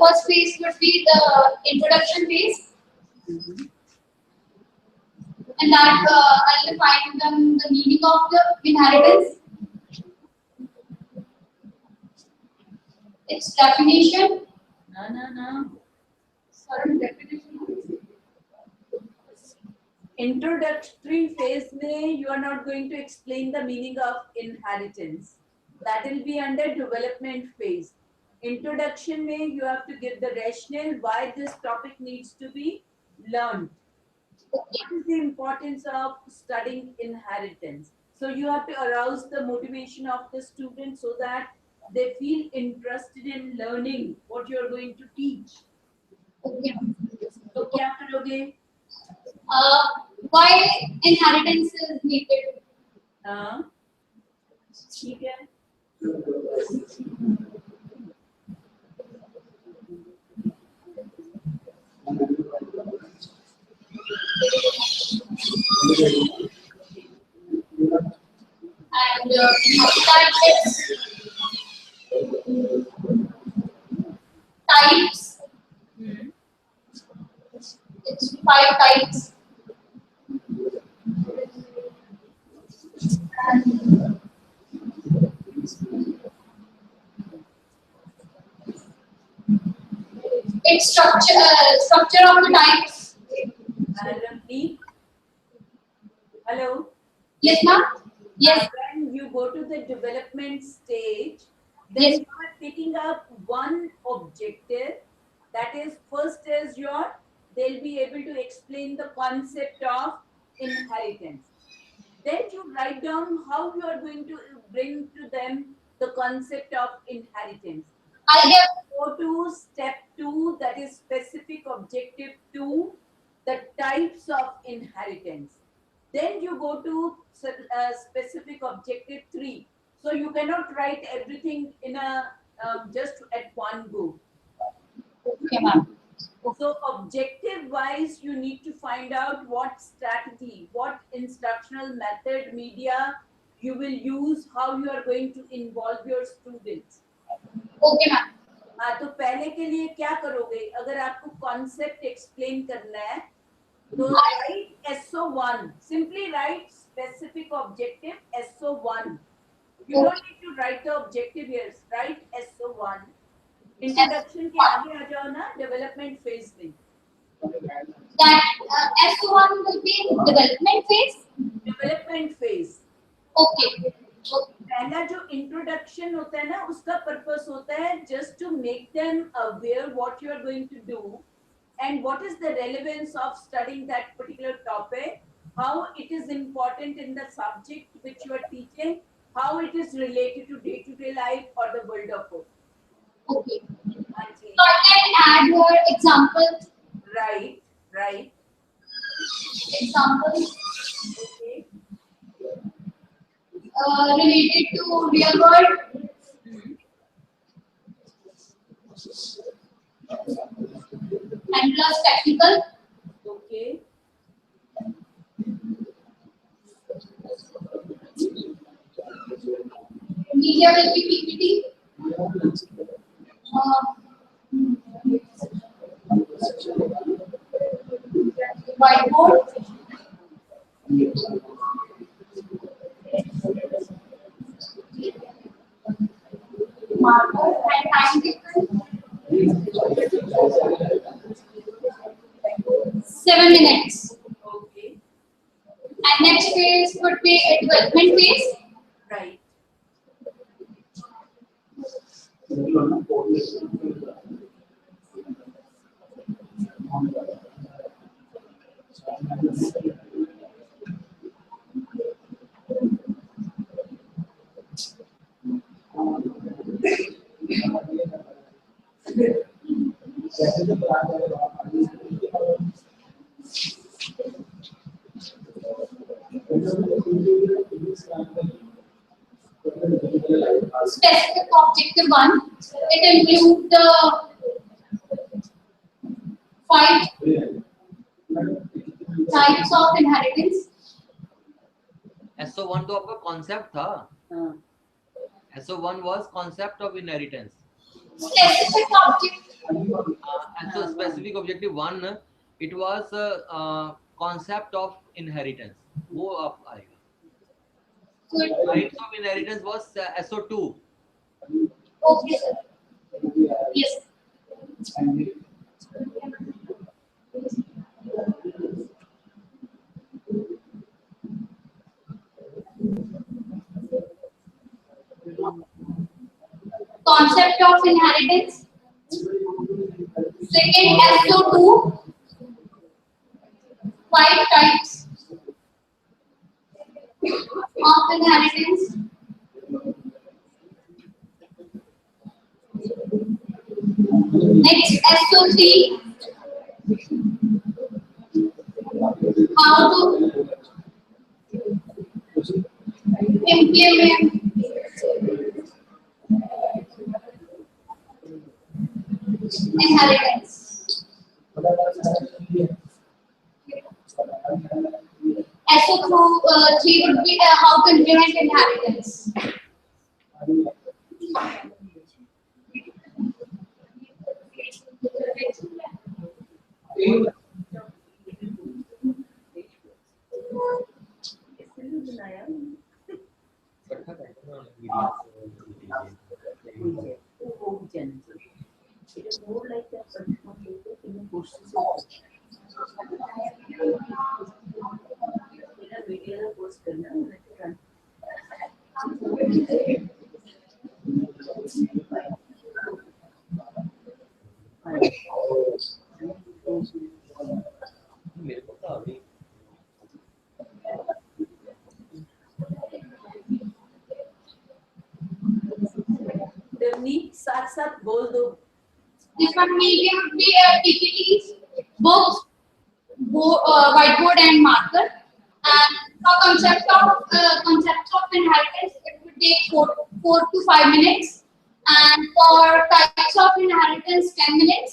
First phase would be the introduction phase, and that I'll define the meaning of the inheritance, its definition. No. Sorry, definition. Introductory phase में you are not going to explain the meaning of inheritance. That will be under development phase. Introduction में you have to give the rationale why this topic needs to be learned. What is the importance of studying inheritance? So you have to arouse the motivation of the student so that they feel interested in learning what you are going to teach. Okay. तो क्या करोगे? Why inheritance is needed? ठीक है. And that is types. It's 5 types. And its structure of the types. Hello. Yes, ma'am. Yes. When you go to the development stage, then you are picking up one objective. That is, first is they'll be able to explain the concept of inheritance. Then you write down how you are going to bring to them the concept of inheritance. Go to step 2, that is specific objective 2, the types of inheritance. Then you go to specific objective 3. So you cannot write everything in a just at one go. Okay, ma'am. So objective wise, you need to find out what strategy, what instructional method, media you will use, how you are going to involve your students. Okay, ma'am. हाँ, तो पहले के लिए क्या करोगे? अगर आपको concept explain करना है, तो write SO1. Simply write specific objective SO1. You don't need to write the objective here. Write SO1. Introduction के आगे आ जाओ ना, डेवलपमेंट फेज में. That S1 will be in development phase. Development phase. Okay. पहला जो इंट्रोडक्शन होता है ना, उसका पर्पस होता है just to make them aware what you are going to do and what is the relevance of studying that particular topic, how it is important in the subject which you are teaching, how it is related to day-to-day life or the world of work. Okay. So I can add your examples. Right. Examples Okay. Related to real world. And plus technical. Okay. Media will be PPT. Whiteboard. Marker and timetable. 7 minutes. Okay. And next phase would be a development phase. Right. Specific objective 1. It includes the 5 types of inheritance. SO1 तो आपका concept था. SO1 was concept of inheritance. Specific object. And so specific objective 1, it was concept of inheritance. वो आप आएगा. Types of inheritance was SO2. Okay, sir. Yes. Concept of inheritance. Second, SO2. 5 types of inheritance. Next, SO3. How to implement inheritance. SO3 would be how to implement inheritance. It is more like a personal paper in a courses of video post करना मेरे को तो अभी Devneet साथ साथ बोल दो. This one media would be PPTs, books, whiteboard and marker. And for concept of inheritance, it would take 4 to 5 minutes. And for types of inheritance, 10 minutes.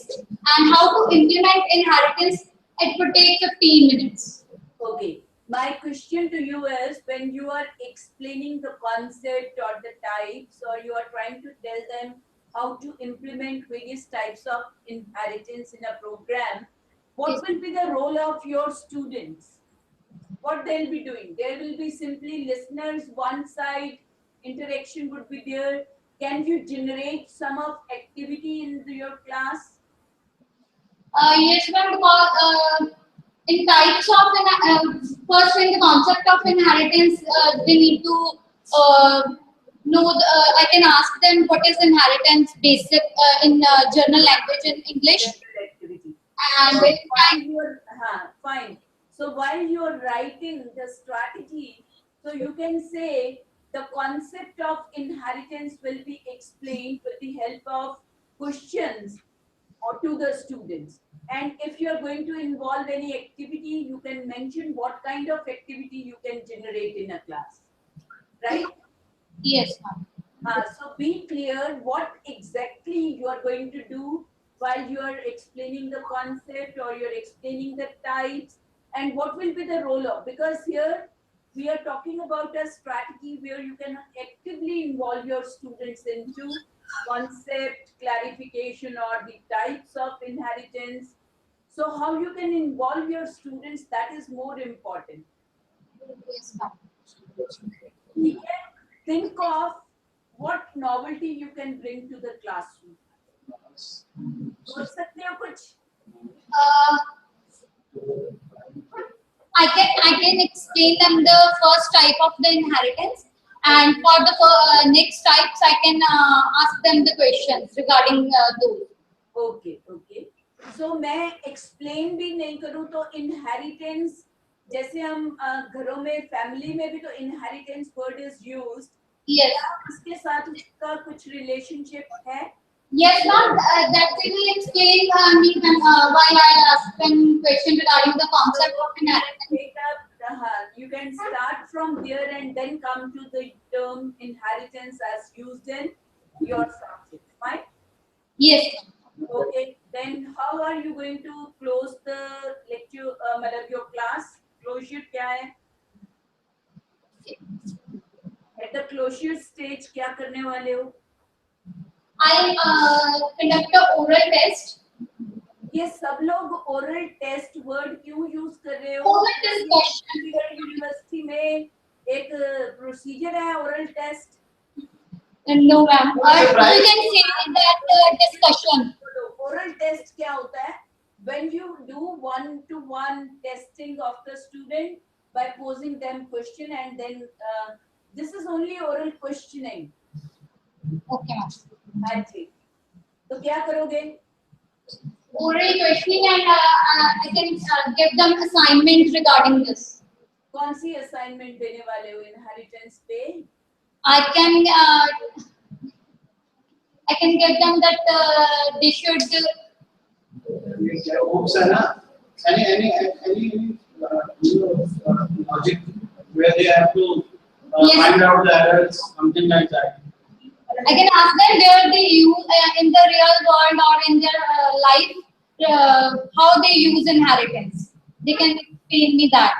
And how to implement inheritance, it would take 15 minutes. Okay. My question to you is, when you are explaining the concept or the types, or you are trying to tell them how to implement various types of inheritance in a program, what will be the role of your students? What they'll be doing? There will be simply listeners one side, interaction would be there. can you generate some of activity in your class? Yes, ma'am, because in types of, first in the concept of inheritance, they need to know, I can ask them what is inheritance basic in journal language in English. General activity. And So when while you're, fine. So while you're writing the strategy, so you can say the concept of inheritance will be explained with the help of questions or to the students. And if you're going to involve any activity, you can mention what kind of activity you can generate in a class, right? Yes, ma'am. So be clear what exactly you are going to do while you are explaining the concept or you're explaining the types, and what will be the role of, because here we are talking about a strategy where you can actively involve your students into concept clarification or the types of inheritance. So how you can involve your students, that is more important. Yes, ma'am. You can think of what novelty you can bring to the classroom. सोच सकते हो कुछ? I can explain them the first type of the inheritance, and for the next types I can ask them the questions regarding those. Okay, okay. So मैं explain भी नहीं करूँ तो inheritance, जैसे हम घरों में family में भी तो inheritance word is used. Yes. क्या इसके साथ उसका कुछ relationship है? Yes, ma'am. That we will explain me while I ask them question regarding the concept of inheritance. You can start from there and then come to the term inheritance as used in your subject, right? Yes. Okay. Then how are you going to close the lecture, your class? Closure क्या है? At the closure stage क्या करने वाले हो? I conduct a oral test. ये सब लोग oral test word क्यों use कर रहे हो? Oral discussion. यूनिवर्सिटी में एक procedure है oral test. No, ma'am. You can say that discussion. Oral test क्या होता है? When you do one-to-one testing of the student by posing them question, and then this is only oral questioning. Okay, ma'am. हाँ जी. तो क्या करोगे? Oral questioning, and I can give them assignment regarding this. कौन सी assignment देने वाले हो inheritance पे? I can give them that they should. Books है ना? Any logic where they have to find out the errors, something like that. I can ask them where they use in the real world or in their life how they use inheritance. They can explain me that.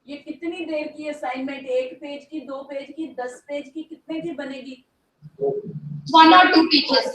ये कितनी देर की assignment? 1 page की, 2 page की, 10 page की, कितने की बनेगी? 1 or 2 pages.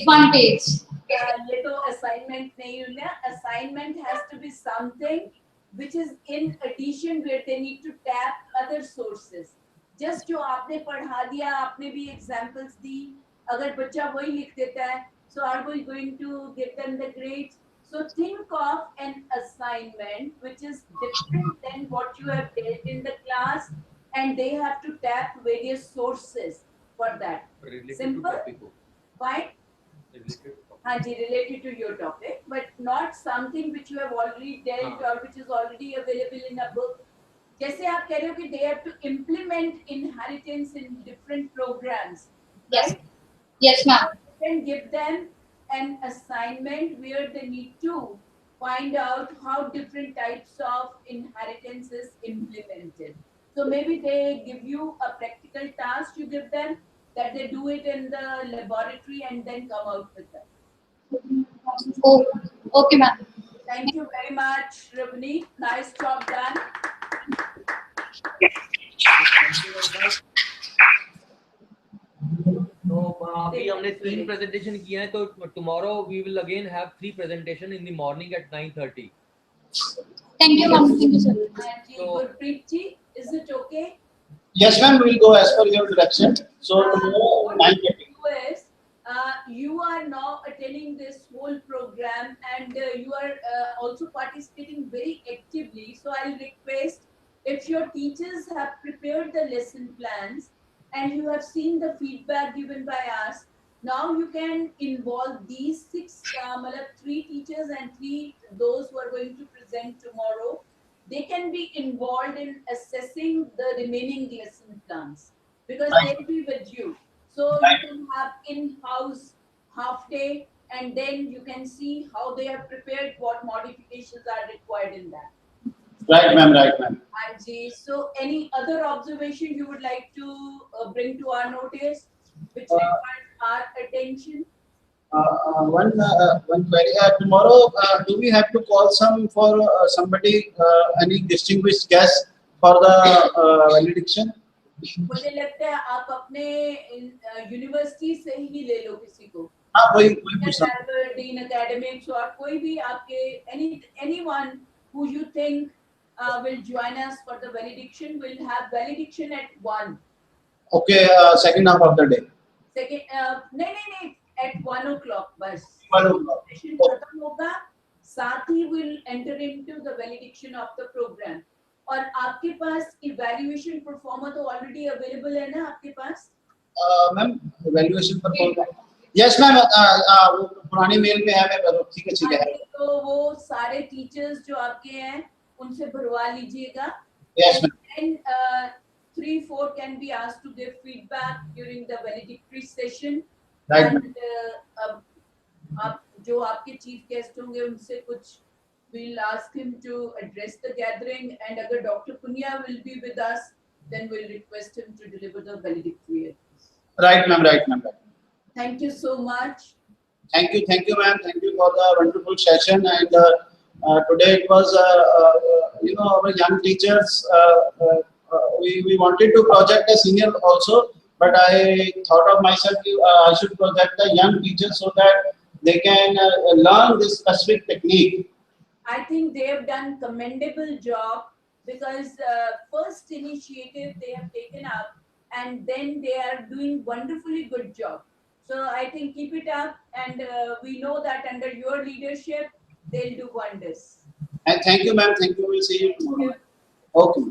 1 page. ये तो assignment नहीं है. Assignment has to be something which is in addition, where they need to tap other sources. Just जो आपने पढ़ा दिया, आपने भी examples दी, अगर बच्चा वही लिख देता है, so are we going to give them the grades? So think of an assignment which is different than what you have dealt in the class, and they have to tap various sources for that. Simple, fine. हाँ जी, related to your topic, but not something which you have already dealt or which is already available in a book. जैसे आप कह रहे हो कि they have to implement inheritance in different programs. Yes. Right? Yes, ma'am. You can give them an assignment where they need to find out how different types of inheritance is implemented. So maybe they give you a practical task you give them, that they do it in the laboratory and then come out with that. Oh, okay, ma'am. Thank you very much, Rabni. Nice job done. तो अभी हमने 3 presentation किए हैं, तो tomorrow we will again have 3 presentation in the morning at 9:30. Thank you, ma'am. Thank you, sir. And Gurpreet ji, is it okay? Yes, ma'am. We will go as per your direction. So tomorrow what 9:30. you do is, you are now attending this whole program and you are also participating very actively. So I'll request, if your teachers have prepared the lesson plans and you have seen the feedback given by us, now you can involve these three teachers and three those who are going to present tomorrow. They can be involved in assessing the remaining lesson plans because they'll be with you. So you can have in-house half day and then you can see how they have prepared, what modifications are required in that. Right, ma'am. Right, ma'am. Anji, so any other observation you would like to bring to our notice which requires our attention? One query. Tomorrow, do we have to call somebody, any distinguished guest for the valediction? मुझे लगता है आप अपने university से ही ले लो किसी को. हाँ, वही पूछ रहा हूँ. Dean academics or कोई भी आपके anyone who you think will join us for the valediction will have valediction at 1. Okay, second half of the day. Second, नहीं, at 1 o'clock बस. 1 o'clock. Session खत्म होगा, साथ ही will enter into the valediction of the program. और आपके पास evaluation performer तो already available है ना आपके पास? Ma'am evaluation performer. Yes, ma'am. वो पुरानी मेल में है, मैं ठीक है. तो वो सारे टीचर्स जो आपके हैं उनसे भरवा लीजिएगा. Yes, ma'am. And 3-4 can be asked to give feedback during the valedictory session. Right. And आप जो आपके चीफ गेस्ट होंगे उनसे कुछ we'll ask him to address the gathering, and अगर Dr. Punya will be with us, then we'll request him to deliver the valedictory. Right, ma'am. Right, ma'am. Thank you so much. Thank you, ma'am. Thank you for the wonderful session. And today it was, our young teachers. We wanted to project a senior also, but I thought of myself I should project the young teachers so that they can learn this specific technique. I think they have done commendable job because first initiative they have taken up and then they are doing wonderfully good job. So I think keep it up, and we know that under your leadership they'll do wonders. And thank you, ma'am. Thank you. We'll see you tomorrow. Okay.